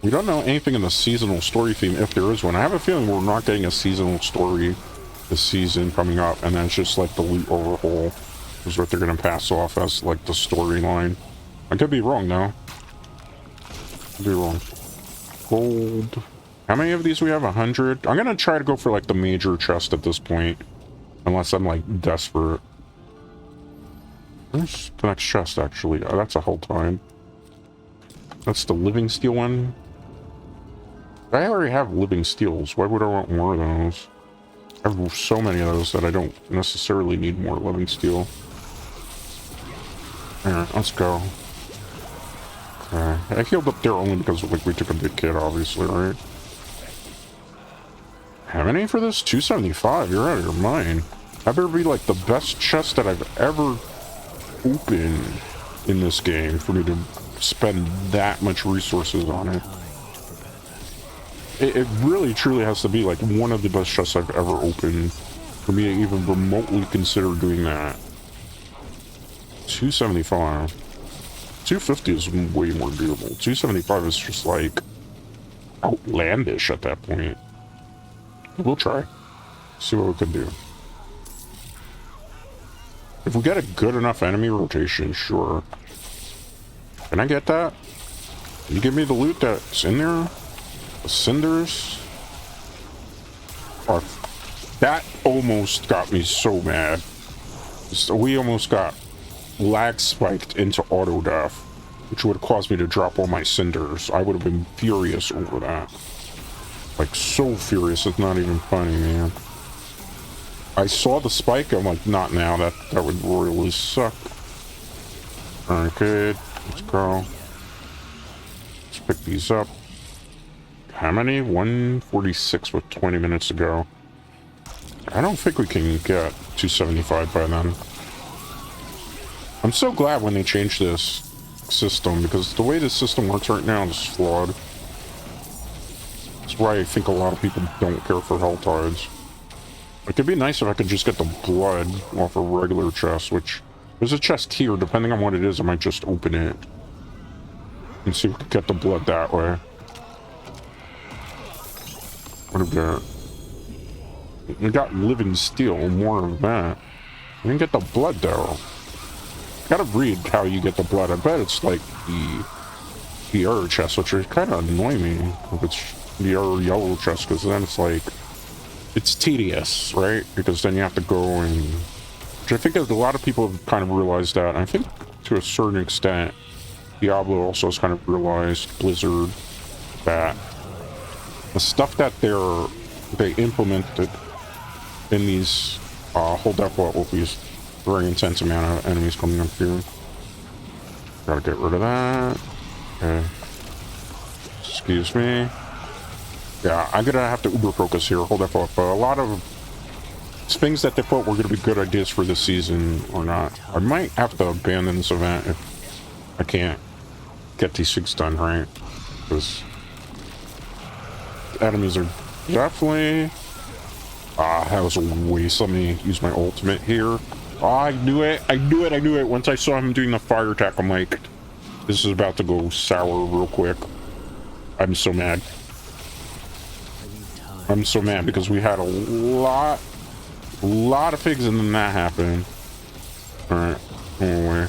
We don't know anything in the seasonal story theme, if there is one. I have a feeling we're not getting a seasonal story this season coming up, and then it's just like the loot overhaul is what they're going to pass off as like the storyline. I could be wrong though. Could be wrong. Gold. How many of these we have? 100? I'm going to try to go for like the major chest at this point, unless I'm like desperate. Where's the next chest actually? Oh, that's a Helltide. That's the living steel one. I already have living steels. Why would I want more of those? I have so many of those that I don't necessarily need more living steel. Alright, let's go. Okay. I healed up there only because like we took a big hit, obviously, right? How many for this? 275. You're out of your mind. That better be like the best chest that I've ever opened in this game for me to spend that much resources on it. It really truly has to be like one of the best chests I've ever opened for me to even remotely consider doing that. 275. 250 is way more doable. 275 is just like outlandish at that point. We'll try. See what we can do. If we get a good enough enemy rotation, sure. Can I get that? Can you give me the loot that's in there? The cinders? Oh, that almost got me so mad. So we almost got lag spiked into auto death, which would have caused me to drop all my cinders. I would have been furious over that. Like, so furious, it's not even funny, man. I saw the spike, I'm like, not now, that would really suck. Alright, good. Let's go. Let's pick these up. How many? 146 with 20 minutes to go. I don't think we can get 275 by then. I'm so glad when they changed this system, because the way this system works right now is flawed. That's why I think a lot of people don't care for health tides. It could be nice if I could just get the blood off a regular chest, which there's a chest here. Depending on what it is, I might just open it and see if we can get the blood that way. What have we got? We got living steel, more of that. We didn't get the blood though. Gotta read how you get the blood. I bet it's like the error chest, which would kind of annoy me if it's the error yellow chest, because then it's like, it's tedious, right? Because then you have to go and, which I think a lot of people have kind of realized that. And I think to a certain extent, Diablo also has kind of realized, Blizzard, that the stuff that they implemented in these hold up what will be a very intense amount of enemies coming up here. Gotta get rid of that. Okay. Excuse me. Yeah, I'm gonna have to uber focus here. Hold up. A lot of things that they thought were gonna be good ideas for this season or not. I might have to abandon this event if I can't get these things done right. Because enemies are definitely... that was a waste. Let me use my ultimate here. Oh, I knew it. I knew it. I knew it. Once I saw him doing the fire attack, I'm like, this is about to go sour real quick. I'm so mad. I'm so mad because we had a lot of figs and then that happened. Alright, anyway.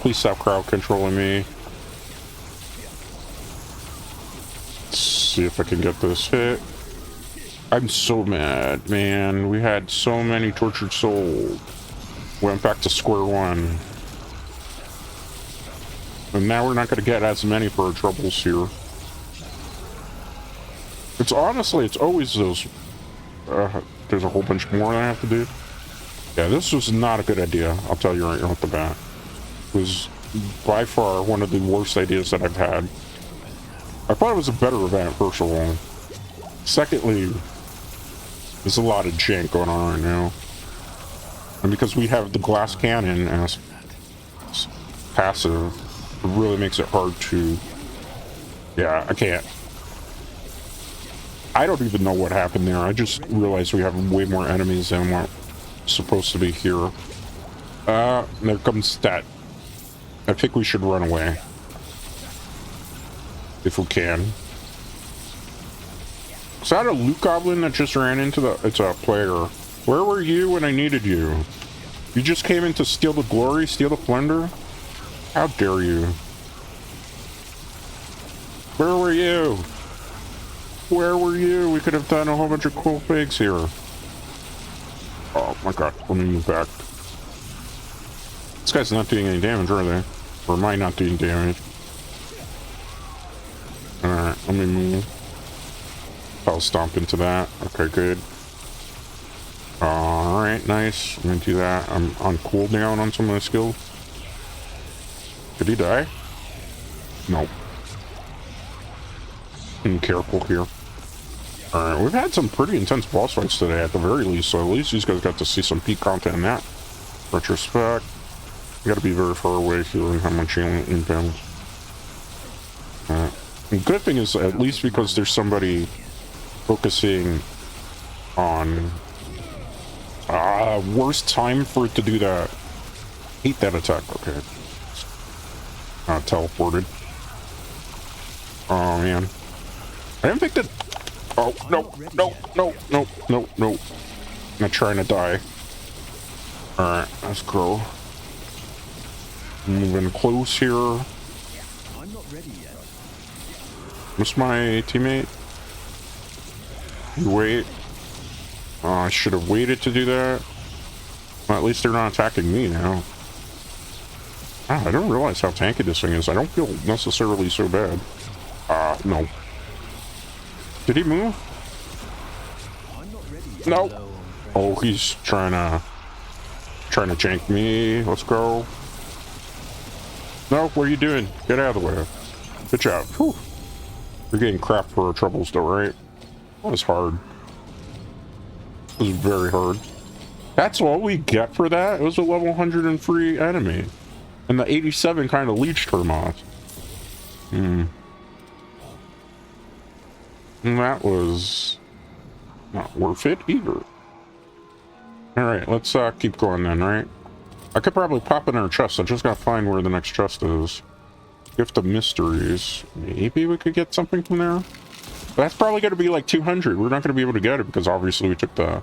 Please stop crowd controlling me. Let's see if I can get this hit. I'm so mad, man. We had so many tortured souls. Went back to square one. And now we're not going to get as many for our troubles here. It's honestly, it's always those... there's a whole bunch more I have to do. Yeah, this was not a good idea. I'll tell you right off the bat. It was by far one of the worst ideas that I've had. I thought it was a better event, first of all. Secondly, there's a lot of jank going on right now. And because we have the glass cannon as passive, it really makes it hard to... Yeah, I can't. I don't even know what happened there. I just realized we have way more enemies than what supposed to be here. There comes that. I think we should run away. If we can. Is that a loot goblin that just ran into the... It's a player. Where were you when I needed you? You just came in to steal the glory? Steal the plunder? How dare you? Where were you? Where were you? We could have done a whole bunch of cool things here. Oh my god, let me move back. This guy's not doing any damage, are they? Or am I not doing damage? Alright, Let me move. I'll stomp into that. Okay, good. Alright, nice. I'm gonna do that. I'm on cooldown on some of my skills. Did he die? Nope. Be careful here. Alright, we've had some pretty intense boss fights today at the very least, so at least these guys got to see some peak content in that. Retrospect. You gotta be very far away here and have my chain lightning damage. The good thing is, at least because there's somebody focusing on worst time for it to do that. Hate that attack. Okay. Teleported. Oh man. I didn't think that. Oh no, no, no, no, no, no. I'm not trying to die. Alright, let's go. Moving close here. I'm not ready yet. What's my teammate? You wait. I should have waited to do that. Well, at least they're not attacking me now. Ah, I don't realize how tanky this thing is. I don't feel necessarily so bad. No. Did he move? I'm not ready yet. No. Oh, he's trying to jank me. Let's go. No, what are you doing? Get out of the way. Good job. Whew. We're getting crap for our troubles though, right? That was hard. It was very hard. That's all we get for that? It was a level 103 enemy. And the 87 kind of leeched her moth. And that was not worth it either. Alright, let's keep going then, right? I could probably pop in our chest. I just gotta find where the next chest is. Gift of Mysteries. Maybe we could get something from there? But that's probably gonna be like 200. We're not gonna be able to get it because obviously we took the...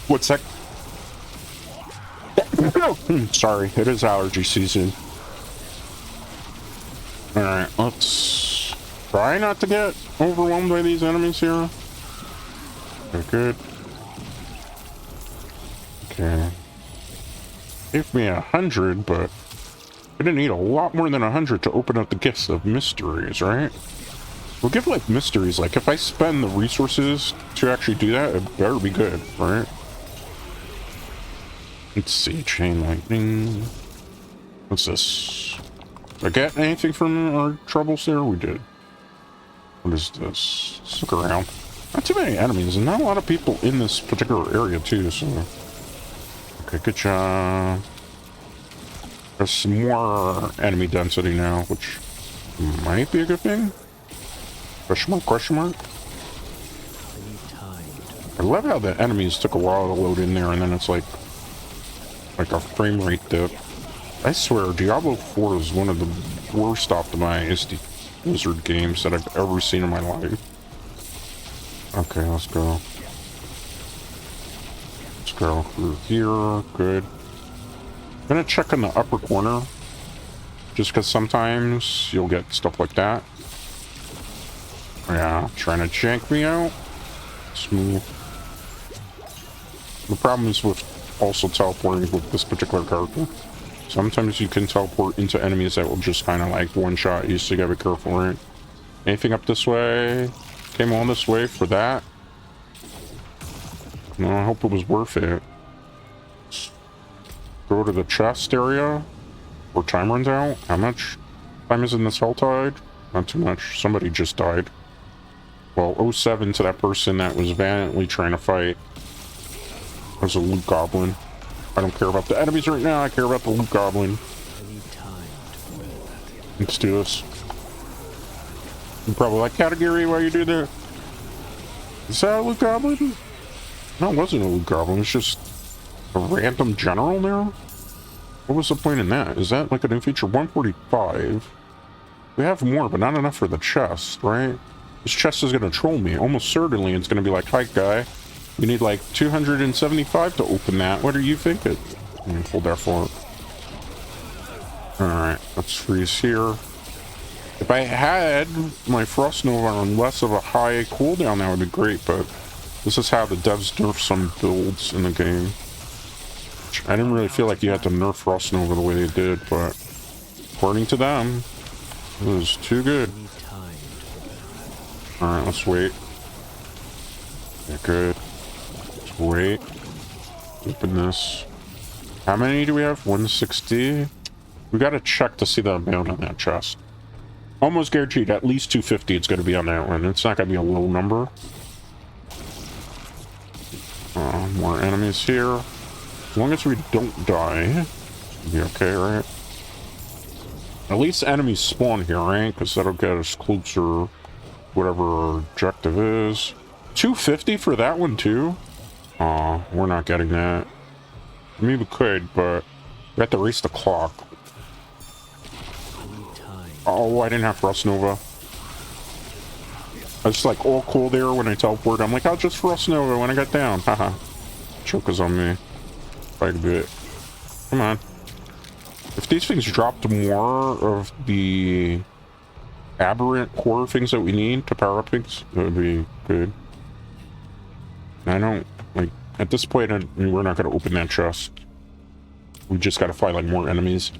What's that? Sorry, it is allergy season. Alright, let's try not to get overwhelmed by these enemies here. Okay, good. Okay. Gave me 100, but I didn't need a lot more than 100 to open up the gifts of mysteries, right? We'll give like mysteries, like if I spend the resources to actually do that, it better be good, right? Let's see, Chain Lightning. What's this? Did I get anything from our troubles there? We did. What is this? Let's look around. Not too many enemies, and not a lot of people in this particular area too, so... Okay, good job. There's some more enemy density now, which might be a good thing. Question mark, question mark. I love how the enemies took a while to load in there, and then it's like a frame rate dip. I swear, Diablo 4 is one of the worst optimized Blizzard games that I've ever seen in my life. Okay, let's go. Let's go through here. Good. I'm gonna check in the upper corner, just because sometimes you'll get stuff like that. Yeah, trying to jank me out. Smooth. The problem is with also teleporting with this particular character. Sometimes you can teleport into enemies that will just kind of like one-shot you, so you gotta be careful, right? Anything up this way? Came all this way for that? No, I hope it was worth it. Go to the chest area where time runs out. How much time is in this Helltide? Not too much. Somebody just died. Well, 07 to that person that was valiantly trying to fight. There's a loot goblin. I don't care about the enemies right now. I care about the loot goblin. Let's do this. You probably like category while you do that. Is that a loot goblin? No, it wasn't a loot goblin. It's just a random general there. What was the point in that? Is that like a new feature? 145. We have more, but not enough for the chest, right? This chest is going to troll me. Almost certainly it's going to be like, hi guy, we need like 275 to open that. What are you thinking? Hold that for. Alright, let's freeze here. If I had my Frost Nova on less of a high cooldown, that would be great, but this is how the devs nerf some builds in the game. I didn't really feel like you had to nerf Frost Nova the way they did, but according to them, This is too good. Need time to prepare. Alright, let's wait. Yeah, good. Let's wait. Open this. How many do we have? 160? We gotta check to see the amount on that chest. Almost guaranteed at least 250 it's gonna be on that one. It's not gonna be a low number. More enemies here. As long as we don't die, we'll be okay, right? At least enemies spawn here, right? Because that'll get us closer, whatever our objective is. 250 for that one too? Aw, we're not getting that. I mean, we could, but we have to race the clock. Oh, I didn't have Frost Nova. I was like all cool there when I teleport. I'm like, I'll just Frost Nova when I got down. Haha. Choke is on me. Quite a bit. Come on. If these things dropped more of the aberrant horror things that we need to power up things, that would be good. I don't, like, at this point, we're not going to open that chest. We just got to fight, like, more enemies.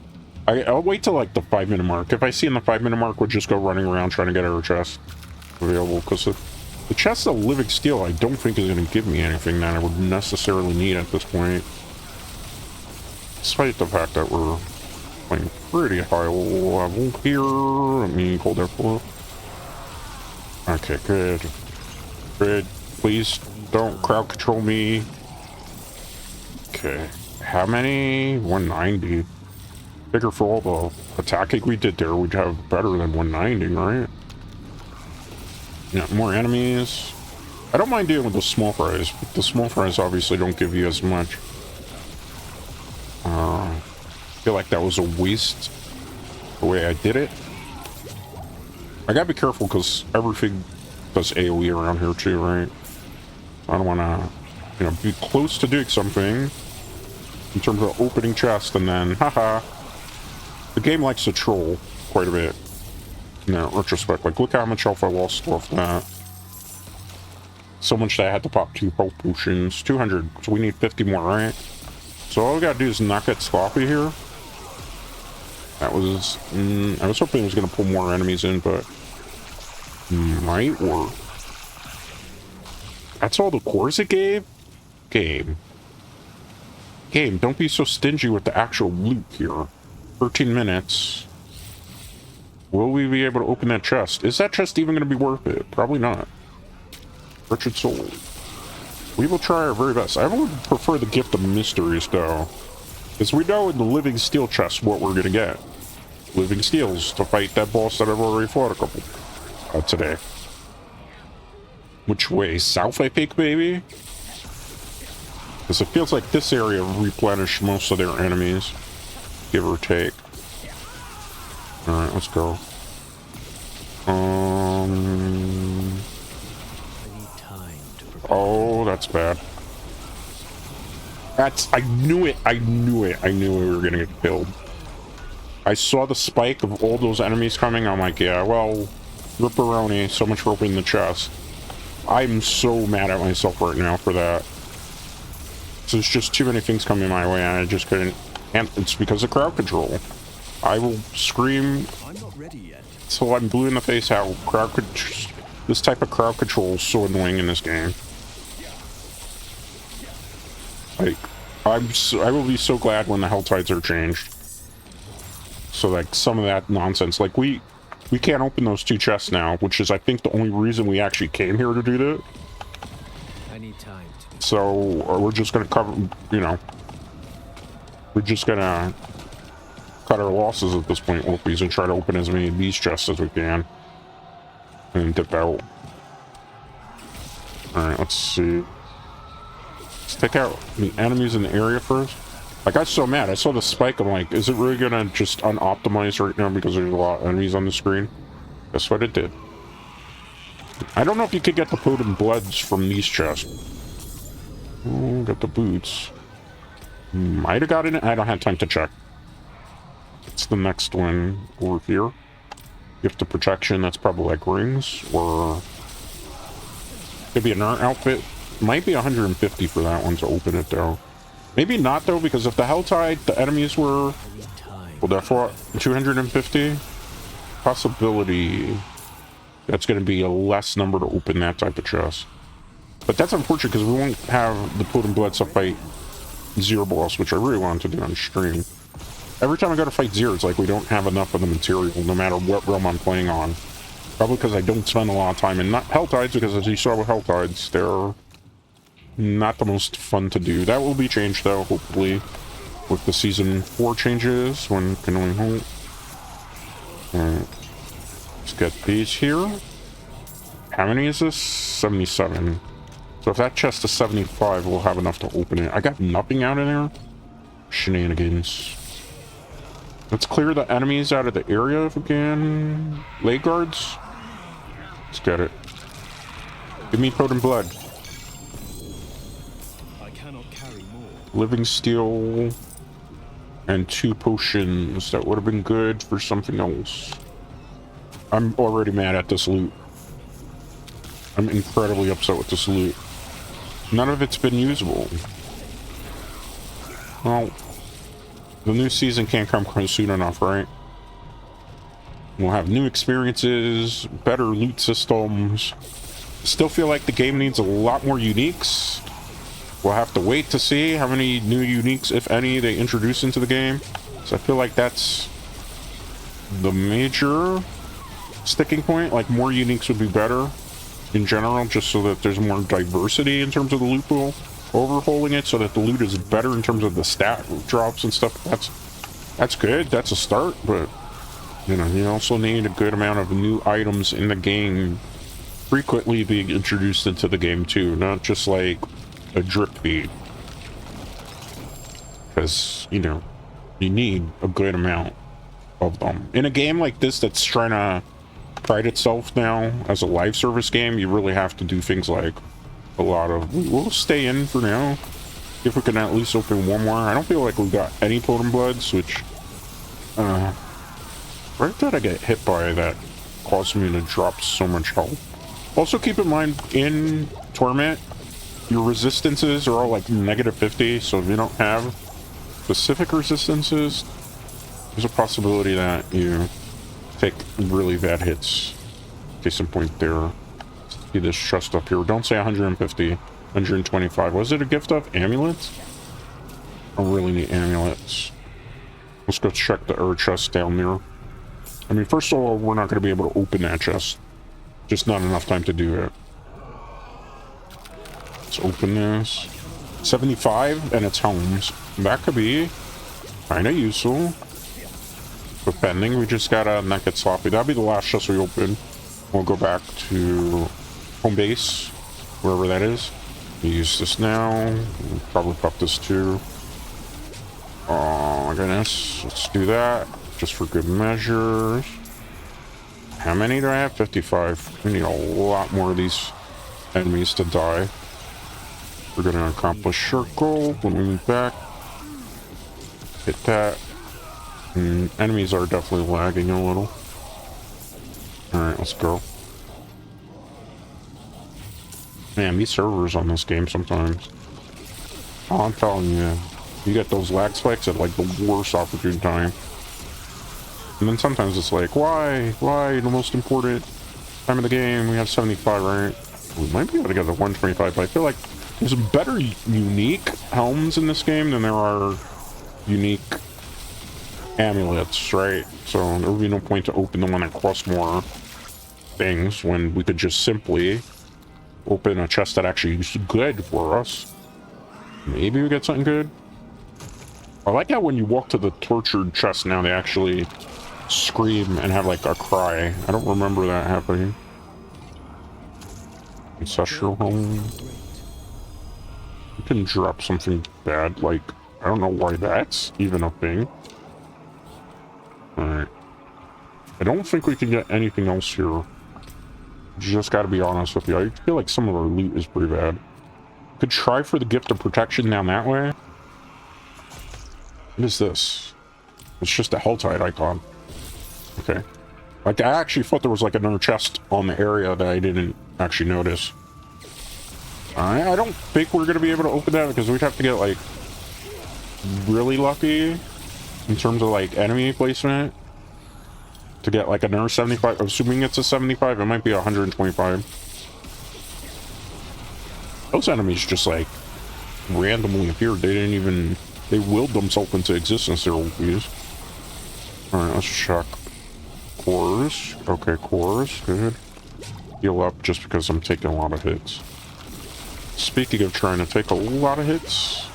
I'll wait till, like, the 5-minute mark. If I see in the 5-minute mark, we'll just go running around trying to get our chest available, because the chest of living steel I don't think is going to give me anything that I would necessarily need at this point. Despite the fact that we're playing pretty high level here. Let me hold that flow. Okay, good. Good. Please don't crowd control me. Okay. How many? 190. Figure for all the attacking we did there, we'd have better than 190, right? Yeah, more enemies. I don't mind dealing with the small fries, but the small fries obviously don't give you as much. I feel like that was a waste, the way I did it. I gotta be careful because everything does AoE around here too, right? I don't want to, you know, be close to doing something in terms of opening chest and then, haha. The game likes to troll quite a bit. In that retrospect, like, look how much health I lost off that. So much that I had to pop 2 health potions. 200, so we need 50 more, right? So all we gotta do is not get sloppy here. That was... I was hoping it was gonna pull more enemies in, but... might work. That's all the cores it gave? Game, don't be so stingy with the actual loot here. 13 minutes. Will we be able to open that chest? Is that chest even going to be worth it? Probably not. Wretched soul. We will try our very best. I would prefer the gift of mysteries, though. Because we know in the living steel chest what we're going to get. Living steels to fight that boss that I've already fought a couple today. Which way? South, I think, maybe? Because it feels like this area replenished most of their enemies. Give or take. Alright, let's go. Oh, that's bad. I knew it. I knew we were gonna get killed. I saw the spike of all those enemies coming. I'm like, yeah, well, ripperoni, so much for opening the chest. I'm so mad at myself right now for that. So there's just too many things coming my way and I just couldn't. And it's because of crowd control. I will scream till I'm blue in the face how this type of crowd control is so annoying in this game. Like, I will be so glad when the hell tides are changed. So like some of that nonsense, like we can't open those 2 chests now, which is I think the only reason we actually came here to do that. I need time to... So we're just gonna cover, you know, we're just gonna cut our losses at this point, Wolfies, and try to open as many of these chests as we can. And dip out. Alright, let's see. Let's take out the enemies in the area first. I got so mad. I saw the spike. I'm like, is it really gonna just unoptimize right now because there's a lot of enemies on the screen? That's what it did. I don't know if you could get the potent bloods from these chests. Oh, got the boots. Might have gotten it. I don't have time to check. It's the next one over here. Gift of protection. That's probably like rings or could be an art outfit. Might be 150 for that one to open it though. Maybe not though, because if the Helltide, the enemies were, well, they're for 250. possibility that's going to be a less number to open that type of chest. But that's unfortunate because we won't have the Potent Blood to fight Zero boss, which I really wanted to do on stream. Every time I go to fight Zero, it's like we don't have enough of the material, no matter what realm I'm playing on. Probably because I don't spend a lot of time in Hell Tides, because as you saw with Hell Tides, they're not the most fun to do. That will be changed, though, hopefully, with the Season 4 changes, when can only hope. Let's get these here. How many is this? 77. So if that chest is 75, we'll have enough to open it. I got nothing out of there. Shenanigans. Let's clear the enemies out of the area if we can. Leg guards. Let's get it. Give me Potent Blood. I cannot carry more. Living Steel. And 2 potions. That would have been good for something else. I'm already mad at this loot. I'm incredibly upset with this loot. None of it's been usable. Well, the new season can't come soon enough, right? We'll have new experiences, better loot systems. Still feel like the game needs a lot more uniques. We'll have to wait to see how many new uniques, if any, they introduce into the game. So I feel like that's the major sticking point. Like, more uniques would be better in general, just so that there's more diversity in terms of the loot pool. Overhauling it so that the loot is better in terms of the stat drops and stuff. That's good. That's a start, but you know, you also need a good amount of new items in the game frequently being introduced into the game too, not just like a drip feed. Because, you know, you need a good amount of them. In a game like this that's trying to pride itself now as a live service game, you really have to do things like a lot of... We'll stay in for now. If we can at least open one more. I don't feel like we got any Potent Bloods, which... where did I get hit by that caused me to drop so much health? Also keep in mind, in Torment, your resistances are all like -50, so if you don't have specific resistances, there's a possibility that you take really bad hits. Case in point there. See this chest up here. Don't say 150, 125. Was it a gift of amulets? I really need amulets. Let's go check the Ur chest down there. I mean, first of all, we're not going to be able to open that chest. Just not enough time to do it. Let's open this. 75, and it's homes. That could be kind of useful. Depending, we just gotta not get sloppy. That'll be the last chest we open. We'll go back to home base, wherever that is. We use this now. We'll probably pop this too. Oh my goodness. Let's do that. Just for good measures. How many do I have? 55. We need a lot more of these enemies to die. We're gonna accomplish circle when we move back. Hit that. Enemies are definitely lagging a little. Alright, let's go. Man, these servers on this game sometimes. Oh, I'm telling you. You get those lag spikes at like the worst opportune time. And then sometimes it's like, why? Why? The most important time of the game, we have 75, right? We might be able to get to 125, but I feel like there's better unique helms in this game than there are unique amulets, right? So there would be no point to open the one that costs more things when we could just simply open a chest that actually is good for us. Maybe we get something good. I like how when you walk to the tortured chest now, they actually scream and have like a cry. I don't remember that happening. Ancestral home. You can drop something bad, like, I don't know why that's even a thing. Alright. I don't think we can get anything else here. Just gotta be honest with you. I feel like some of our loot is pretty bad. Could try for the gift of protection down that way. What is this? It's just a Helltide icon. Okay. Like, I actually thought there was like another chest on the area that I didn't actually notice. I don't think we're gonna be able to open that because we'd have to get like really lucky in terms of like enemy placement. to get like another 75. Assuming it's a 75, it might be 125. Those enemies just like randomly appeared. They didn't even, they willed themselves into existence. They're OPs. Alright, let's check. Cores. Okay, cores. Good. Heal up just because I'm taking a lot of hits. Speaking of trying to take a lot of hits.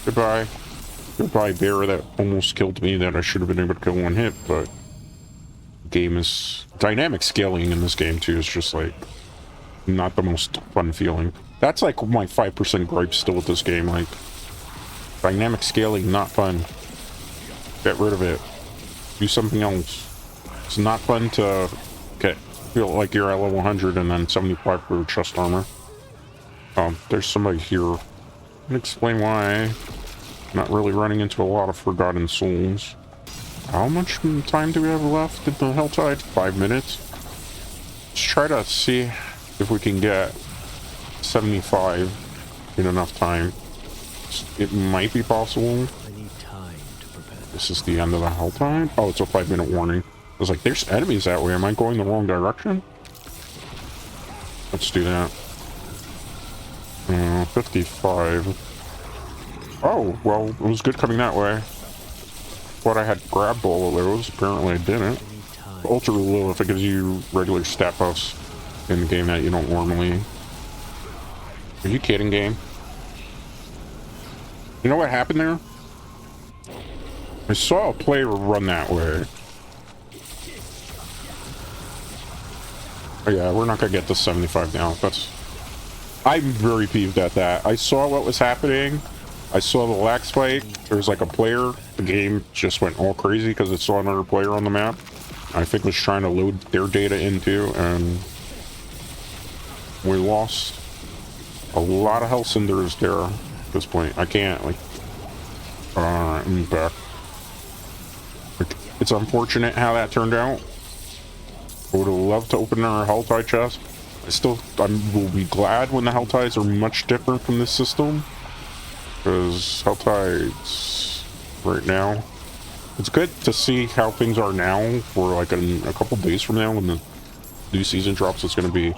Goodbye. Goodbye, bear that almost killed me that I should have been able to kill one hit, but game is dynamic scaling in this game too is just like not the most fun feeling. That's like my 5% gripe still with this game. Like dynamic scaling, not fun. Get rid of it. Do something else. It's not fun to feel like you're at level 100 and then 75 for chest armor. There's somebody here. I can explain why. Not really running into a lot of forgotten souls. How much time do we have left in the Helltide? 5 minutes. Let's try to see if we can get 75 in enough time. It might be possible. I need time to prepare. This is the end of the Helltide? Oh, it's a 5-minute warning. I was like, there's enemies that way. Am I going the wrong direction? Let's do that. 55. Oh, well, it was good coming that way. Thought I had grabbed all of those. Apparently I didn't. Ultra low if it gives you regular stat buffs in the game that you don't normally. Are you kidding, game? You know what happened there? I saw a player run that way. Oh yeah, we're not gonna get to 75 now. I'm very peeved at that. I saw what was happening. I saw the lag spike. There was like a player. The game just went all crazy because it saw another player on the map. I think was trying to load their data into, and we lost a lot of health cinders there at this point. I can't, like, I'm back. Like, it's unfortunate how that turned out. I would have loved to open our Helltide chest. I will be glad when the Helltides are much different from this system. Because Helltides right now, it's good to see how things are now for like a couple days from now when the new season drops. It's going to be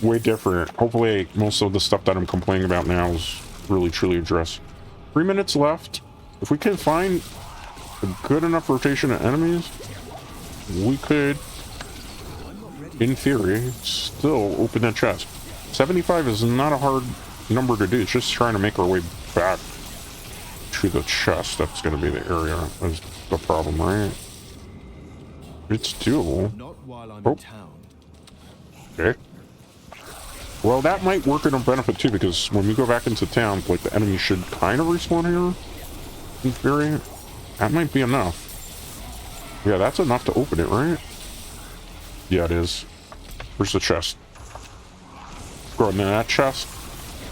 way different. Hopefully most of the stuff that I'm complaining about now is really truly addressed. 3 minutes left. If we can find a good enough rotation of enemies, we could, in theory, still open that chest. 75 is not a hard number to do. It's just trying to make our way back to the chest. That's going to be the area. That's the problem, right? It's doable. Not while I'm in town. Okay. Well, that might work in our benefit too, because when we go back into town, like, the enemy should kind of respawn here. In theory, that might be enough. Yeah, that's enough to open it, right? Yeah, it is. Where's the chest? Go into that chest.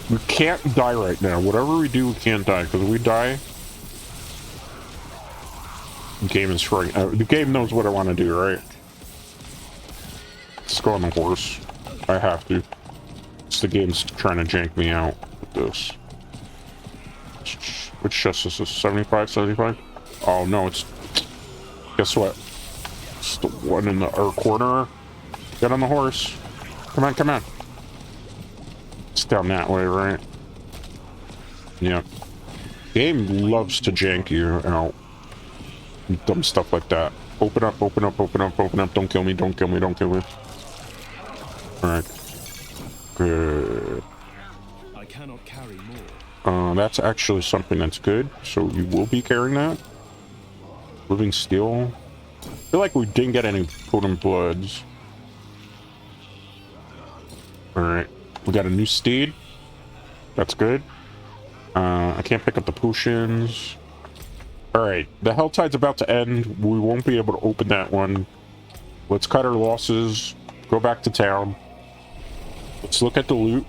We can't die right now. Whatever we do, we can't die, because if we die, the game is free. The game knows what I want to do, right? Let's go on the horse. I have to. It's the game's trying to jank me out with this. Which chest is this? 75, 75? Oh no, it's... Guess what? It's the one in the corner. Get on the horse. Come on, come on. It's down that way, right? Yeah. Game loves to jank you out. Dumb stuff like that. Open up, open up, open up, open up. Don't kill me, don't kill me, don't kill me. Alright. Good. I cannot carry more. That's actually something that's good. So you will be carrying that. Living steel. I feel like we didn't get any potent bloods. Alright. We got a new steed. That's good. I can't pick up the potions. Alright. The Helltide's about to end. We won't be able to open that one. Let's cut our losses. Go back to town. Let's look at the loot.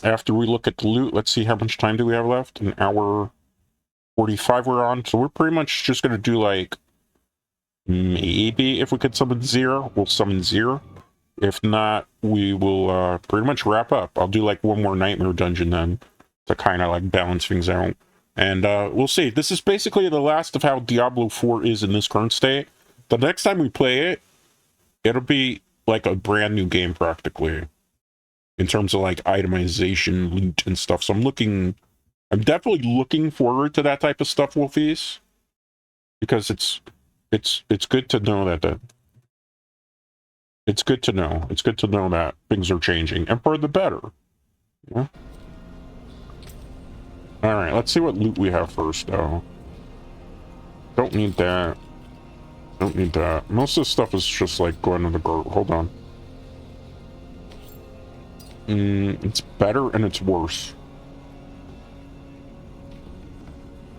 After we look at the loot, let's see how much time do we have left. An hour 45 we're on. So we're pretty much just going to do like... Maybe if we could summon Zero, we'll summon Zero. If not, we will pretty much wrap up. I'll do like one more nightmare dungeon then to kind of like balance things out. And we'll see. This is basically the last of how Diablo 4 is in this current state. the next time we play it, it'll be like a brand new game practically in terms of like itemization, loot, and stuff. So I'm definitely looking forward to that type of stuff, Wolfies, because it's good to know that it's good to know. It's good to know that things are changing and for the better. Yeah. All right, let's see what loot we have first, though. Don't need that. Don't need that. Most of the stuff is just like going to the garden. Hold on. It's better and it's worse.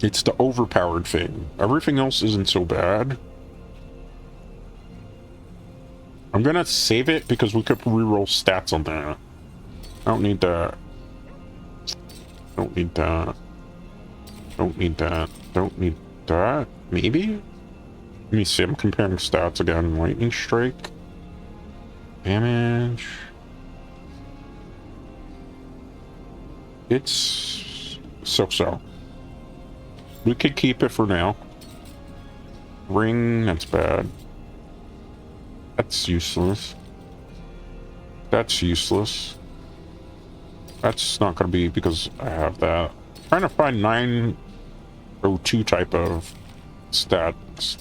It's the overpowered thing. Everything else isn't so bad. I'm gonna save it because we could reroll stats on that. I don't need that. Don't need that. Don't need that. Don't need that. Maybe? Let me see. I'm comparing stats again. Lightning Strike. Damage. It's so-so. We could keep it for now. Ring, that's bad. That's useless. That's useless. That's not going to be because I have that. I'm trying to find 902 type of stats.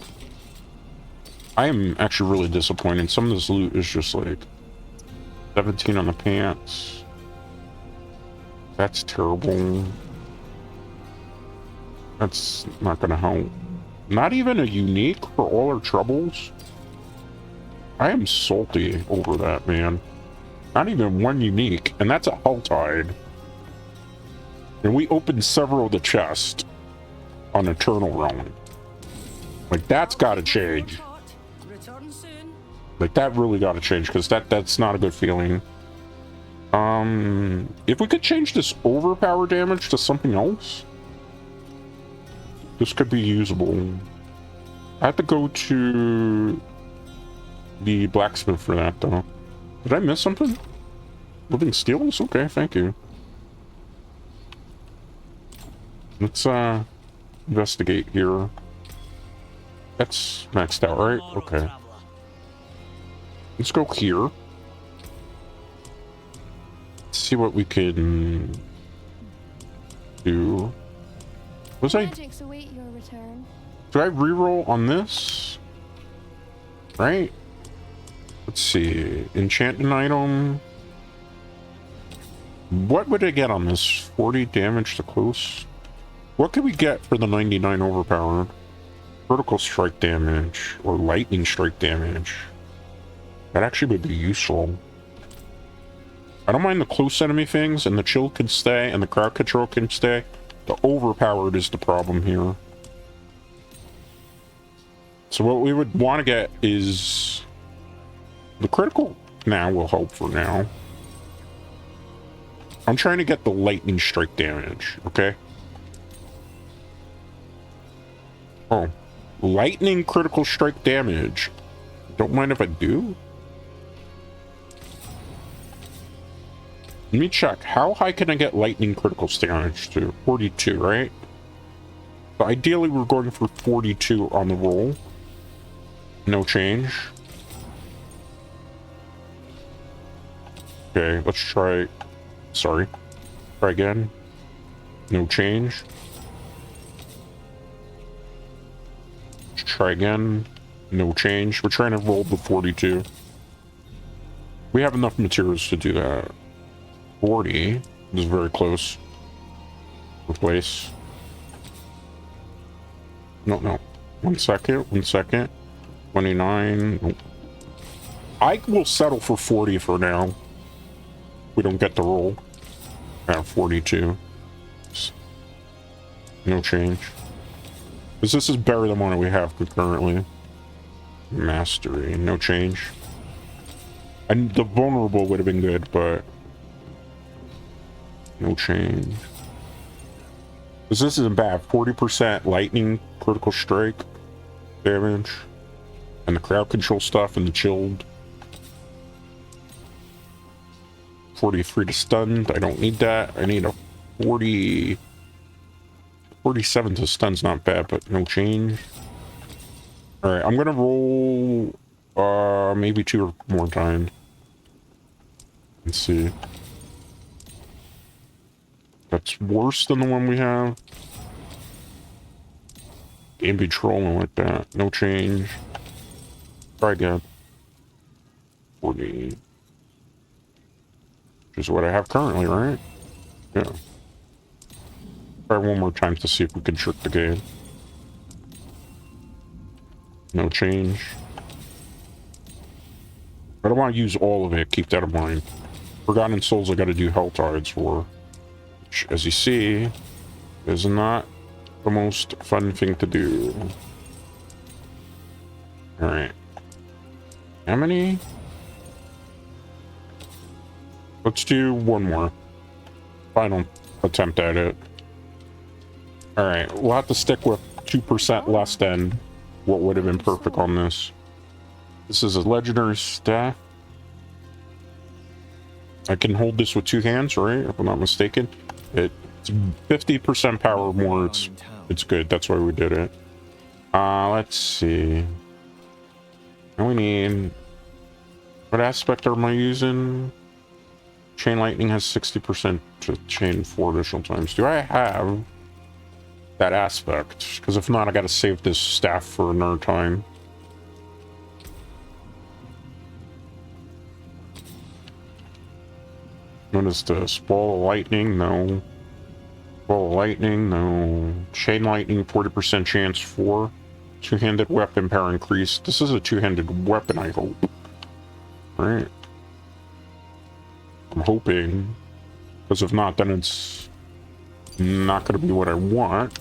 I am actually really disappointed. Some of this loot is just like 17 on the pants. That's terrible. That's not going to help. Not even a unique for all our troubles. I am salty over that, man. Not even one unique, and that's a Helltide. And we opened several of the chests on Eternal Realm. Like, that's got to change. Like, that really got to change, because that's not a good feeling. If we could change this overpower damage to something else, this could be usable. I have to go to the blacksmith for that, though. Did I miss something? Living steels? Okay, thank you. Let's investigate here. That's maxed out, right? Okay. Let's go here. Let's see what we can do. Was I... Magics await your return. Do I reroll on this? Right? Let's see. Enchanting item. What would I get on this? 40 damage to close? What could we get for the 99 overpowered? Vertical strike damage or lightning strike damage. That actually would be useful. I don't mind the close enemy things, and the chill can stay, and the crowd control can stay. The overpowered is the problem here. So what we would want to get is... The critical now will help for now. I'm trying to get the lightning strike damage, okay? Oh. Lightning critical strike damage. Don't mind if I do. Let me check. How high can I get lightning critical damage to? 42, right? So ideally, we're going for 42 on the roll. No change. Okay, let's try... Sorry. Try again. No change. Let's try again. No change. We're trying to roll the 42. We have enough materials to do that. 40 is very close. Replace. No. 1 second. 1 second. 29. Nope. I will settle for 40 for now. We don't get the roll. At 42. No change. Because this is better than what we have currently. Mastery. No change. And the vulnerable would have been good, but... No change. Because this isn't bad. 40% lightning, critical strike damage. And the crowd control stuff and the chilled. 43 to stunned. I don't need that. I need a 40... 47 to stun's not bad, but no change. All right, I'm gonna roll maybe 2 more times. Let's see. That's worse than the one we have. Game be trolling like that. No change. Try again. 40. Which is what I have currently, right? Yeah. Try one more time to see if we can trick the game. No change. I don't want to use all of it, keep that in mind. Forgotten Souls I gotta do Hell Tides for. Which, as you see, is not the most fun thing to do. Alright. How many? Let's do one more. Final attempt at it. Alright, we'll have to stick with 2% less than what would have been perfect on this. This is a legendary staff. I can hold this with 2 hands, right? If I'm not mistaken. It's 50% power more. It's good. That's why we did it. Let's see. And we need... What aspect am I using? Chain Lightning has 60% to chain 4 additional times. Do I have that aspect? Because if not, I gotta save this staff for another time. What is this? Ball of Lightning? No. Ball of Lightning? No. Chain Lightning, 40% chance for. Two-handed weapon power increase. This is a two-handed weapon, I hope. Right. I'm hoping. Because if not, then it's not going to be what I want.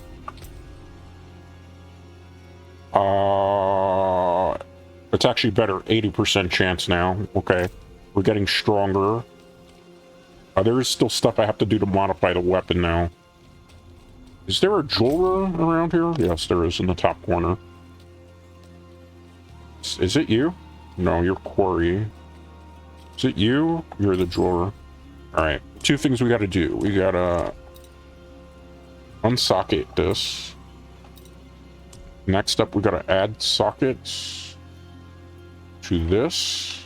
It's actually better. 80% chance now. Okay. We're getting stronger. There is still stuff I have to do to modify the weapon now. Is there a jeweler around here? Yes, there is in the top corner. Is it you? No, you're Quarry. Is it you? You're the jeweler. Alright, 2 things we gotta do. We gotta unsocket this. Next up, we gotta add sockets to this.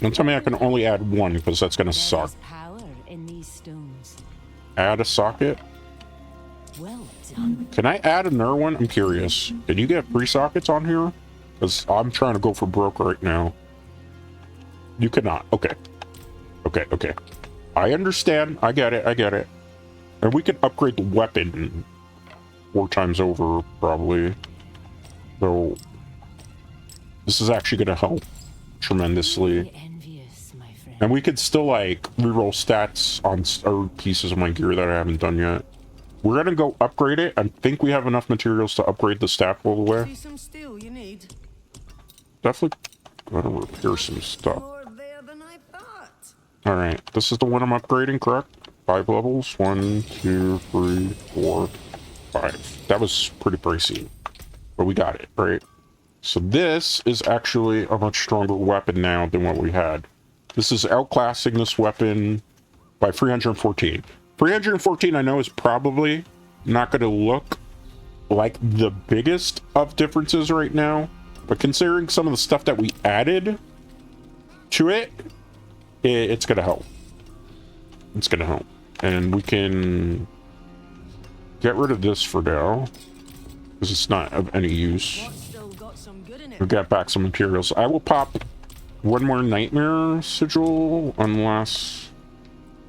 Don't tell me I can only add 1 because that's gonna suck. Power in these stones. Add a socket. Well done. Can I add another one? I'm curious. Can you get 3 sockets on here? Because I'm trying to go for broke right now. You cannot. Okay. Okay. I understand. I get it. And we can upgrade the weapon 4 times over, probably. So, this is actually going to help tremendously. And we could still, like, reroll stats on other pieces of my gear that I haven't done yet. We're gonna go upgrade it. I think we have enough materials to upgrade the staff all the way. See some steel you need. Definitely gotta repair some stuff. More there than I thought. Alright, this is the one I'm upgrading, correct? 5 levels. 1, 2, 3, 4, 5. That was pretty pricey. But we got it, right? So this is actually a much stronger weapon now than what we had. This is outclassing this weapon by 314. 314 I know is probably not going to look like the biggest of differences right now, but considering some of the stuff that we added to it, it's going to help. It's going to help. And we can get rid of this for now, because it's not of any use. We'll get back some materials. I will pop 1 more Nightmare Sigil, unless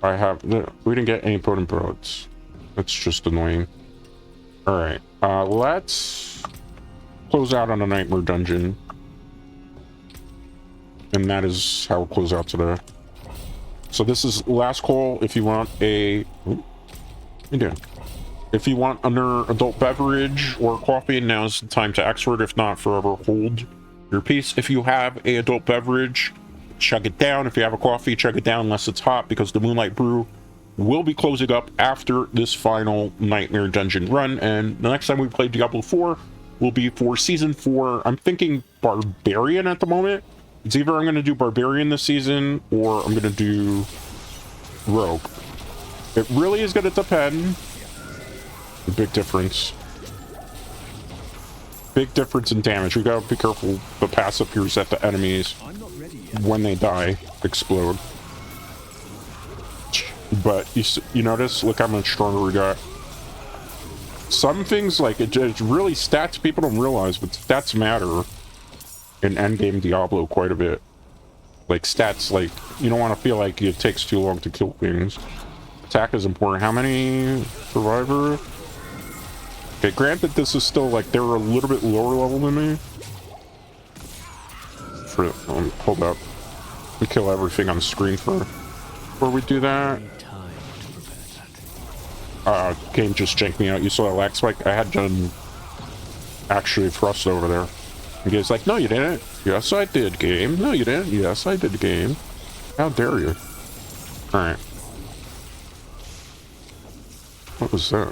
I have... We didn't get any potent bullets. That's just annoying. Alright, let's close out on a Nightmare Dungeon. And that is how we'll close out today. So this is last call if you want a... What are you doing? If you want another adult beverage or coffee, now's the time to export. If not, forever hold your peace. If you have a adult beverage, chug it down. If you have a coffee, chug it down unless it's hot, because the Moonlight Brew will be closing up after this final Nightmare Dungeon run. And the next time we play Diablo IV will be for Season 4. I'm thinking Barbarian at the moment. It's either I'm going to do Barbarian this season or I'm going to do Rogue. It really is going to depend. The big difference. Big difference in damage. You gotta be careful the passive you set to enemies I'm not ready yet. when they die, explode. But you notice, look how much stronger we got. Some things, like, it really stats people don't realize, but stats matter in endgame Diablo quite a bit. Like, stats, like, you don't want to feel like it takes too long to kill things. Attack is important. How many survivors? Okay, granted, this is still, like, they're a little bit lower level than me. Hold up. We kill everything on the screen before we do that. Time to prepare that. Game just janked me out. You saw that lag spike? I had done actually thrust over there. And game's like, no, you didn't. Yes, I did, game. No, you didn't. Yes, I did, game. How dare you? Alright. What was that?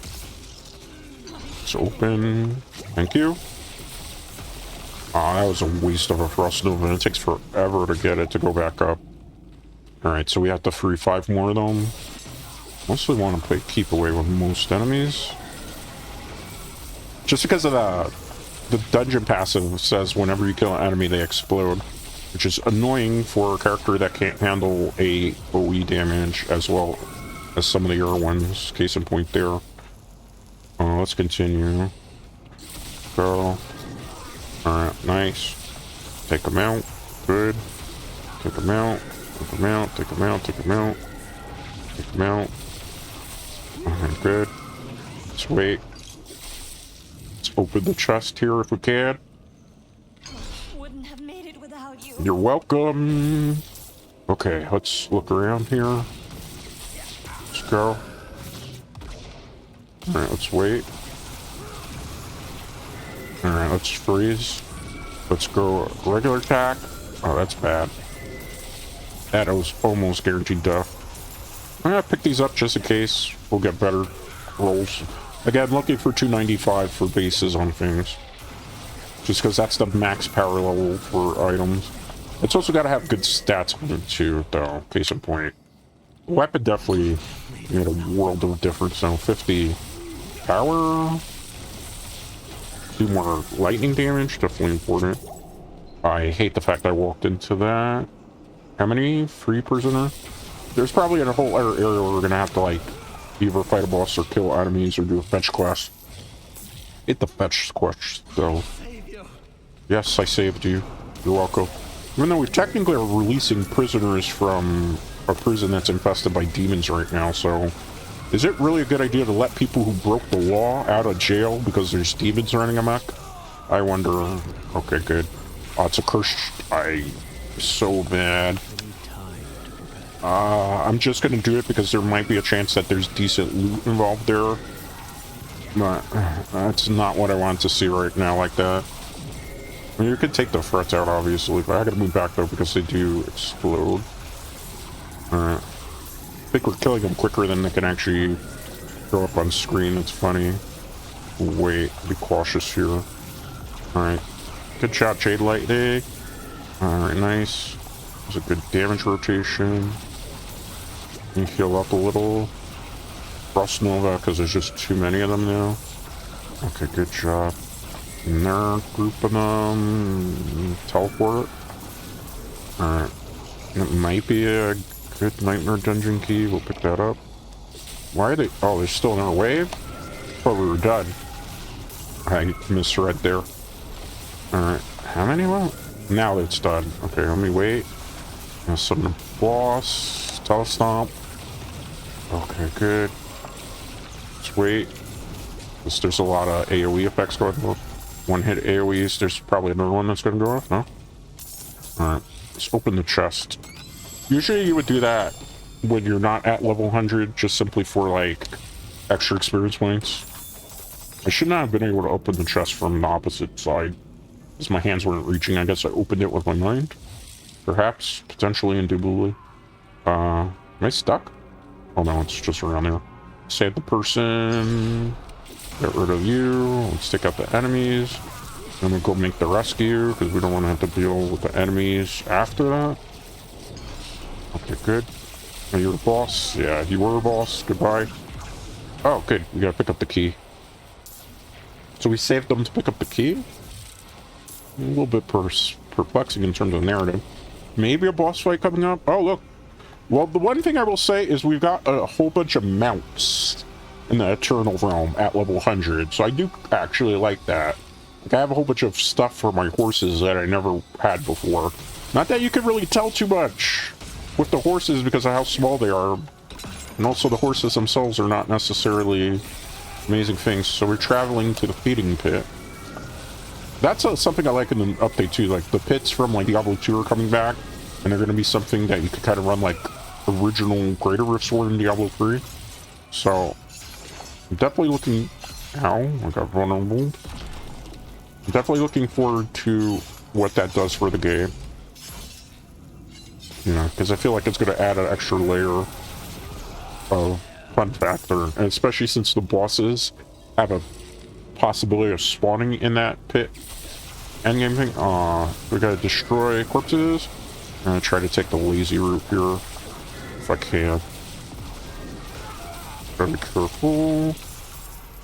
It's open. Thank you. That was a waste of a thrust nova. It takes forever to get it to go back up. Alright, so we have to free 5 more of them. Mostly want to keep away with most enemies. Just because of the dungeon passive says whenever you kill an enemy, they explode. Which is annoying for a character that can't handle a OE damage as well as some of the other ones. Case in point there. Let's continue. Go. Alright, nice. Take them out. Good. Take them out. Take them out. Take them out. Take them out. Take them out. Alright, good. Let's wait. Let's open the chest here if we can. Wouldn't have made it without you. You're welcome. Okay, let's look around here. Let's go. Alright, let's wait. Alright, let's freeze. Let's go regular attack. Oh, that's bad. That was almost guaranteed death. I'm gonna pick these up just in case. We'll get better rolls. Again, looking for 295 for bases on things. Just because that's the max power level for items. It's also got to have good stats on it too, though. Case in point. Weapon definitely made a world of difference. Now 50 power. 2 more lightning damage. Definitely important. I hate the fact I walked into that. How many? 3 prisoner? There's probably a whole other area where we're gonna have to, like, either fight a boss or kill enemies or do a fetch quest. Hit the fetch quest, though. Yes, I saved you. You're welcome. Even though we technically are releasing prisoners from a prison that's infested by demons right now, so is it really a good idea to let people who broke the law out of jail because there's demons running amok? I wonder. Okay, good. Oh, it's a curse. I'm so mad. I'm just gonna do it because there might be a chance that there's decent loot involved there. But that's not what I want to see right now like that. I mean, you could take the threats out, obviously, but I gotta move back, though, because they do explode. Alright. I think we're killing them quicker than they can actually go up on screen. It's funny. Wait, be cautious here. Alright. Good shot, Chain Lightning. Alright, nice. There's a good damage rotation. You heal up a little. Frost Nova, because there's just too many of them now. Okay, good job. And they're grouping them. Teleport it. Alright. It might be a good Nightmare Dungeon key. We'll pick that up. Why are they? Oh, they're still in our wave? Thought we were done. I misread there. Alright. How many left? Now it's done. Okay, let me wait. Summon the boss. Telestomp. Okay, good. Let's wait. There's a lot of AoE effects going on. One hit AoEs. There's probably another one that's going to go off, no? Alright. Let's open the chest. Usually you would do that when you're not at level 100, just simply for, like, extra experience points. I should not have been able to open the chest from the opposite side, because my hands weren't reaching. I guess I opened it with my mind. Perhaps. Potentially, indubitably. Am I stuck? Oh no, it's just around there. Save the person. Get rid of you. Let's take out the enemies. Then we'll go make the rescue, because we don't want to have to deal with the enemies after that. Okay, good. Are you a boss? Yeah, you were a boss. Goodbye. Oh, good. We gotta pick up the key. So we saved them to pick up the key? A little bit perplexing in terms of narrative. Maybe a boss fight coming up. Oh, look. Well, the one thing I will say is we've got a whole bunch of mounts in the Eternal Realm at level 100, so I do actually like that. Like, I have a whole bunch of stuff for my horses that I never had before. Not that you can really tell too much with the horses because of how small they are. And also the horses themselves are not necessarily amazing things. So we're traveling to the feeding pit. That's something I like in the update too. Like the pits from like Diablo II are coming back. And they're going to be something that you could kind of run like original Greater Rift Sword in Diablo 3. So I'm definitely looking... Ow, I got vulnerable. I'm definitely looking forward to what that does for the game. You know, because I feel like it's going to add an extra layer of fun factor. And especially since the bosses have a possibility of spawning in that pit endgame thing. We got to destroy corpses. I'm going to try to take the lazy route here if I can. Gotta be careful.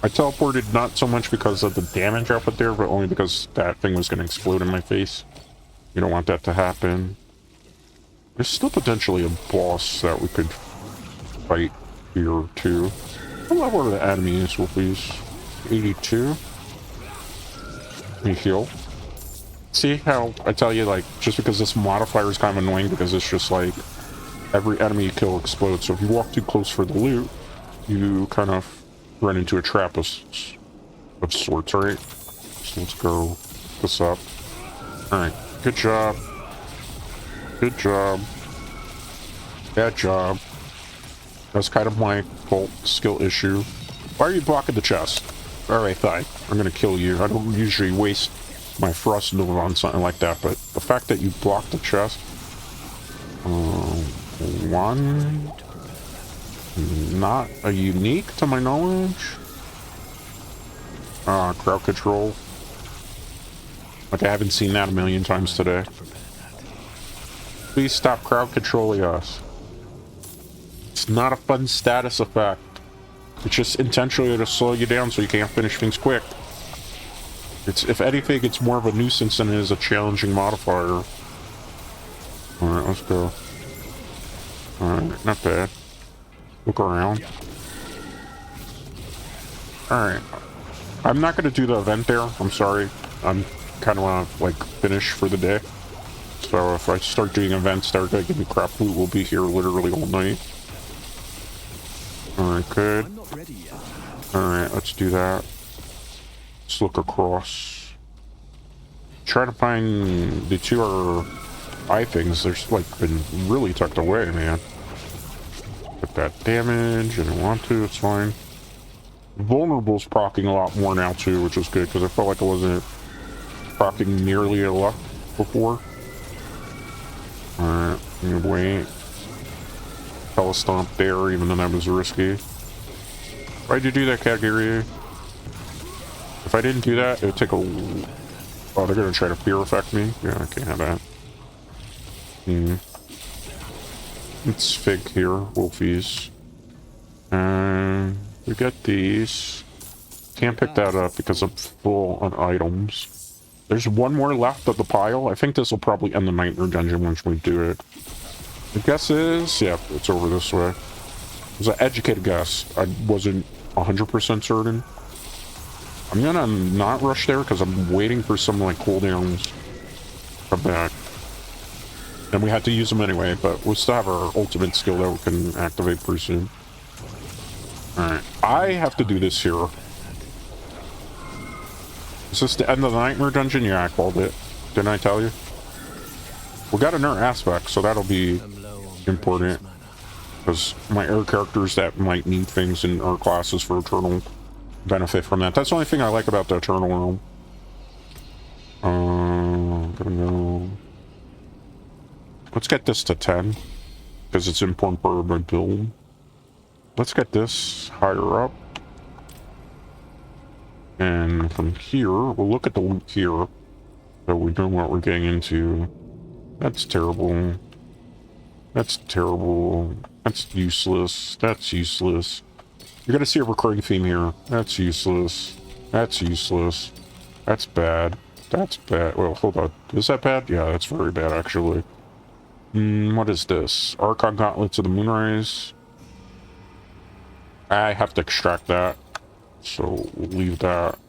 I teleported not so much because of the damage output there, but only because that thing was going to explode in my face. You don't want that to happen. There's still potentially a boss that we could fight here too. What level are the enemies with these? 82. Let me heal. See how I tell you, like, just because this modifier is kind of annoying because it's just like every enemy you kill explodes. So if you walk too close for the loot, you kind of run into a trap of sorts, right? So let's go this up. Alright, good job. Good job. Bad job. That's kind of my fault, skill issue. Why are you blocking the chest? Alright, fine. I'm gonna kill you. I don't usually waste my frost nova on something like that, but the fact that you blocked the chest... one... Not a unique to my knowledge. Crowd control. Like, I haven't seen that a million times today. Please stop crowd controlling us. It's not a fun status effect. It's just intentionally to slow you down so you can't finish things quick. It's, if anything, it's more of a nuisance than it is a challenging modifier. Alright, let's go. Alright, not bad. Look around. Alright. I'm not going to do the event there. I'm sorry. I'm kind of want to, like, finish for the day. So if I start doing events that are going to give me crap loot, we'll be here literally all night. Alright, good. Alright, let's do that. Let's look across. Try to find the two other eye things. They're, like, been really tucked away, man. Get that damage. I don't want to. It's fine. Vulnerable's procking a lot more now, too, which is good, because I felt like I wasn't procking nearly a lot before. Alright, I'm gonna wait. Telestomp there, even though that was risky. Why'd you do that, Kagiri? If I didn't do that, it would take a... Oh, they're gonna try to fear effect me? Yeah, I can't have that. Let's fig here, wolfies. And we got these. Can't pick that up because I'm full on items. There's one more left of the pile. I think this will probably end the Nightmare Dungeon once we do it. The guess is... Yeah, it's over this way. It was an educated guess. I wasn't 100% certain. I'm gonna not rush there because I'm waiting for some, like, cooldowns to come back. And we had to use them anyway, but we'll still have our ultimate skill that we can activate pretty soon. Alright. I have to do this here. Is this the end of the Nightmare Dungeon? Yeah, I called it. Didn't I tell you? We got another aspect, so that'll be important. Because my air characters that might need things in our classes for Eternal benefit from that. That's the only thing I like about the Eternal Realm. Gonna go... Let's get this to 10. Because it's important for my build. Let's get this higher up. And from here, we'll look at the loot here. So we know what we're getting into. That's terrible. That's terrible. That's useless. That's useless. You're gonna see a recurring theme here. That's useless. That's useless. That's bad. That's bad. Well, hold on. Is that bad? Yeah, that's very bad, actually. What is this? Archon Gauntlets of the Moonrise. I have to extract that. So, we'll leave that.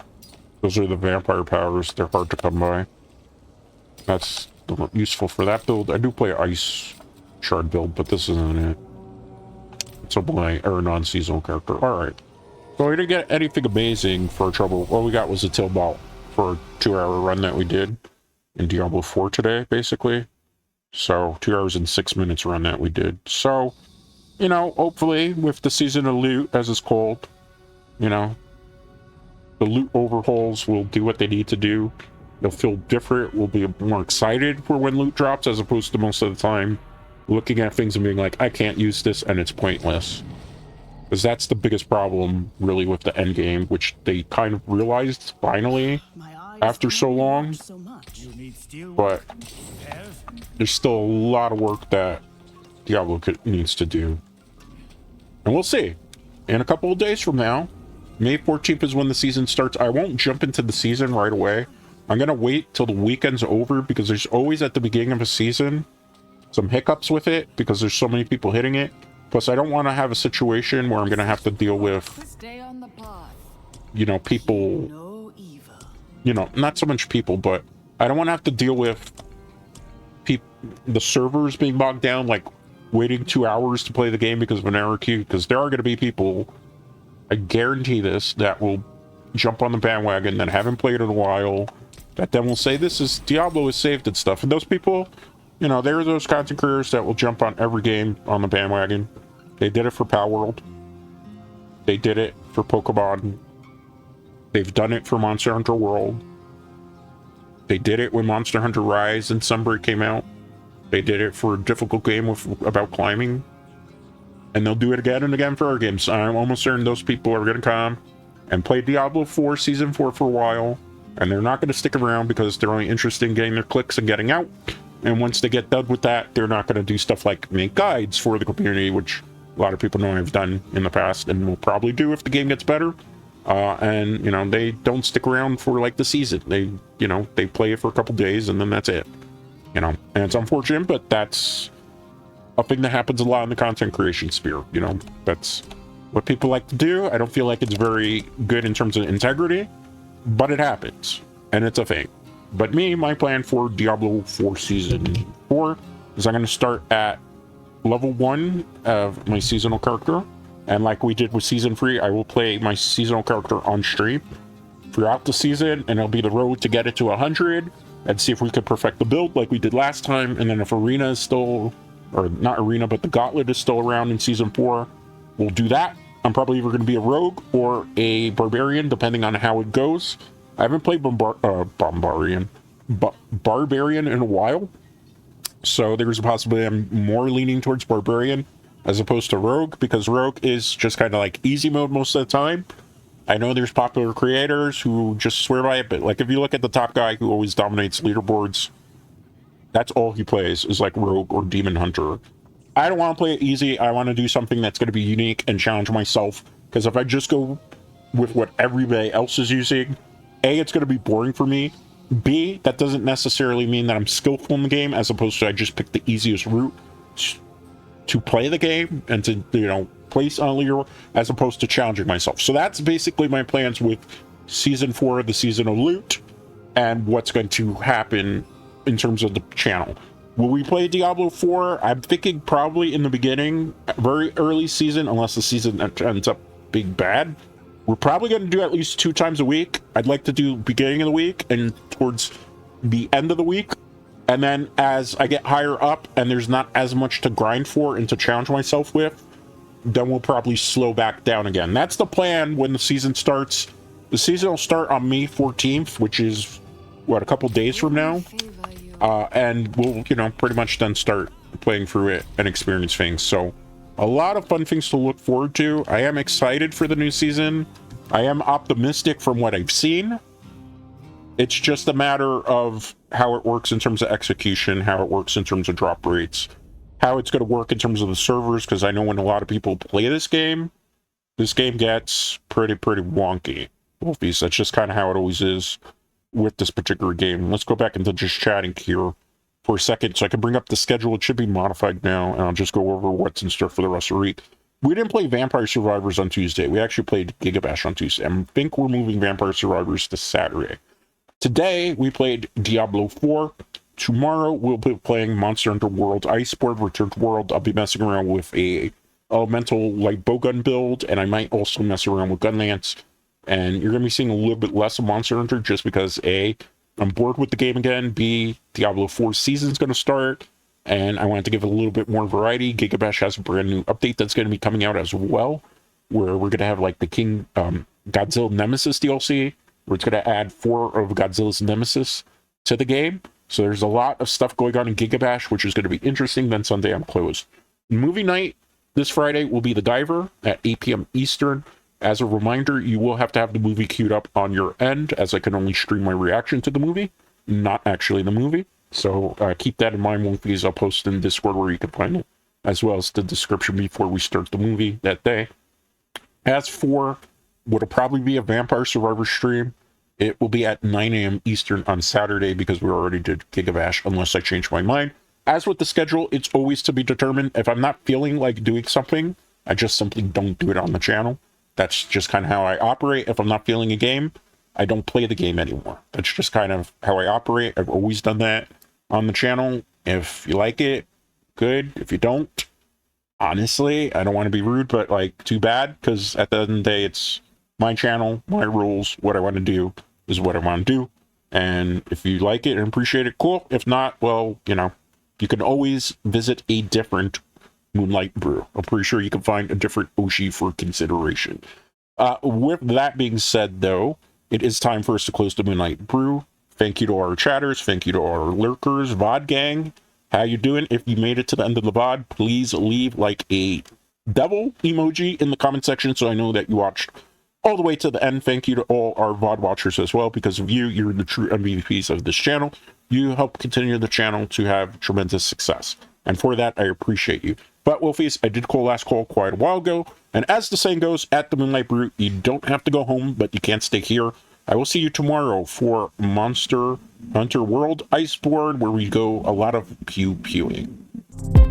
Those are the vampire powers. They're hard to come by. That's useful for that build. I do play Ice Shard build, but this isn't it. It's a blind or non-seasonal character. Alright. So we didn't get anything amazing for trouble. All we got was a Tillbalt for a 2-hour run that we did in Diablo 4 today, basically. So 2 hours and 6 minutes run that we did. So, you know, hopefully with the season of loot, as it's called, you know, the loot overhauls will do what they need to do. They'll feel different. We'll be more excited for when loot drops, as opposed to most of the time looking at things and being like, I can't use this and it's pointless. Because that's the biggest problem, really, with the end game, which they kind of realized finally after so long. But there's still a lot of work that Diablo needs to do. And we'll see. In a couple of days from now, May 14th is when the season starts. I won't jump into the season right away. I'm going to wait till the weekend's over, because there's always at the beginning of a season some hiccups with it, because there's so many people hitting it. Plus, I don't want to have a situation where I'm going to have to deal with, you know, people, you know, not so much people, but I don't want to have to deal with the servers being bogged down, like waiting 2 hours to play the game because of an error queue, because there are going to be people, I guarantee this, that will jump on the bandwagon that haven't played in a while, that then will say, this is, Diablo is saved and stuff. And those people, you know, there are those content creators that will jump on every game on the bandwagon. They did it for Power World. They did it for Pokemon. They've done it for Monster Hunter World. They did it when Monster Hunter Rise and Sunbreak came out. They did it for a difficult game about climbing. And they'll do it again and again for our games. I'm almost certain those people are going to come and play Diablo 4 Season 4 for a while. And they're not going to stick around because they're only interested in getting their clicks and getting out. And once they get done with that, they're not going to do stuff like make guides for the community, which a lot of people know I've done in the past and will probably do if the game gets better. And, you know, they don't stick around for, like, the season. They, you know, they play it for a couple days and then that's it. You know, and it's unfortunate, but that's a thing that happens a lot in the content creation sphere. You know, that's what people like to do. I don't feel like it's very good in terms of integrity, but it happens. And it's a thing. But my plan for Diablo 4 Season 4 is I'm going to start at level 1 of my seasonal character. And like we did with Season 3, I will play my seasonal character on stream throughout the season. And it'll be the road to get it to 100 and see if we could perfect the build like we did last time. And then if Arena is still, or not Arena, but the Gauntlet is still around in Season 4, we'll do that. I'm probably either going to be a Rogue or a Barbarian, depending on how it goes. I haven't played Barbarian in a while, so there's a possibility I'm more leaning towards Barbarian as opposed to Rogue, because Rogue is just kind of like easy mode most of the time. I know there's popular creators who just swear by it, but like if you look at the top guy who always dominates leaderboards, that's all he plays is like Rogue or Demon Hunter. I don't want to play it easy. I want to do something that's going to be unique and challenge myself, because if I just go with what everybody else is using, A, it's going to be boring for me. B, that doesn't necessarily mean that I'm skillful in the game, as opposed to I just picked the easiest route to play the game and to, you know, place on a leader, as opposed to challenging myself. So that's basically my plans with Season 4, the season of loot, and what's going to happen in terms of the channel. Will we play Diablo 4? I'm thinking probably in the beginning, very early season, unless the season ends up being bad. We're probably going to do at least 2 times a week. I'd like to do beginning of the week and towards the end of the week. And then as I get higher up and there's not as much to grind for and to challenge myself with, then we'll probably slow back down again. That's the plan when the season starts. The season will start on May 14th, which is, what, a couple days from now? And we'll, you know, pretty much then start playing through it and experience things. So a lot of fun things to look forward to. I am excited for the new season. I am optimistic from what I've seen. It's just a matter of how it works in terms of execution, how it works in terms of drop rates, how it's going to work in terms of the servers, because I know when a lot of people play this game gets pretty wonky. That's just kind of how it always is with this particular game. Let's go back into just chatting here for a second so I can bring up the schedule. It should be modified now, and I'll just go over what's in store for the rest of the week. We didn't play Vampire Survivors on Tuesday. We actually played Gigabash on Tuesday. I think we're moving Vampire Survivors to Saturday. Today, we played Diablo 4. Tomorrow, we'll be playing Monster Hunter World Iceborne Return to World. I'll be messing around with a elemental light bowgun build, and I might also mess around with Gunlance. And you're going to be seeing a little bit less of Monster Hunter just because A, I'm bored with the game again, B, Diablo 4 season's going to start, and I wanted to give it a little bit more variety. Gigabash has a brand new update that's going to be coming out as well, where we're going to have like the King Godzilla Nemesis DLC, where it's going to add 4 of Godzilla's Nemesis to the game. So there's a lot of stuff going on in Gigabash, which is going to be interesting. Then Sunday I'm closed. Movie night this Friday will be The Diver at 8 p.m. Eastern. As a reminder, you will have to have the movie queued up on your end, as I can only stream my reaction to the movie, not actually the movie. So keep that in mind, Wolfies. I'll post in Discord where you can find it, as well as the description before we start the movie that day. As for what'll probably be a Vampire Survivor stream, it will be at 9 a.m. Eastern on Saturday because we already did Gigabash, unless I change my mind. As with the schedule, it's always to be determined. If I'm not feeling like doing something, I just simply don't do it on the channel. That's just kind of how I operate. If I'm not feeling a game, I don't play the game anymore. That's just kind of how I operate. I've always done that on the channel. If you like it, good. If you don't, honestly, I don't want to be rude, but like, too bad, because at the end of the day, it's my channel, my rules. What I want to do is what I want to do. And if you like it and appreciate it, cool. If not, well, you know, you can always visit a different Moonlight Brew. I'm pretty sure you can find a different Oshi for consideration. With that being said, though, it is time for us to close the Moonlight Brew. Thank you to our chatters. Thank you to our lurkers. VOD gang, how you doing? If you made it to the end of the VOD, please leave like a devil emoji in the comment section so I know that you watched all the way to the end. Thank you to all our VOD watchers as well. Because of you, you're the true MVPs of this channel. You help continue the channel to have tremendous success. And for that, I appreciate you. But, Wolfies, I did call last call quite a while ago. And as the saying goes, at the Moonlight Brew, you don't have to go home, but you can't stay here. I will see you tomorrow for Monster Hunter World Iceborne, where we go a lot of pew-pewing.